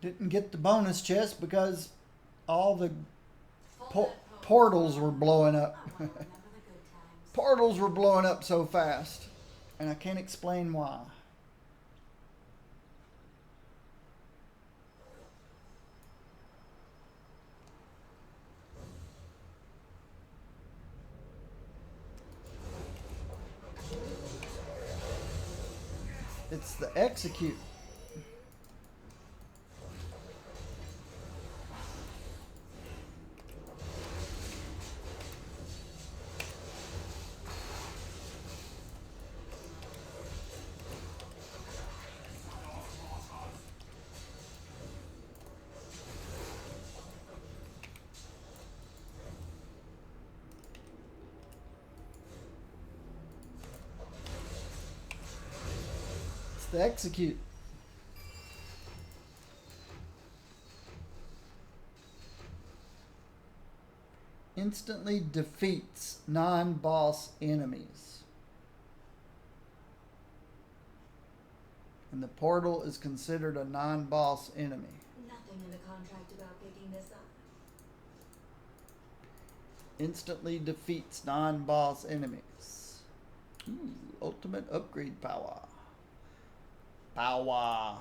Didn't get the bonus chest because all the portals were blowing up. I want to remember the good times. Portals were blowing up so fast, and I can't explain why. It's the execute. It's the execute. Instantly defeats non-boss enemies. And the portal is considered a non-boss enemy. Nothing in the contract about picking this up. Instantly defeats non-boss enemies. Ooh, ultimate upgrade power. Power.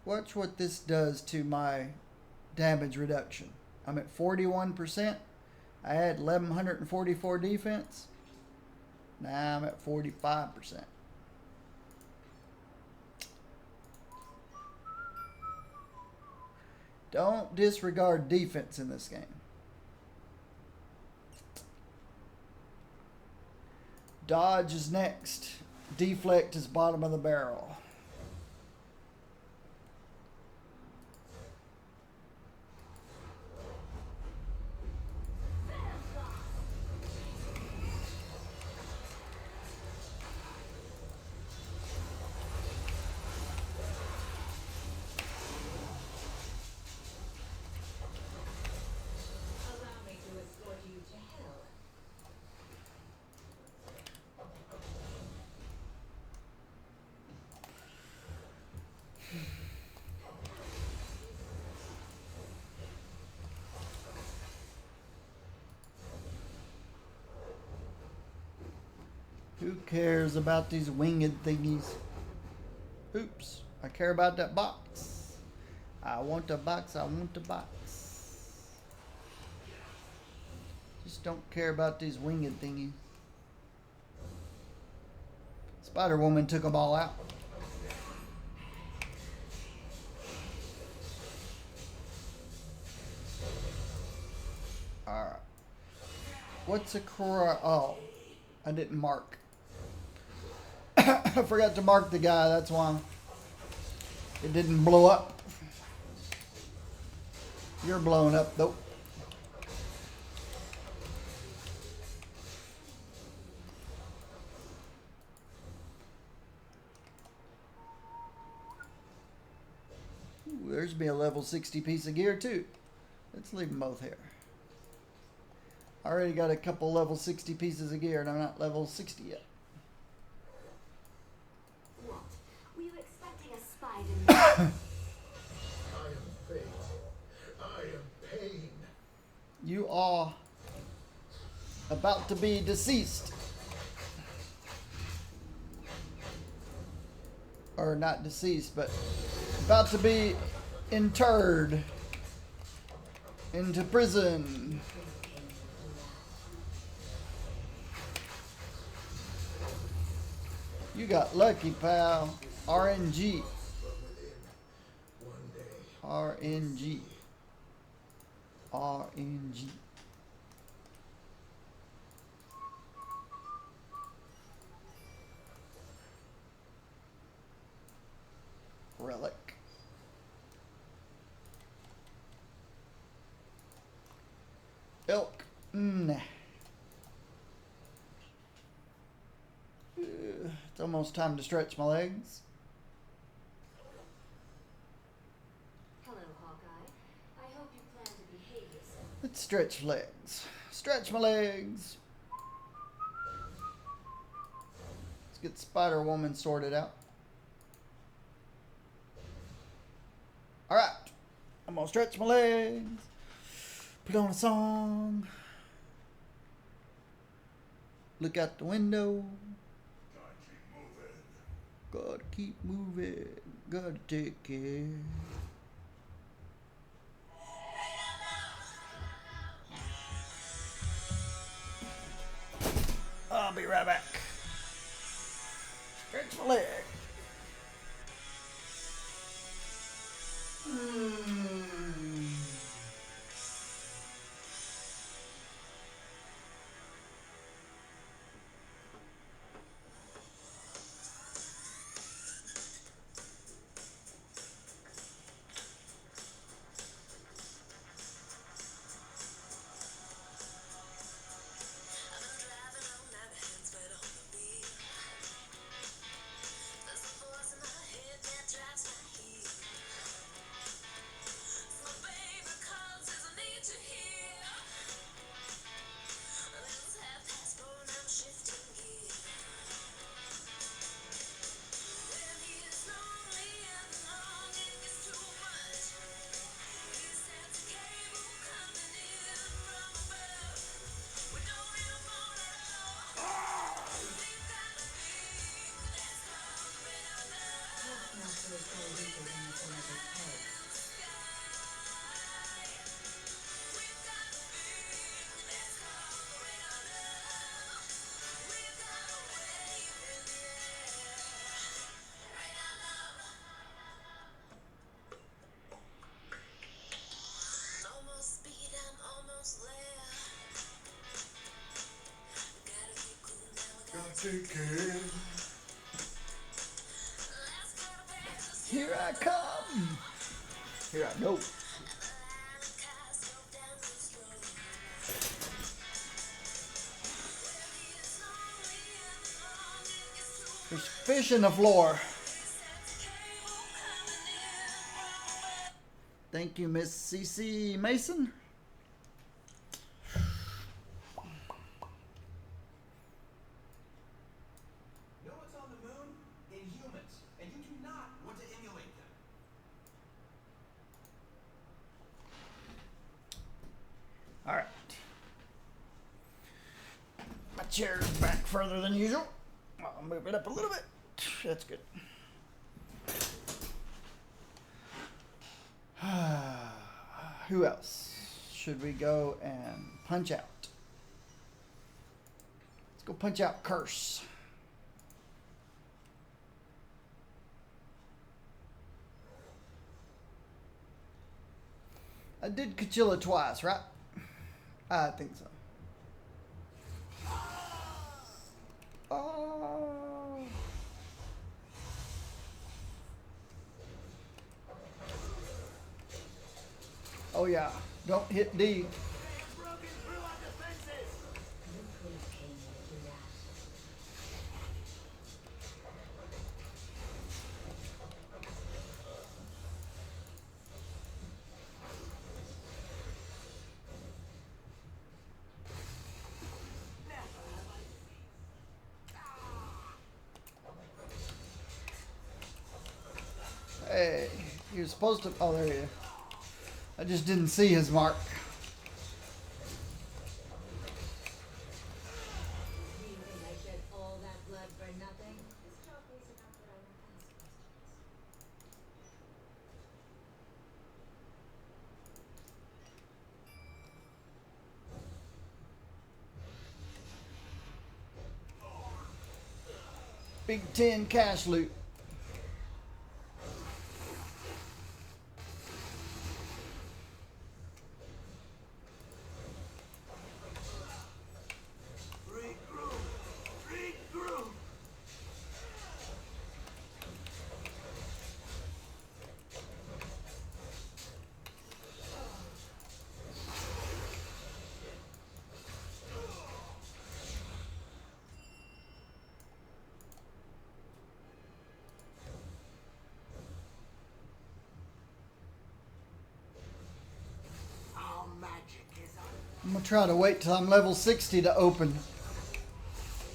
Watch what this does to my damage reduction. I'm at 41%. I had 1144 defense. Now I'm at 45%. Don't disregard defense in this game. Dodge is next. Deflect is bottom of the barrel. Allow me to escort you to hell. Who cares about these winged thingies? Oops, I care about that box. I want the box, I want the box. Just don't care about these winged thingies. Spider-Woman took them all out. Alright. What's a oh, I didn't mark. I forgot to mark the guy, that's why it didn't blow up. You're blowing up though. Ooh, there's me a level 60 piece of gear too. Let's leave them both here. I already got a couple level 60 pieces of gear and I'm not level 60 yet. What? Were you expecting a spider? I am fate. I am pain. You are about to be deceased. Or not deceased, but about to be interred into prison. You got lucky, pal. RNG. One day. RNG. RNG. Relic. Elk. Nah. It's almost time to stretch my legs. Hello, Hawkeye. I hope you plan to behave yourself. Let's stretch legs. Stretch my legs. Let's get Spider-Woman sorted out. Alright. I'm gonna stretch my legs. Put on a song. Look out the window. Gotta keep moving. Gotta take care. I'll be right back. Stretch my leg. Taskmaster is far weaker than the sum of his parts. Take care. Here I come. Here I go. There's fish in the floor. Thank you, Miss CC Mason. Know what's on the moon? Inhumans, and you do not want to emulate them. All right. My chair's back further than usual. I'll move it up a little bit. That's good. Who else should we go and punch out? Let's go punch out Curse. I did Kachilla twice, right? I think so. Oh. Oh yeah. Don't hit D. Broken through our defenses! You could have paid me to do that. Hey, he was supposed to. Oh, there he is. I just didn't see his mark. Do you think I shed all that blood for nothing? This job pays enough that I won't ask questions. Big 10 cash loot. Regroup! Regroup! Our magic is on. I'm gonna try to wait till I'm level 60 to open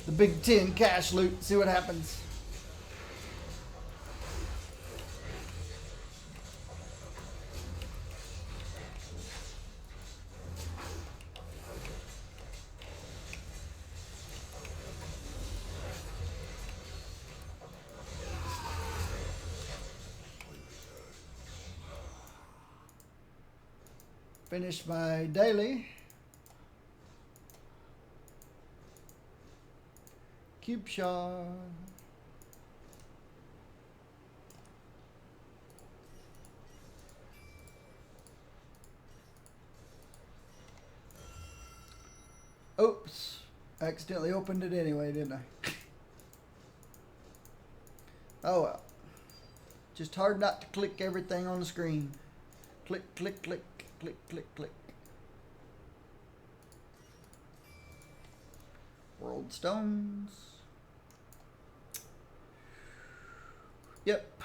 the Big 10 cash loot. See what happens. Finish my daily. cube shot. Oops. I accidentally opened it anyway, didn't I? Oh well. Just hard not to click everything on the screen. Click, click, click, click, click, click. World stones. Yep.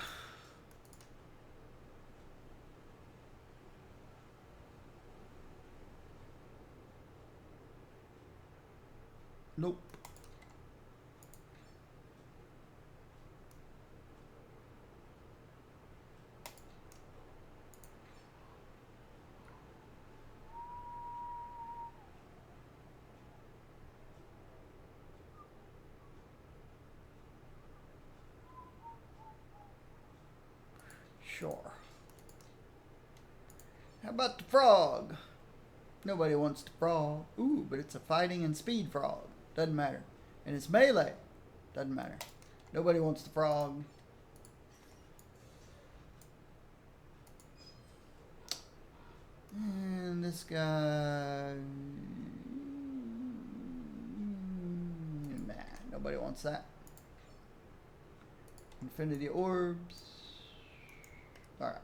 Nope. Sure. How about the frog? Nobody wants the frog. Ooh, but it's a fighting and speed frog. Doesn't matter. And it's melee. Doesn't matter. Nobody wants the frog. And this guy... Nah, nobody wants that. Infinity orbs. Alright.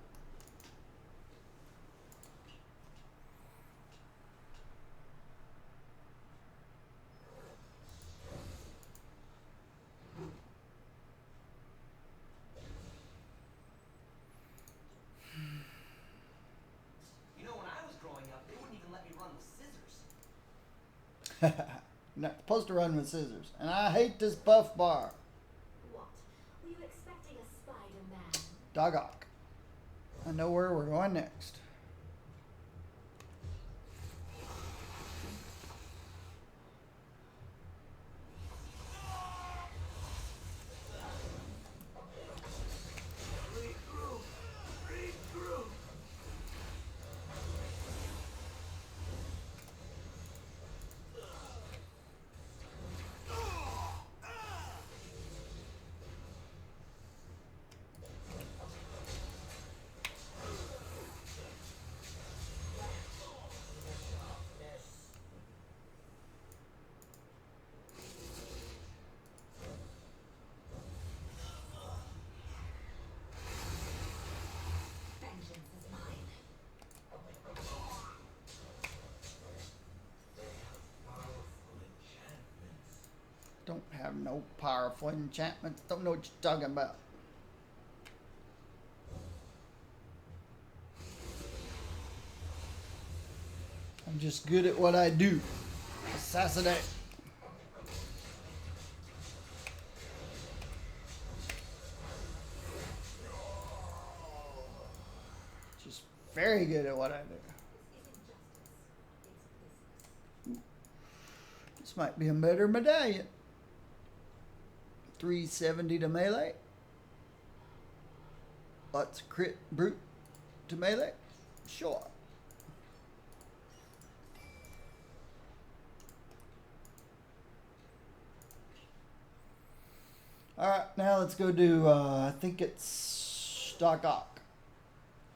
You know, when I was growing up, they wouldn't even let me run with scissors. Not supposed to run with scissors. And I hate this buff bar. What? Were you expecting a Spider-Man? Dogok. I know where we're going next. Regroup. Regroup. Vengeance is mine. Don't have no powerful enchantments. Don't know what you're talking about. I'm just good at what I do. Assassinate. Just very good at what I do. This might be a better medallion. 370 to melee. Lots of crit brute to melee. Sure. Alright, now let's go do, I think it's Dogok.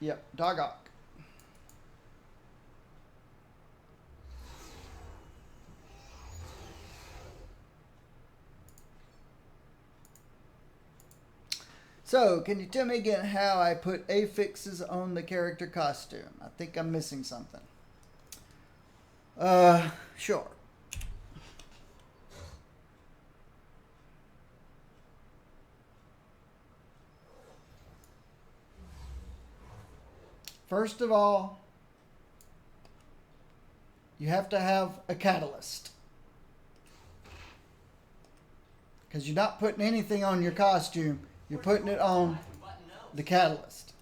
Yep, Dogok. So, can you tell me again how I put affixes on the character costume? I think I'm missing something. Sure. First of all, you have to have a catalyst. Because you're not putting anything on your costume, you're putting it on the catalyst.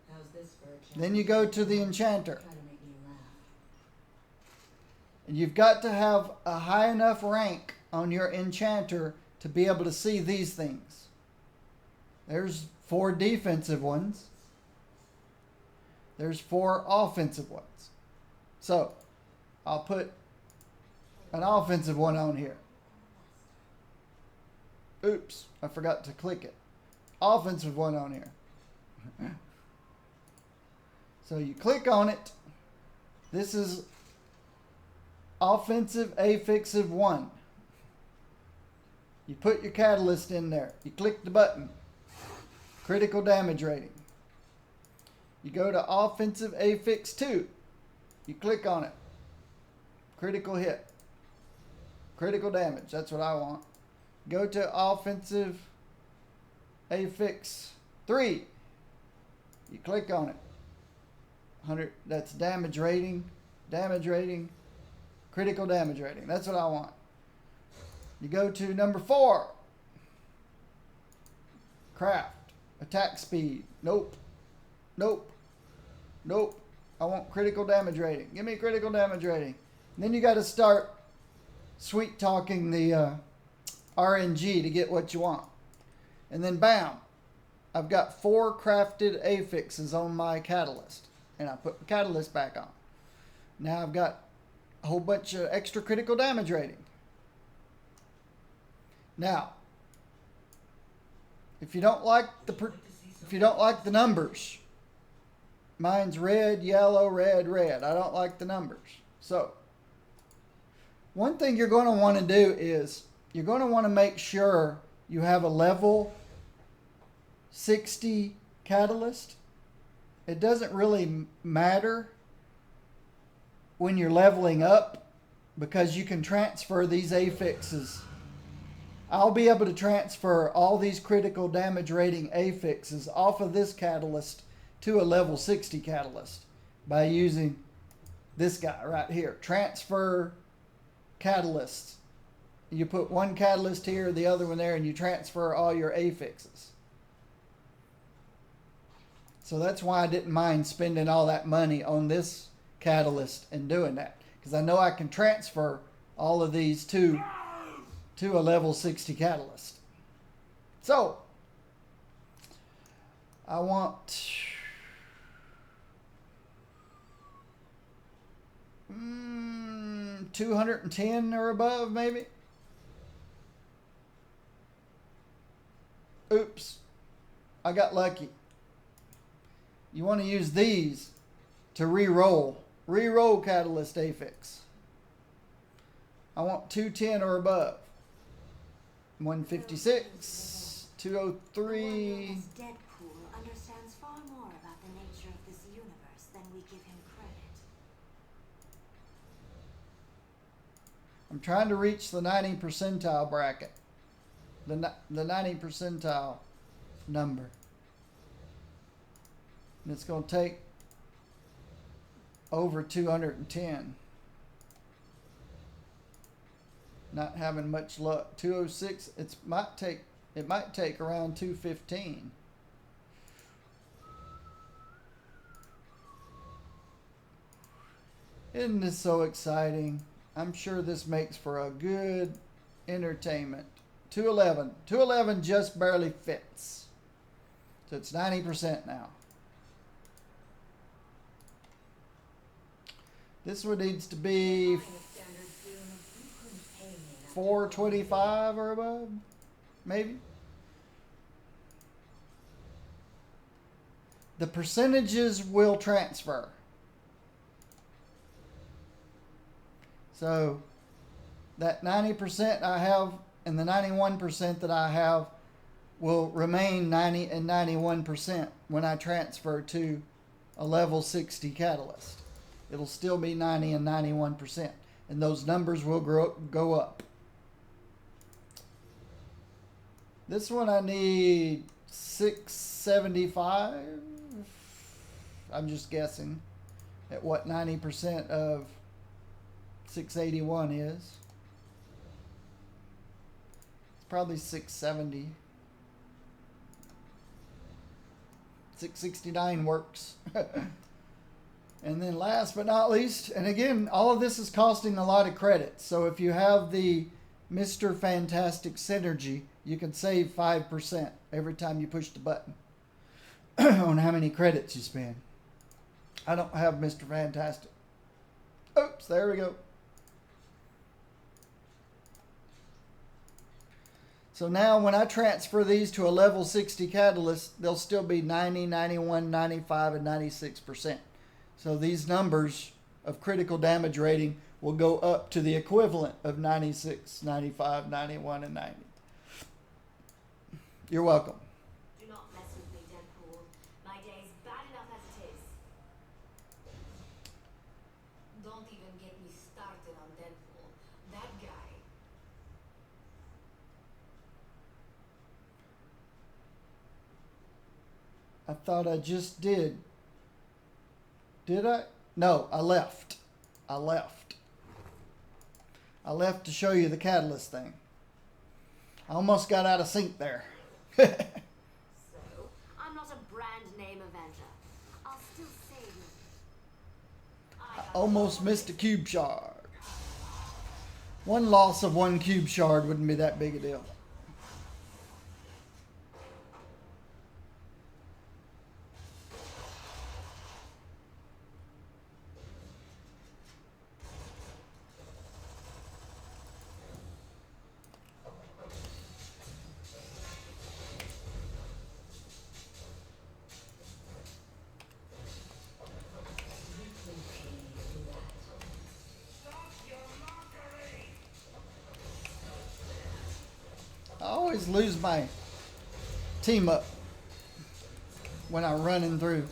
How's this for a chance? Then you go to the enchanter. Try to make me laugh. And you've got to have a high enough rank on your enchanter to be able to see these things. There's 4 defensive ones. There's 4 offensive ones. So, I'll put an offensive one on here. Oops, I forgot to click it. Offensive one on here. So you click on it. This is offensive affixes 1. You put your catalyst in there. You click the button. Critical damage rating. You go to offensive affix 2. You click on it. Critical hit. Critical damage. That's what I want. Go to offensive affix 3. You click on it. 100. That's damage rating. Damage rating. Critical damage rating. That's what I want. You go to number 4. Craft. Attack speed. Nope. Nope. Nope. I want critical damage rating. Give me critical damage rating. And then you got to start sweet talking the RNG to get what you want. And then bam. I've got 4 crafted affixes on my catalyst. And I put the catalyst back on. Now I've got a whole bunch of extra critical damage rating. Now, if you don't like the numbers, mine's red, yellow, red, red. I don't like the numbers. So, one thing you're going to want to do is you're going to want to make sure you have a level 60 catalyst. It doesn't really matter when you're leveling up because you can transfer these affixes. I'll be able to transfer all these critical damage rating affixes off of this catalyst to a level 60 catalyst by using this guy right here. Transfer catalysts. You put one catalyst here, the other one there, and you transfer all your affixes. So that's why I didn't mind spending all that money on this catalyst and doing that. Because I know I can transfer all of these to a level 60 catalyst. So, I want 210 or above, maybe. Oops, I got lucky. You want to use these to re-roll catalyst affix. I want 210 or above. 156, 203. Deadpool understands far more about the nature of this universe than we give him credit. I'm trying to reach the 90 percentile bracket. The 90 percentile number. And it's going to take over 210. Not having much luck. 206. It might take around 215. Isn't this so exciting? I'm sure this makes for a good entertainment. 211. 211 just barely fits. So it's 90% now. This one needs to be 425 or above, maybe. The percentages will transfer. So that 90% I have and the 91% that I have will remain 90 and 91% when I transfer to a level 60 catalyst. It'll still be 90 and 91%. And those numbers will go up. This one I need 675. I'm just guessing at what 90% of 681 is. It's probably 670. 669 works. And then last but not least, and again, all of this is costing a lot of credits. So if you have the Mr. Fantastic Synergy, you can save 5% every time you push the button on how many credits you spend. I don't have Mr. Fantastic. Oops, there we go. So now when I transfer these to a level 60 catalyst, they'll still be 90, 91, 95, and 96%. So these numbers of critical damage rating will go up to the equivalent of 96, 95, 91, and 90. You're welcome. Do not mess with me, Deadpool. My day's bad enough as it is. Don't even get me started on Deadpool. That guy. I thought I just did. Did I? No, I left. I left to show you the catalyst thing. I almost got out of sync there. So, I'm not a brand name Avenger. I'll still save you. I almost missed a cube shard. One loss of one cube shard wouldn't be that big a deal. I always lose my team up when I'm running through.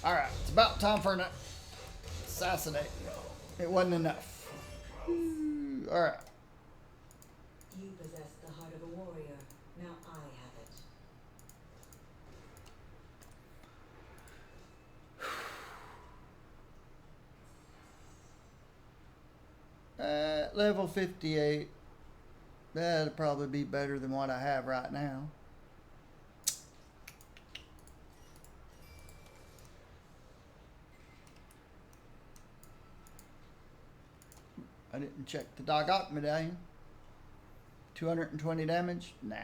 Alright, it's about time for an assassinate. It wasn't enough. Alright. You possess the heart of a warrior. Now I have it. Level 58. That'd probably be better than what I have right now. I didn't check the Doc medallion. 220 damage? Nah.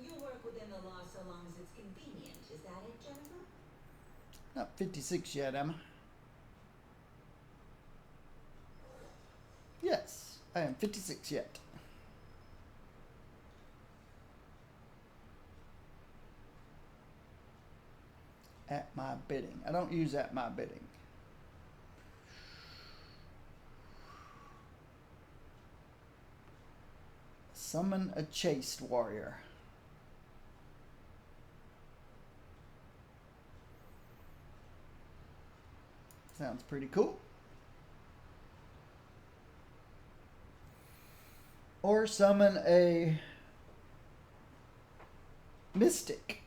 You work within the law so long as it's convenient. Is that it, Jennifer? Not 56 yet, am I? Yes, I am 56 yet. At my bidding. I don't use at my bidding. Summon a chaste warrior. Sounds pretty cool. Or summon a mystic.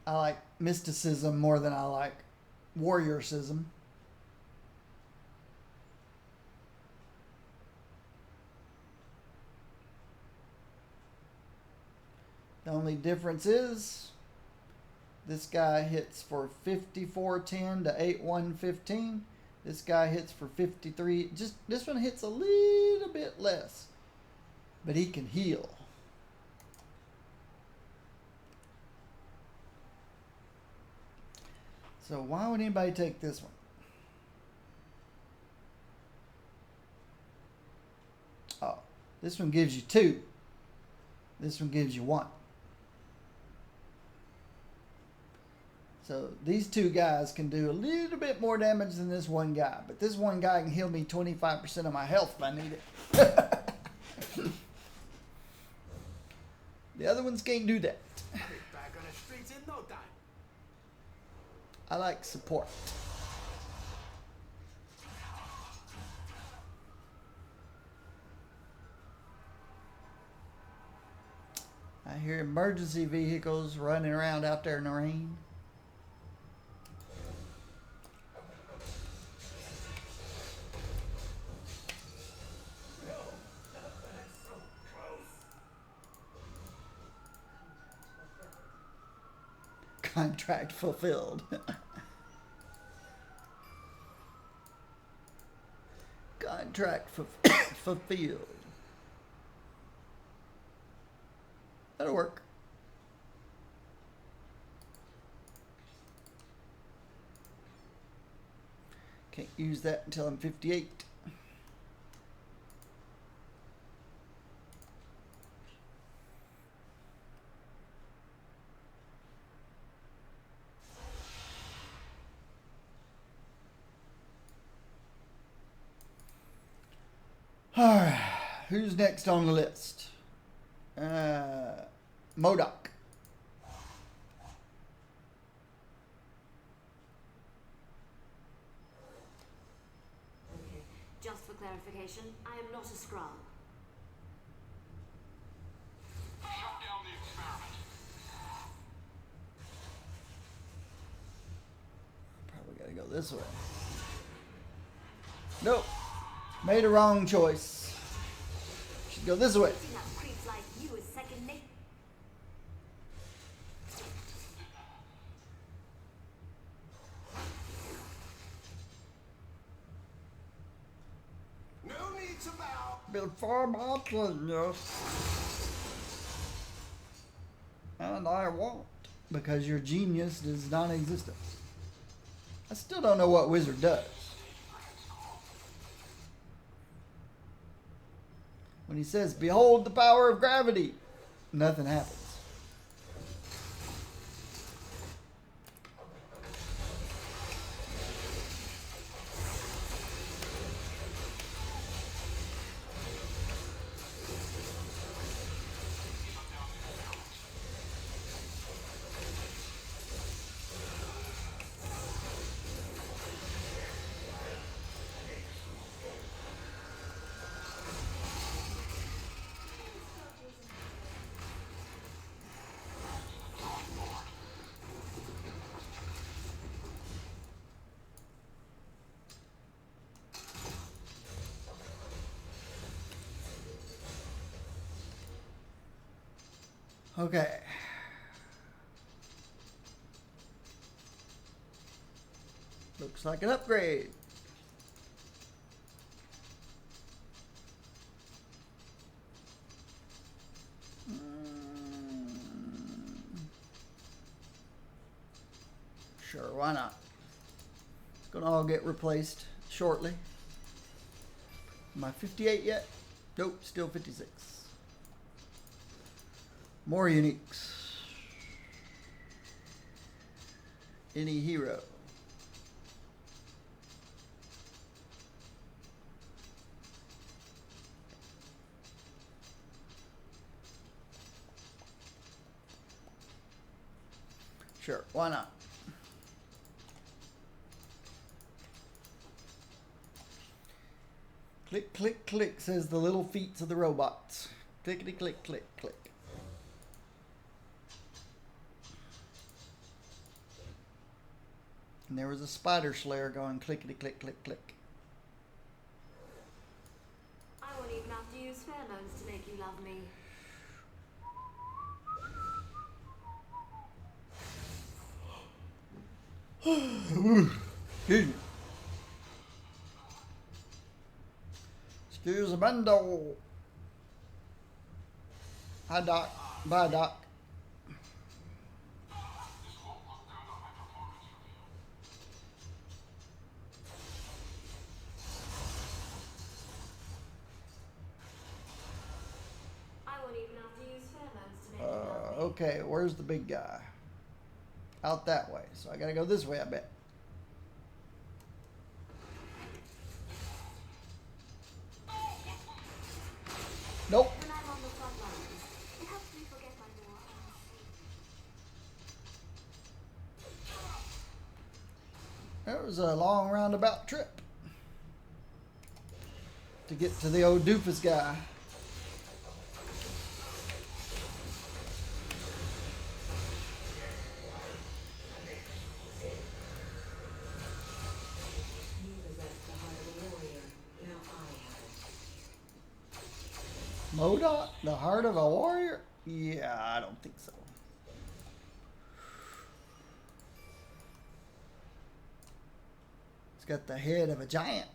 I like mysticism more than I like warriorcism. The only difference is this guy hits for 5410 to 8115. This guy hits for 53. Just this one hits a little bit less, but he can heal. So why would anybody take this one? Oh, this one gives you 2. This one gives you 1. So these 2 guys can do a little bit more damage than this one guy. But this one guy can heal me 25% of my health if I need it. The other ones can't do that. I'll be back on the streets in no time. I like support. I hear emergency vehicles running around out there in the rain. Contract fulfilled. Contract fulfilled. That'll work. Can't use that until I'm 58. Alright, who's next on the list? Modoc. Okay, just for clarification, I am not a scrub. Shut down the experiment. Probably gotta go this way. Nope. Made a wrong choice. Should go this way. Treating up creeps like you is second nature. No need to bow. Before my genius. And I won't. Because your genius is non-existent. I still don't know what wizard does. When he says, behold the power of gravity, nothing happens. Okay. Looks like an upgrade. Sure, why not? It's gonna all get replaced shortly. Am I 58 yet? Nope, still 56. More uniques. Any hero. Sure, why not? Click, click, click, says the little feet of the robots. Clickety, click, click, click. And there was a spider slayer going clickety, click, click, click. I won't even have to use pheromones to make you love me. Excuse me. Excuse the bando. Hi, Doc. Bye, Doc. I won't even have to use pheromones to make you love me. Okay, where's the big guy? Out that way. So I gotta go this way, I bet. Nope. When I'm on the front lines, it helps me forget my war. That was a long roundabout trip to get to the old doofus guy. You possess the heart of a warrior. Now I have it. Modoc, the heart of a warrior? Yeah, I don't think so. It's got the head of a giant.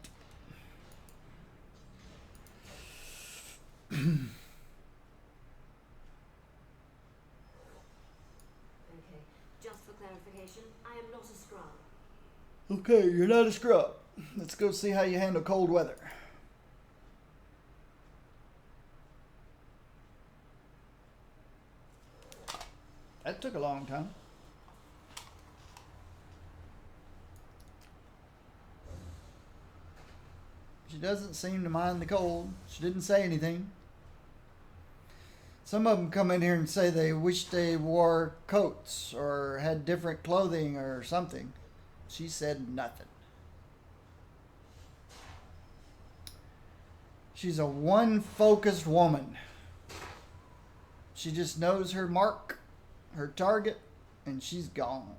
Okay, just for clarification, I am not a scrub. Okay, you're not a scrub. Let's go see how you handle cold weather. That took a long time. She doesn't seem to mind the cold. She didn't say anything. Some of them come in here and say they wish they wore coats or had different clothing or something. She said nothing. She's a one-focused woman. She just knows her mark, her target, and she's gone.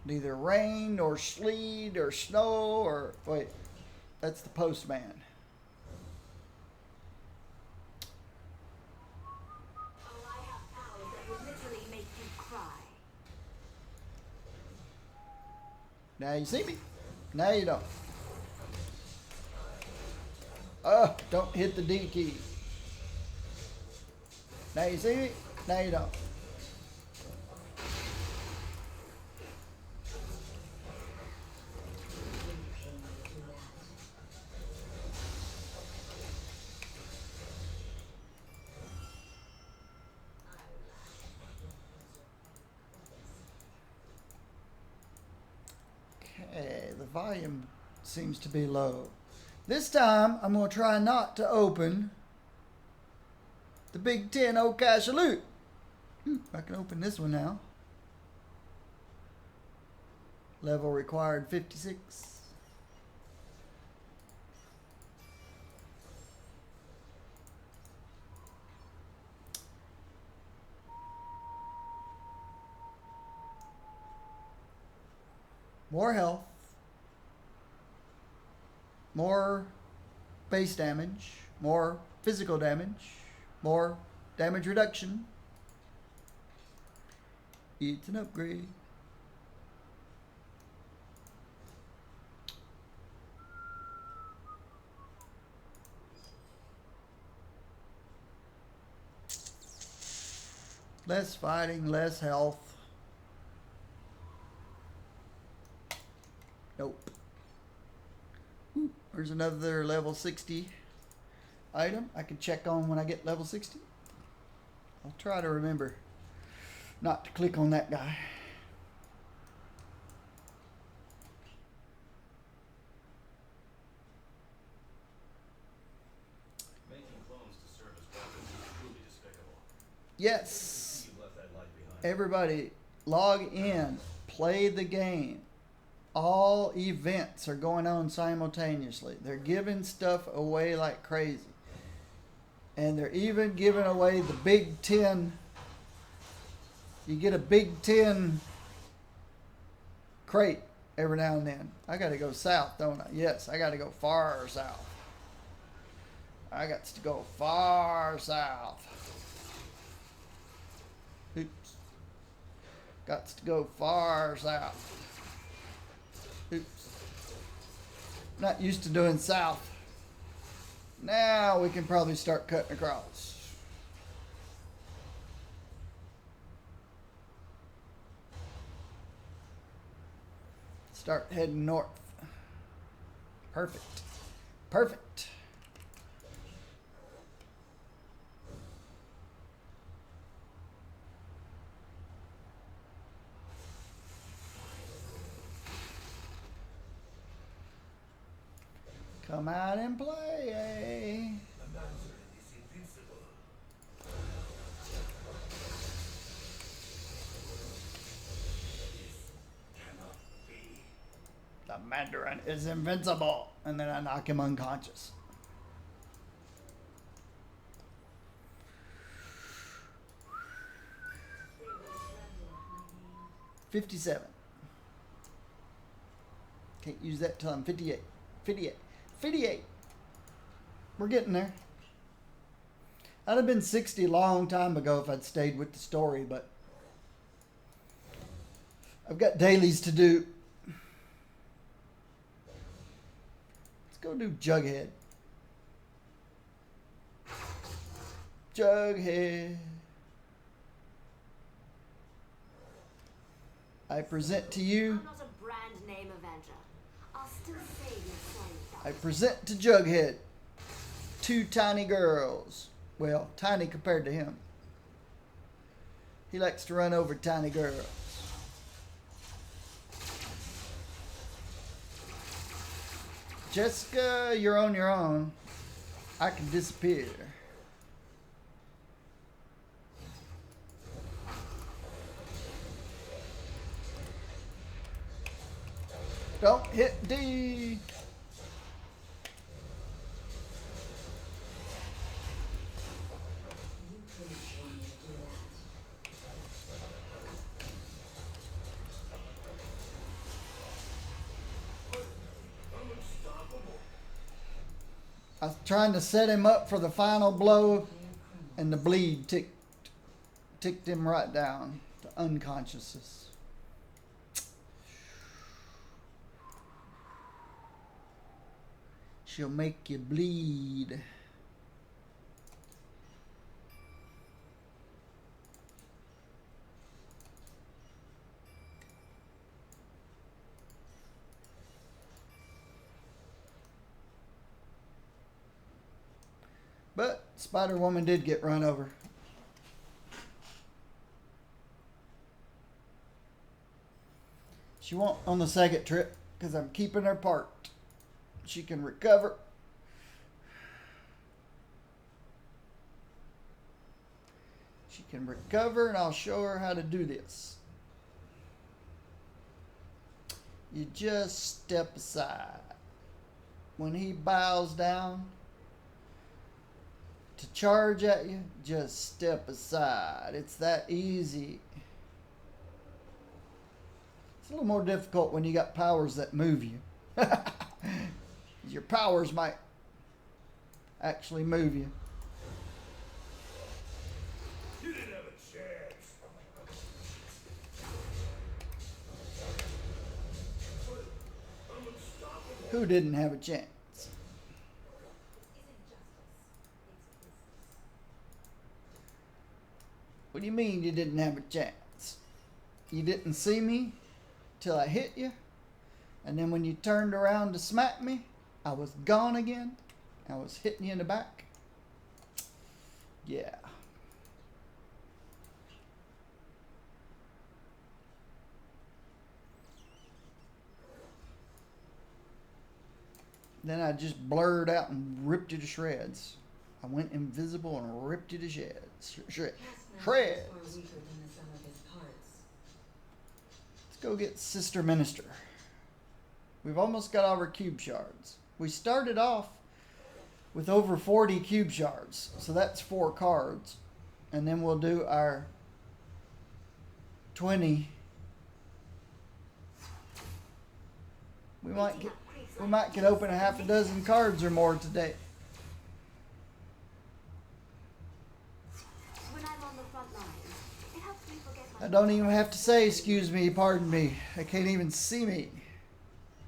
Neither rain or sleet or snow or... Wait, that's the postman. Oh, I have powers that would literally make you cry. Now you see me. Now you don't. Don't hit the D key. Now you see me. Now you don't. Okay, the volume seems to be low. This time, I'm going to try not to open the Big 10 old cache of loot. I can open this one now. Level required 56. More health. More base damage. More physical damage. More damage reduction. It's an upgrade. Less fighting, less health. Nope. Ooh, there's another level 60 item I can check on when I get level 60. I'll try to remember not to click on that guy. Making clones to serve as weapons is truly despicable. Yes. You left that light behind. Everybody, log in. Play the game. All events are going on simultaneously. They're giving stuff away like crazy. And they're even giving away the Big 10. You get a Big 10 crate every now and then. I got to go south, don't I? Yes, I got to go far south. I got to go far south. Oops. Got to go far south. Oops. Not used to doing south. Now we can probably start cutting across. Start heading north. Perfect. Perfect. Come out and play. The Mandarin is invincible. This cannot be. The Mandarin is invincible. And then I knock him unconscious. They will tremble at my name. 57. Can't use that till I'm 58. 58. 58. We're getting there. I'd have been 60 a long time ago if I'd stayed with the story, but I've got dailies to do. Let's go do Jughead. Jughead. I present to you, I'm not a brand name Avenger. I'll still save your friends. I present to Jughead 2 tiny girls. Well, tiny compared to him. He likes to run over tiny girls. Jessica, you're on your own. I can disappear. Don't hit D. You couldn't tell me to do that. I'm unstoppable. I was trying to set him up for the final blow, and the bleed ticked him right down to unconsciousness. She'll make you bleed. But Spider-Woman did get run over. She won't on the second trip because I'm keeping her parked. She can recover. She can recover, and I'll show her how to do this. You just step aside. When he bows down to charge at you, just step aside. It's that easy. It's a little more difficult when you got powers that move you. Your powers might actually move you. You didn't have a chance. I'm unstoppable. Who didn't have a chance? Isn't justice. It's business. What do you mean you didn't have a chance? You didn't see me till I hit you? And then when you turned around to smack me, I was gone again? I was hitting you in the back? Yeah. Then I just blurred out and ripped you to shreds. I went invisible and ripped you to shreds. Shreds. Taskmaster is Shreds. far weaker than the sum of his parts. Let's go get Sister Minister. We've almost got all our cube shards. We started off with over 40 cube shards, so that's 4 cards. And then we'll do our 20. We might get open a half a dozen cards or more today. When I'm on the front lines, it helps me forget my I don't even have to say excuse me, pardon me. They can't even see me.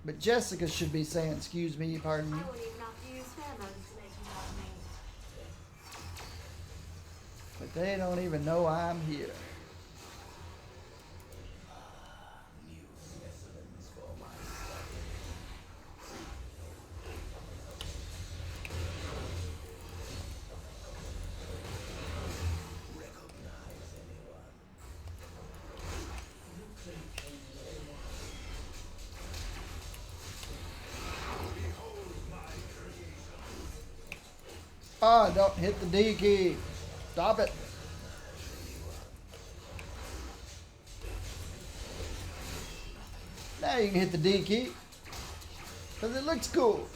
But Jessica should be saying excuse me, pardon me. I won't even have to use pheromones to make you love me. But they don't even know I'm here. Ah, don't hit the D key. Stop it. Now you can hit the D key. Because it looks cool.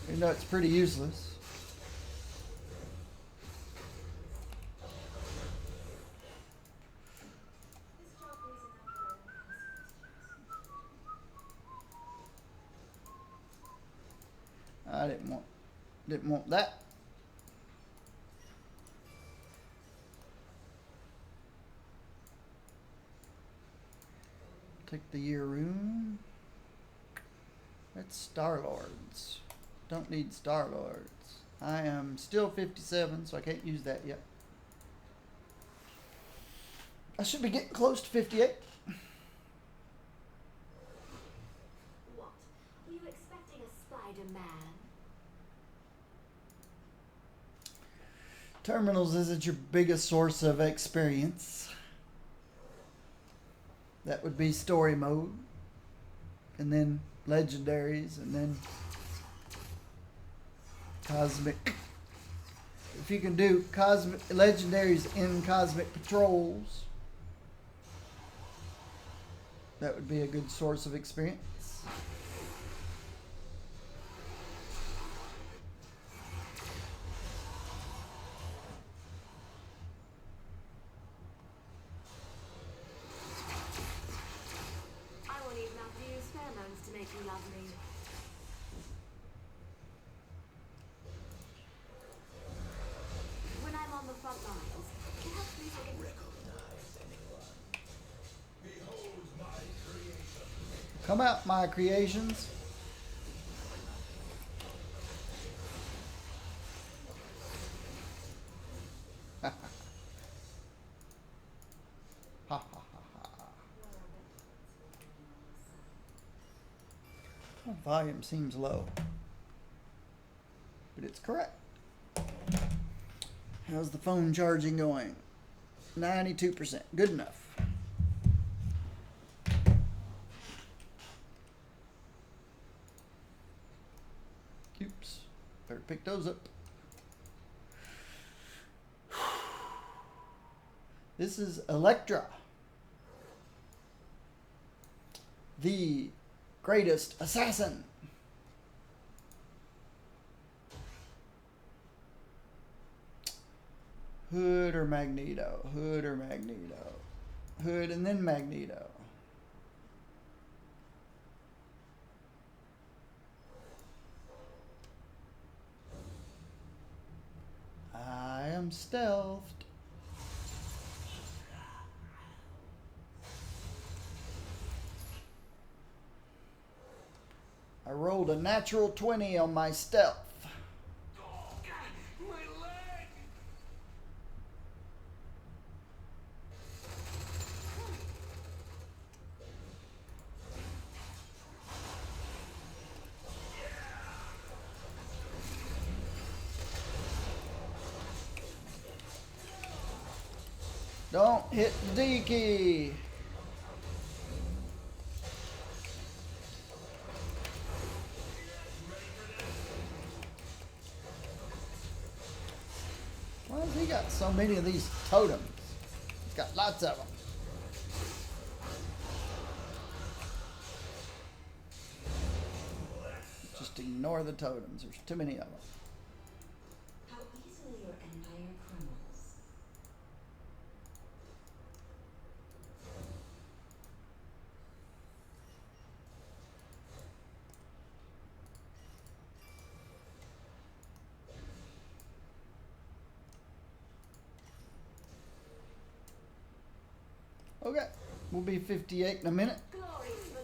Even though it's pretty useless. I didn't want that. Take the year room. That's Star-Lords. Don't need Star-Lords. I am still 57, so I can't use that yet. I should be getting close to 58. What? Were you expecting a Spider-Man? Terminals isn't your biggest source of experience. That would be story mode. And then legendaries. And then cosmic. If you can do cosmic legendaries in cosmic patrols, that would be a good source of experience. I won't even have to use pheromones to make you love me. When I'm on the front lines, it helps me forget. Behold my creation. Come out, my creations. Ha ha ha ha. Oh, volume seems low, but it's correct. How's the phone charging going? 92%. Good enough. Oops. Better pick those up. This is Elektra, the greatest assassin. Hood or Magneto? Hood or Magneto? Hood and then Magneto. I am stealthed. I rolled a natural 20 on my stealth. Oh, God, my leg! Don't hit the D key. Why has he got so many of these totems? He's got lots of them. Just ignore the totems. There's too many of them. How easily your empire crumbles. Okay, we'll be 58 in a minute. Gloriously.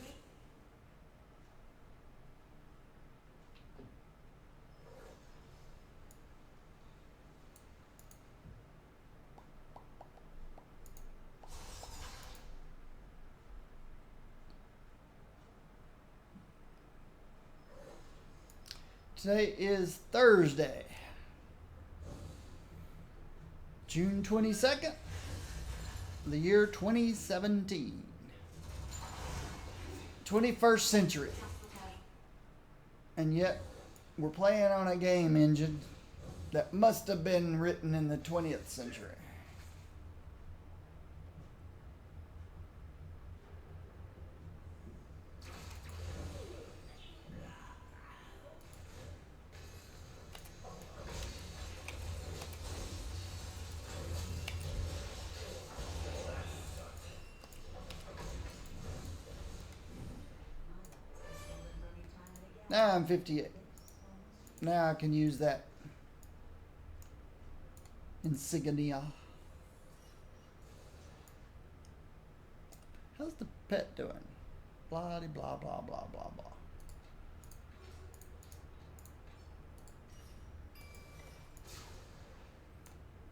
Today is Thursday, June 22nd, the year 2017. 21st century. And yet, we're playing on a game engine that must have been written in the 20th century. Now I'm 58. Now I can use that insignia. How's the pet doing? Blah de blah blah blah blah blah.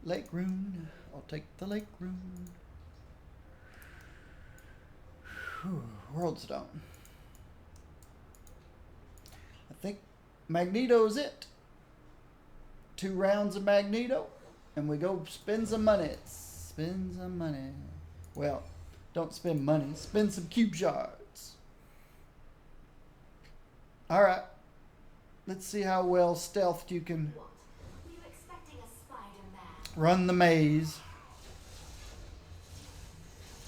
Lake Rune. I'll take the Lake Rune. Whew, World Stone. I think Magneto's it. 2 rounds of Magneto, and we go spend some money. Spend some money. Well, don't spend money. Spend some cube shards. Alright. Let's see how well stealthed you can What? Were you expecting a Spider-Man? run the maze.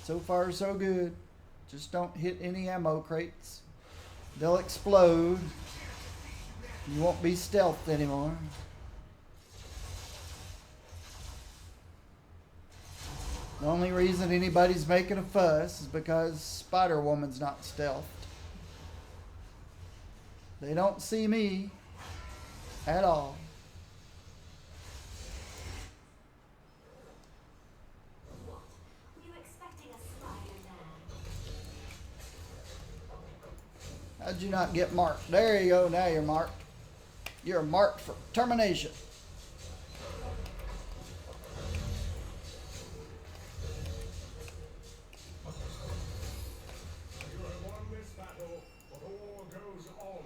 So far, so good. Just don't hit any ammo crates. They'll explode. You won't be stealthed anymore. The only reason anybody's making a fuss is because Spider-Woman's not stealthed. They don't see me at all. What? Were you expecting a Spider-Man? How'd you not get marked? There you go. Now you're marked. You're marked for termination. You have won this battle, but the war goes on.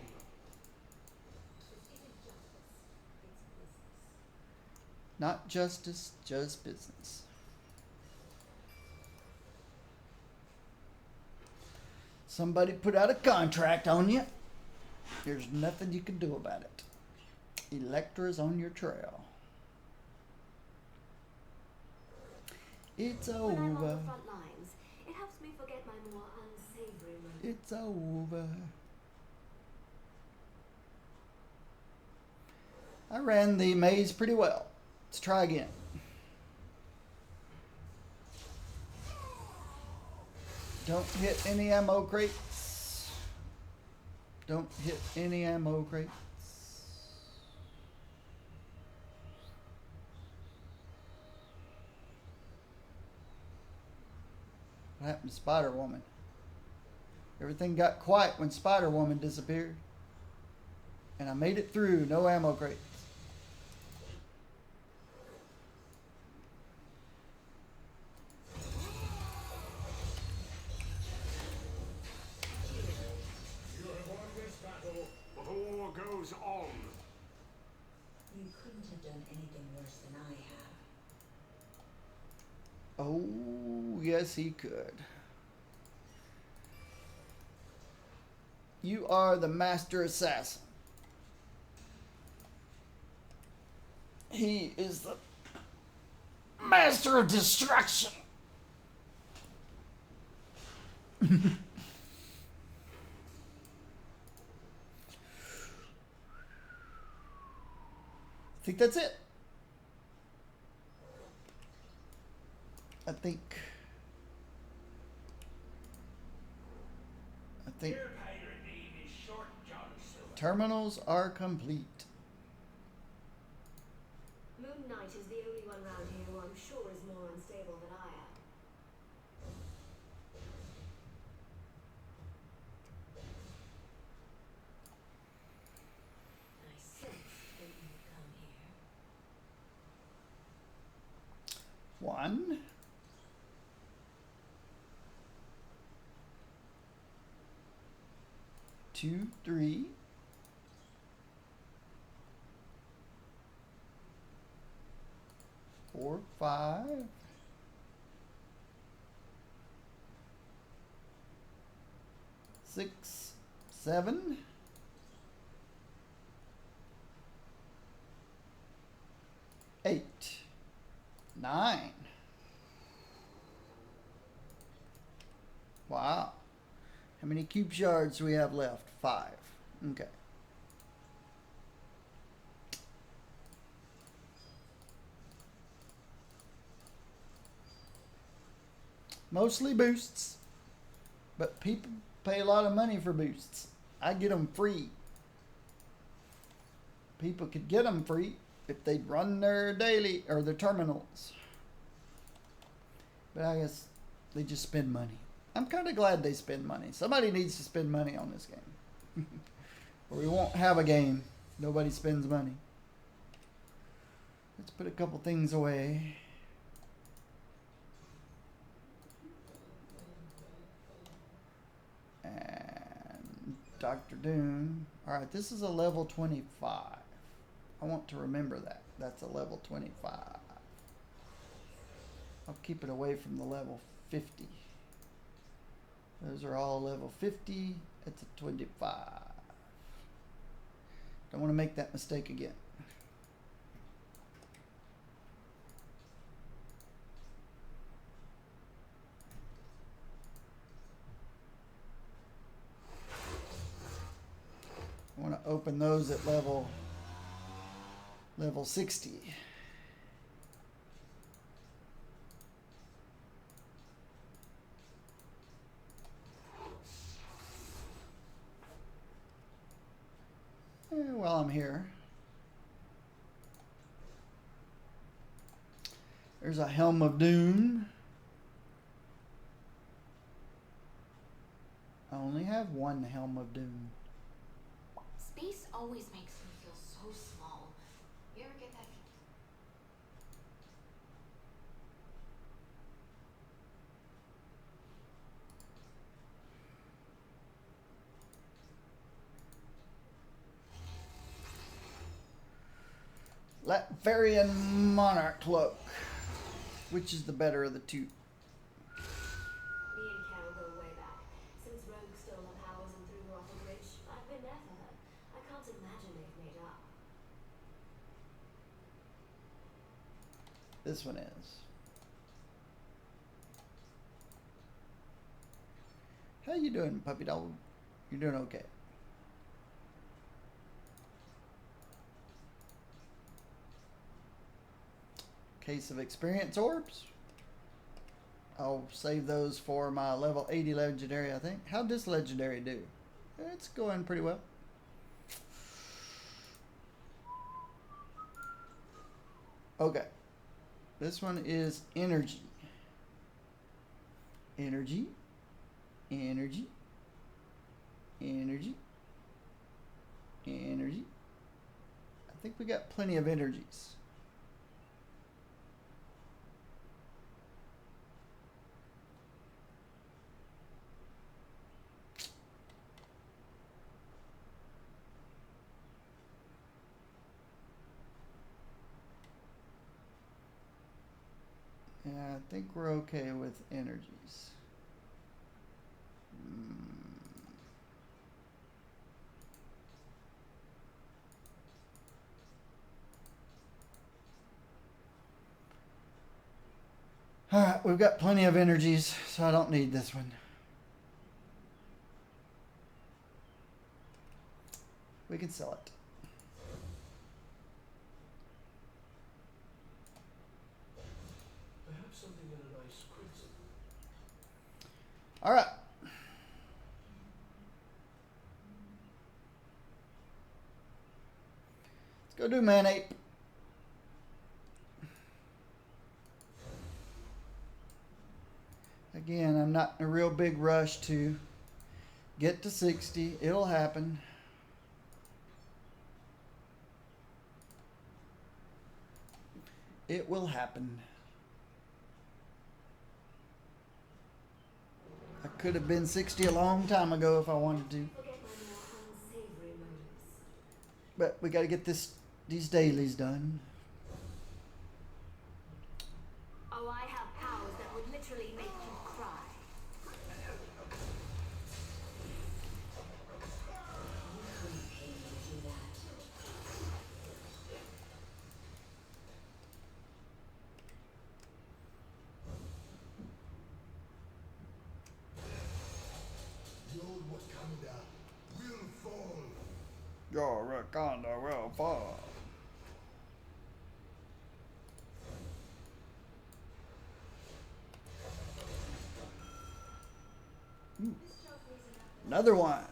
This isn't justice. It's business. Not justice, just business. Somebody put out a contract on you. There's nothing you can do about it. Elektra's on your trail. It's When I'm on over. the front lines, it helps me forget my more unsavory moments. It's over. I ran the maze pretty well. Let's try again. Don't hit any ammo crates. Don't hit any ammo crates. What happened to Spider-Woman? Everything got quiet when Spider-Woman disappeared. And I made it through, no ammo crates. You have won this battle, but the war goes on. You couldn't have done anything worse than I have. Oh, yes, he could. You are the master assassin. He is the master of destruction. I think that's it. I think Your pirate name is Short John Silver. terminals are complete. Moon Knight is the only one round here who I'm sure is more unstable than I am. I sensed that you would come here. 1, 2, 3, 4, 5, 6, 7, 8, 9. Wow. How many cube shards do we have left? 5. Okay. Mostly boosts, but people pay a lot of money for boosts. I get them free. People could get them free if they'd run their daily or their terminals. But I guess they just spend money. I'm kind of glad they spend money. Somebody needs to spend money on this game. Or we won't have a game. Nobody spends money. Let's put a couple things away. Doom. Alright, this is a level 25. I want to remember that. That's a level 25. I'll keep it away from the level 50. Those are all level 50. It's a 25. Don't want to make that mistake again. I want to open those at level 60. While I'm here, there's a Helm of Doom. I only have one Helm of Doom. Space always makes me feel so small. You ever get that? Latvarian Monarch Cloak. Which is the better of the two? Me and Carol go way back. Since Rogue stole her powers and threw her off a bridge, I've been there for her. I can't imagine they've made up. This one is. How you doing, puppy dog? You're doing okay. Case of experience orbs. I'll save those for my level 80 legendary, I think. How'd this legendary do? It's going pretty well. Okay. This one is energy. Energy. Energy. Energy. Energy. I think we got plenty of energies. Yeah, I think we're okay with energies. Alright, we've got plenty of energies, so I don't need this one. We can sell it. Perhaps something in a nice crimson. Alright. Let's go do Man Ape. Again, I'm not in a real big rush to get to 60. It'll happen. It will happen. I could have been 60 a long time ago if I wanted to. Forget my more unsavory moments. But we got to get these dailies done. Oh, I have powers that would literally make you cry. Couldn't pay me to do that. The old Wakanda will fall. Your Wakanda will fall. Another one.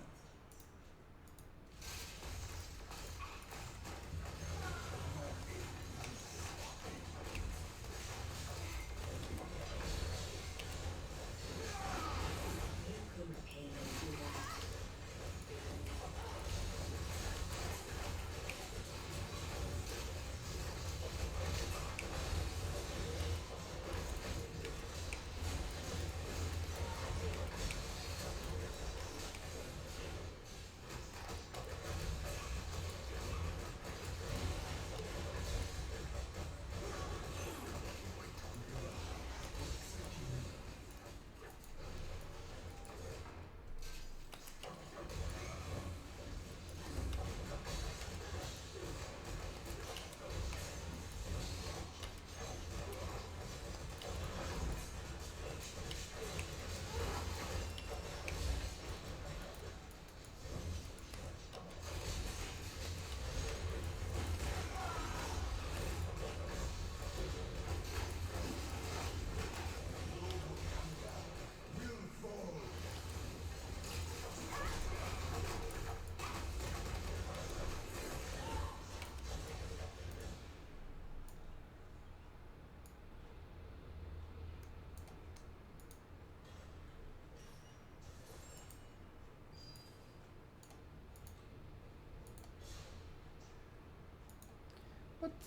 Couldn't pay me to do that.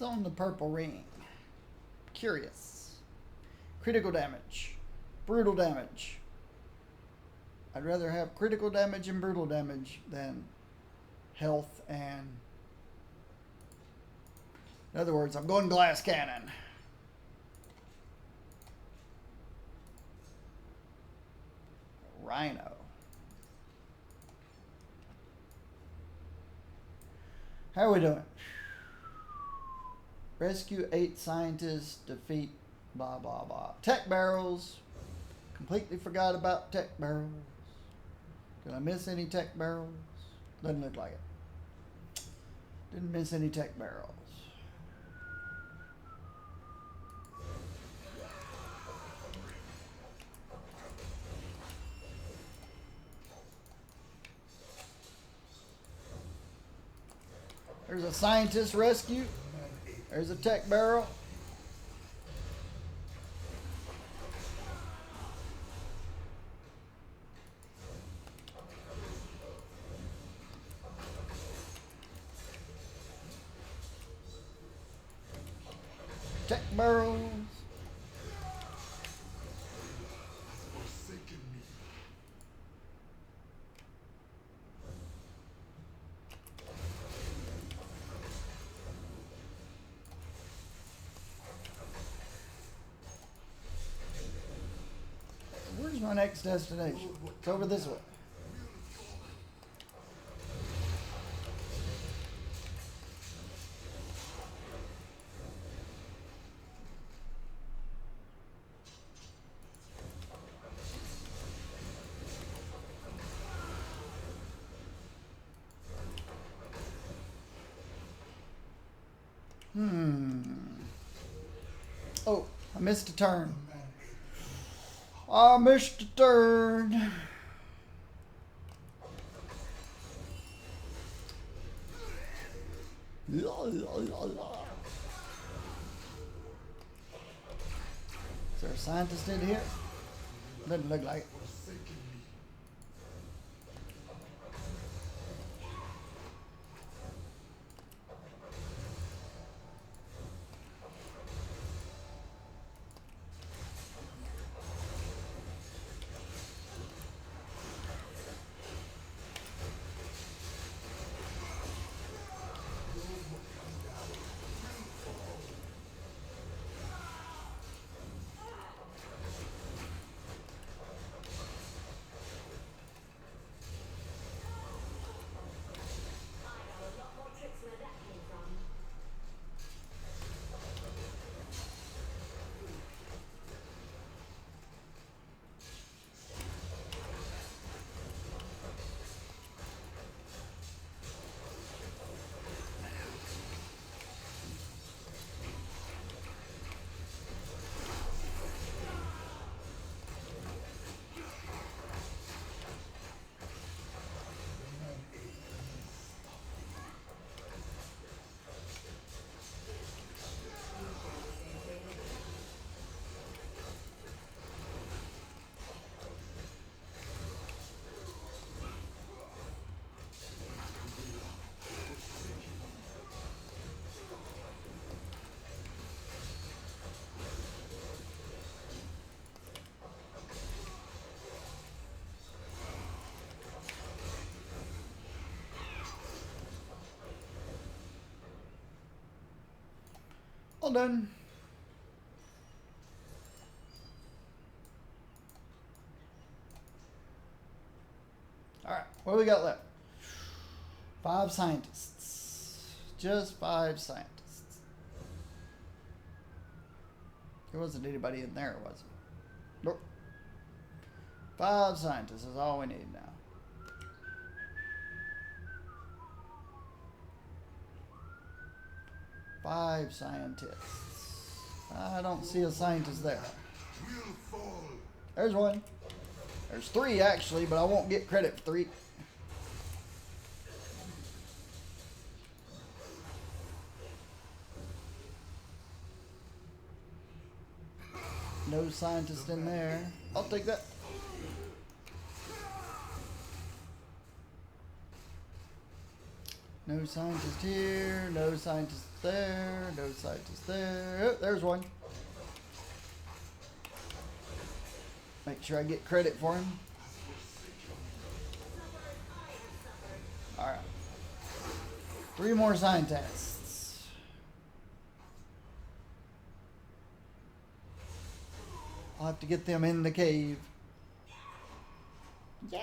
What's on the purple ring? Curious. Critical damage. Brutal damage. I'd rather have critical damage and brutal damage than health and... In other words, I'm going glass cannon. Rhino. How are we doing? Rescue 8 scientists, defeat blah blah blah. Tech barrels. Completely forgot about tech barrels. Did I miss any tech barrels? Doesn't look like it. Didn't miss any tech barrels. There's a scientist rescue. There's a tech barrel. Tech barrels. Where's my next destination? It's over this way. Oh, I missed a turn. I missed a turn. Is there a scientist in here? Doesn't look like it. All done. Alright, what do we got left? 5 scientists. Just 5 scientists. There wasn't anybody in there, was it? Nope. 5 scientists is all we need now. Five scientists. I don't see a scientist there. There's one. There's 3 actually, but I won't get credit for 3. No scientist in there. I'll take that. No scientist here, no scientist there, no scientist there. Oh, there's one. Make sure I get credit for him. Alright. 3 more scientists. I'll have to get them in the cave. Yeah.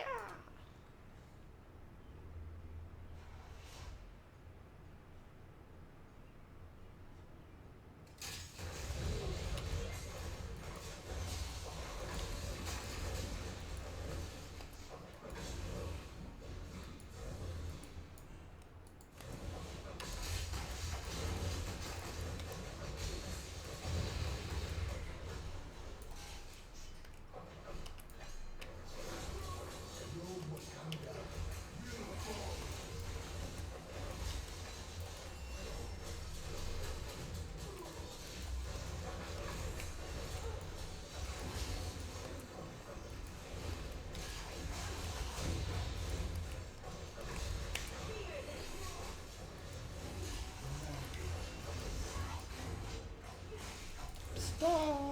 Stop.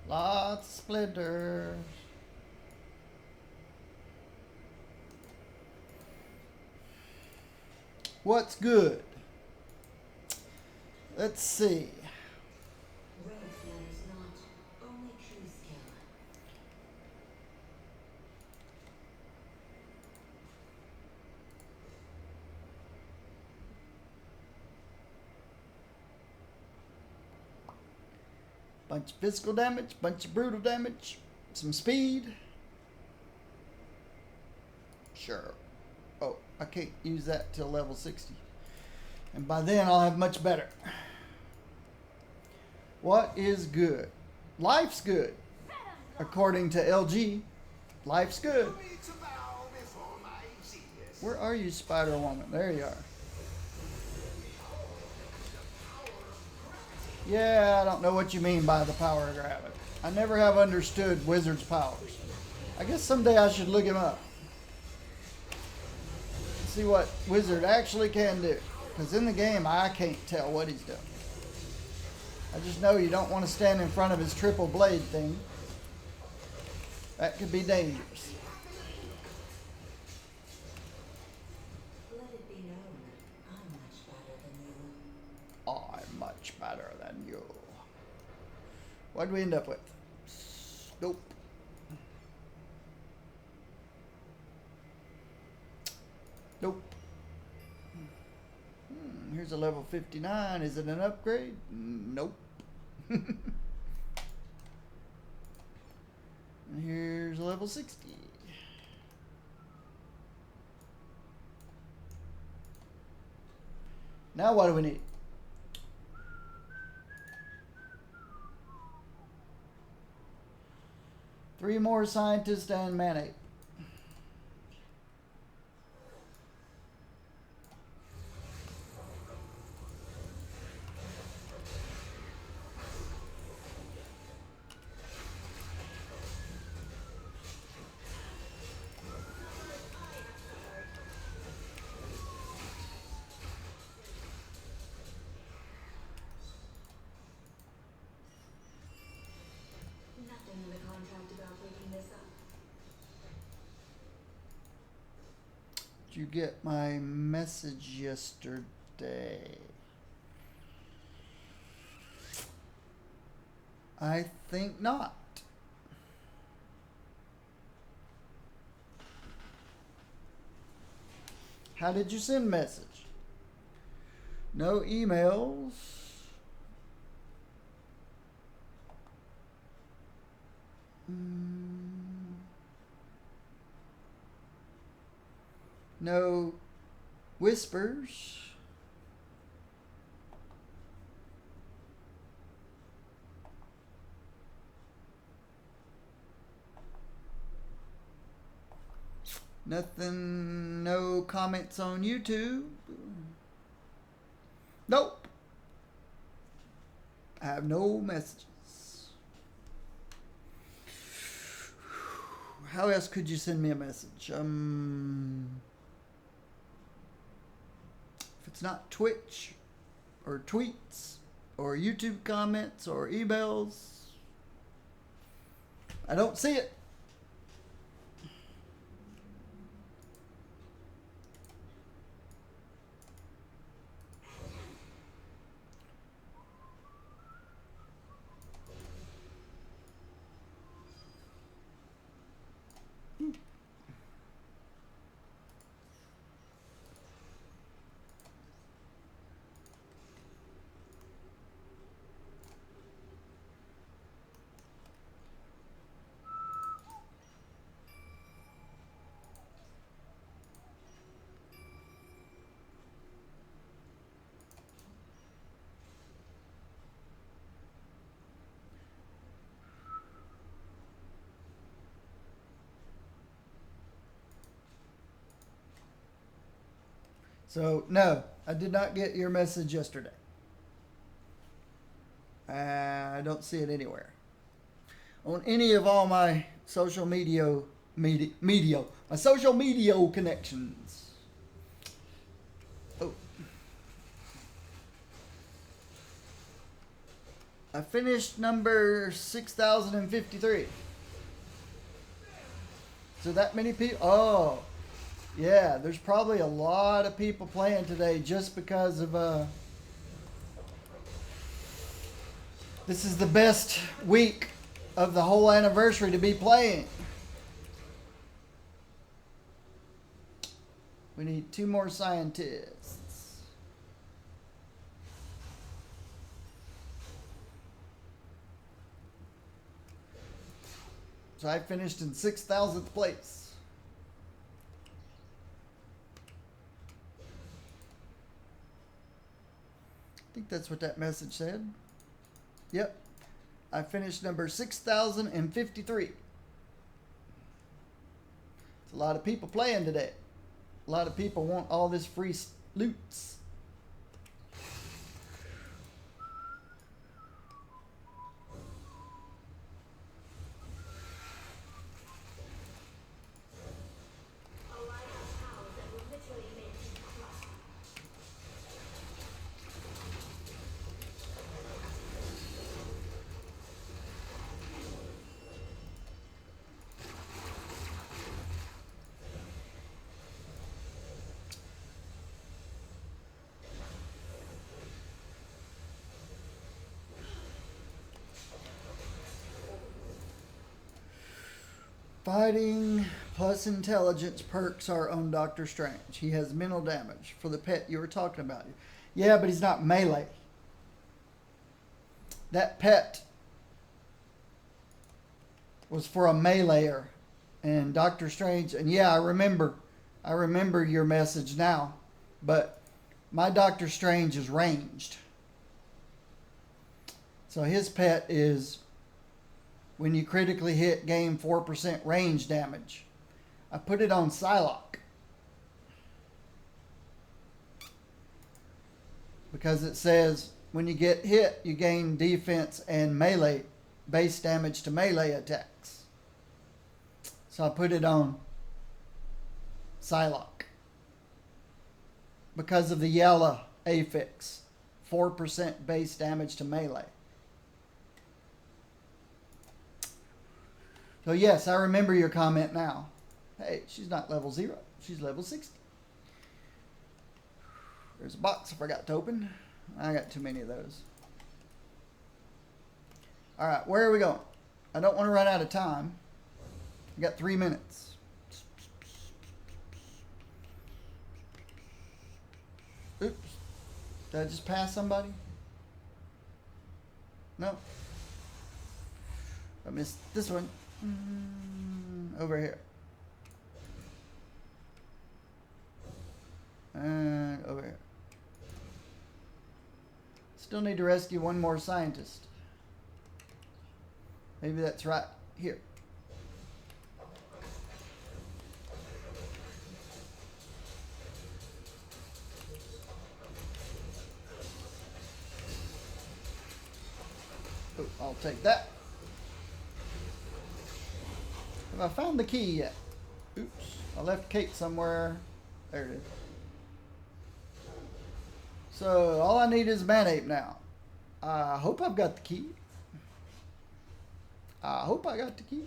Lots of splinters. What's good? Let's see. Rank matters not, only true skill. Bunch of physical damage, bunch of brutal damage, some speed. Sure. Oh, I can't use that till level 60. And by then I'll have much better. What is good? Life's good. According to LG, life's good. Where are you, Spider-Woman? There you are. Yeah, I don't know what you mean by the power of gravity. I never have understood Wizard's powers. I guess someday I should look him up. See what Wizard actually can do. Because in the game, I can't tell what he's doing. I just know you don't want to stand in front of his triple blade thing. That could be dangerous. Let it be known, I'm much better than you. I'm much better than you. What did we end up with? Nope. Nope. Here's a level 59. Is it an upgrade? Nope. And here's a level 60. Now what do we need? Three more scientists and man-ape. Nothing in the contract about picking this up. Did you get my message yesterday? I think not. How did you send message? No emails. No whispers. Nothing, no comments on YouTube. Nope. I have no messages. How else could you send me a message? If it's not Twitch or tweets or YouTube comments or emails, I don't see it. So, no, I did not get your message yesterday. I don't see it anywhere. On any of all my social media my social media connections. Oh. I finished number 6,053. So that many people? Oh. Yeah, there's probably a lot of people playing today just because of this is the best week of the whole anniversary to be playing. We need 2 more scientists. So I finished in 6,000th place. I think that's what that message said. Yep. I finished number 6,053. It's a lot of people playing today. A lot of people want all this free loots. Fighting plus intelligence perks are on Doctor Strange. He has mental damage for the pet you were talking about. Yeah, but he's not melee. That pet was for a meleeer. And Doctor Strange, and yeah, I remember your message now. But my Doctor Strange is ranged. So his pet is, when you critically hit, gain 4% range damage. I put it on Psylocke because it says when you get hit, you gain defense and melee base damage to melee attacks. So I put it on Psylocke because of the yellow affix, 4% base damage to melee. So yes, I remember your comment now. Hey, she's not level 0. She's level 60. There's a box I forgot to open. I got too many of those. Alright, where are we going? I don't want to run out of time. I got 3 minutes. Oops. Did I just pass somebody? No. I missed this one. Over here. Still need to rescue one more scientist. Maybe that's right here. Oh, I'll take that. Have I found the key yet? Oops, I left Kate somewhere. There it is. So all I need is Man-Ape now. I hope I've got the key. I hope I got the key.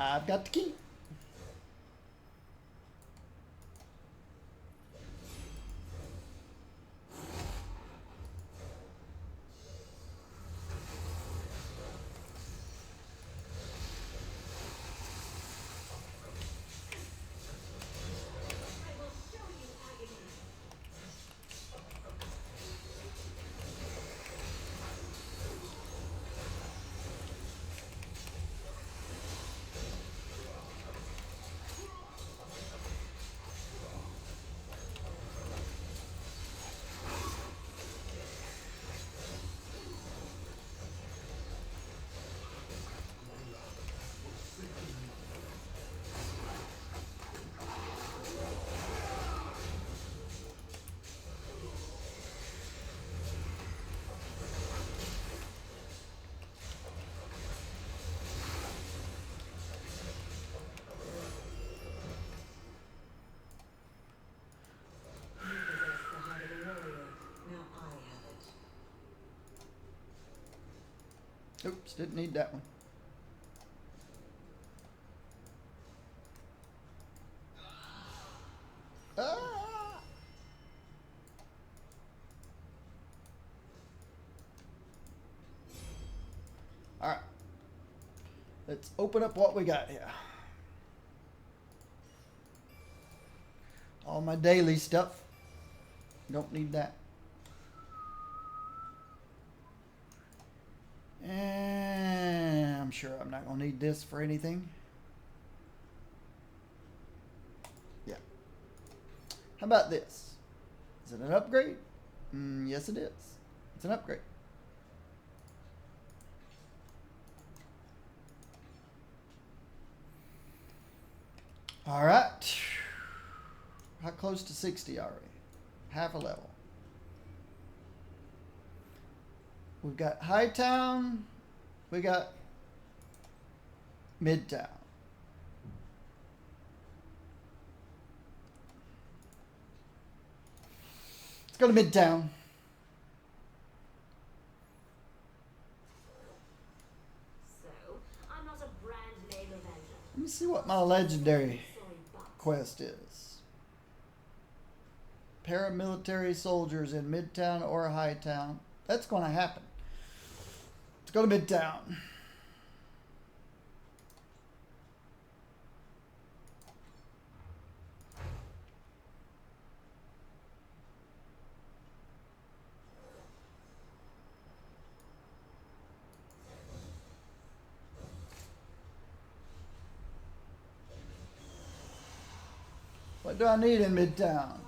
I've got the key. Oops, didn't need that one. Ah! All right. Let's open up what we got here. All my daily stuff. Don't need that. And I'm sure I'm not going to need this for anything. Yeah. How about this? Is it an upgrade? Yes, it is. It's an upgrade. All right. How close to 60 already? Half a level. We've got Hightown. We got Midtown. Let's go to Midtown. So, I'm not a brand name Avenger. Let me see what my legendary quest is. Paramilitary soldiers in Midtown or Hightown. That's going to happen. Let's go to Midtown. What do I need in Midtown?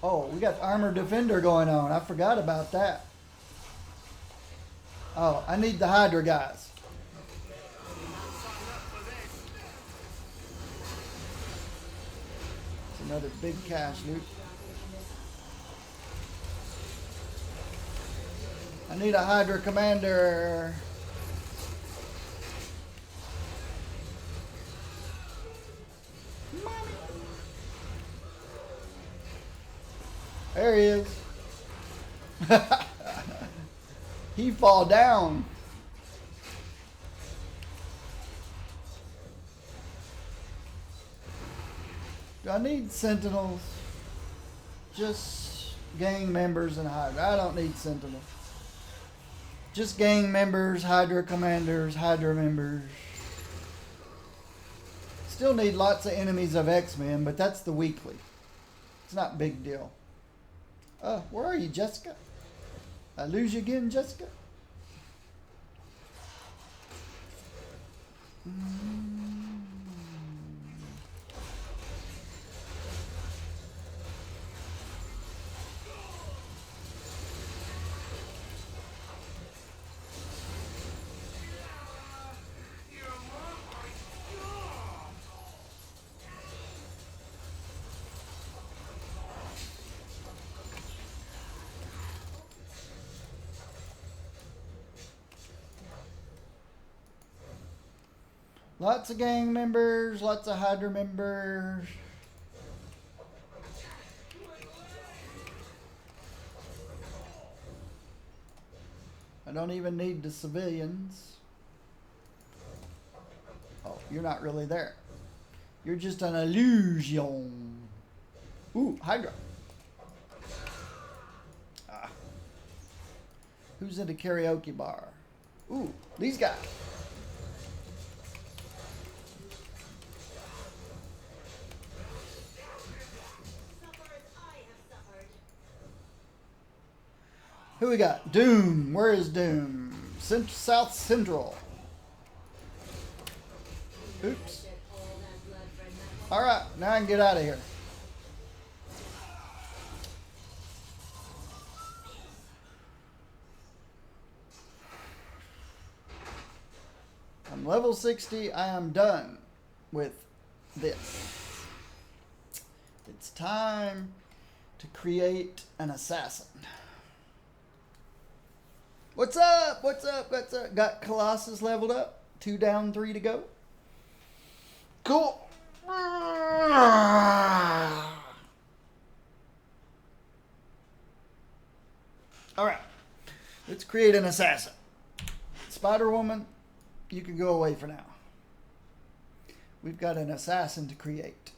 Oh, we got Armor Defender going on. I forgot about that. Oh, I need the Hydra guys. It's another big cache loot. I need a Hydra commander. There he is. He fall down. Do I need sentinels? Just gang members and Hydra. I don't need sentinels. Just gang members, Hydra commanders, Hydra members. Still need lots of enemies of X-Men, but that's the weekly. It's not a big deal. Where are you, Jessica? I lose you again, Jessica? Lots of gang members, lots of Hydra members. I don't even need the civilians. Oh, you're not really there. You're just an illusion. Ooh, Hydra. Ah. Who's at a karaoke bar? Ooh, these guys. Who we got? Doom. Where is Doom? South Central. Oops. Alright, now I can get out of here. I'm level 60. I am done with this. It's time to create an assassin. What's up? What's up? What's up? Got Colossus leveled up. 2 down, 3 to go. Cool. Alright. Let's create an assassin. Spider-Woman, you can go away for now. We've got an assassin to create.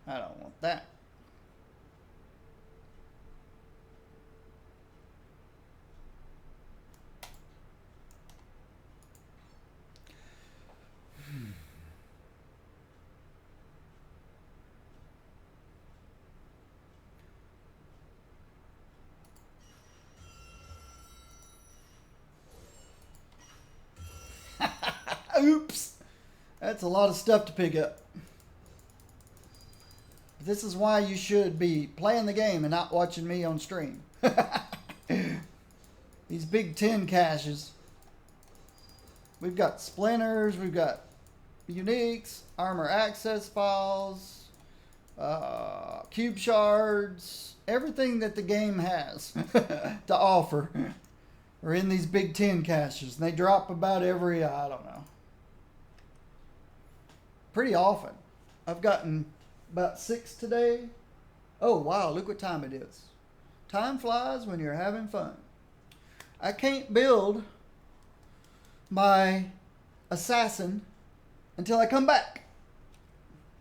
I don't want that. Oops. That's a lot of stuff to pick up. This is why you should be playing the game and not watching me on stream. These big 10 caches. We've got splinters, we've got uniques, armor access files, cube shards, everything that the game has to offer are in these big 10 caches. And they drop about every, I don't know, pretty often. I've gotten about 6 today. Oh wow, look what time it is. Time flies when you're having fun. I can't build my assassin until I come back.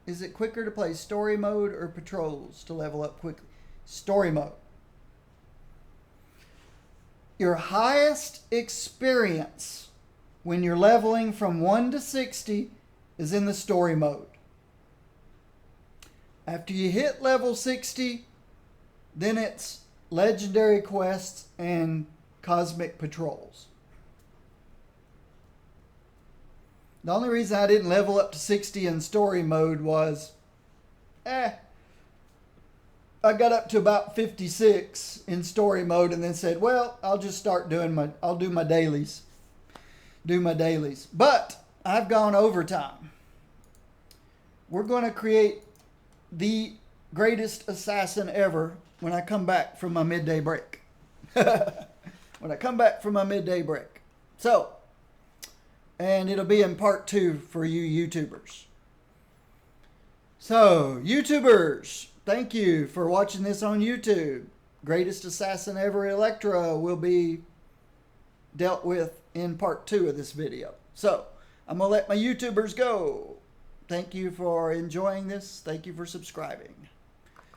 Is it quicker to play story mode or patrols to level up quickly? Story mode. Your highest experience when you're leveling from 1 to 60 is in the story mode. After you hit level 60, then it's legendary quests and cosmic patrols. The only reason I didn't level up to 60 in story mode was, I got up to about 56 in story mode and then said, well, I'll just start I'll do my dailies. But I've gone overtime. We're going to create the greatest assassin ever when I come back from my midday break. So, and it'll be in part 2 for you YouTubers. So, YouTubers, thank you for watching this on YouTube. Greatest assassin ever, Elektra, will be dealt with in part 2 of this video. So I'm going to let my YouTubers go. Thank you for enjoying this. Thank you for subscribing.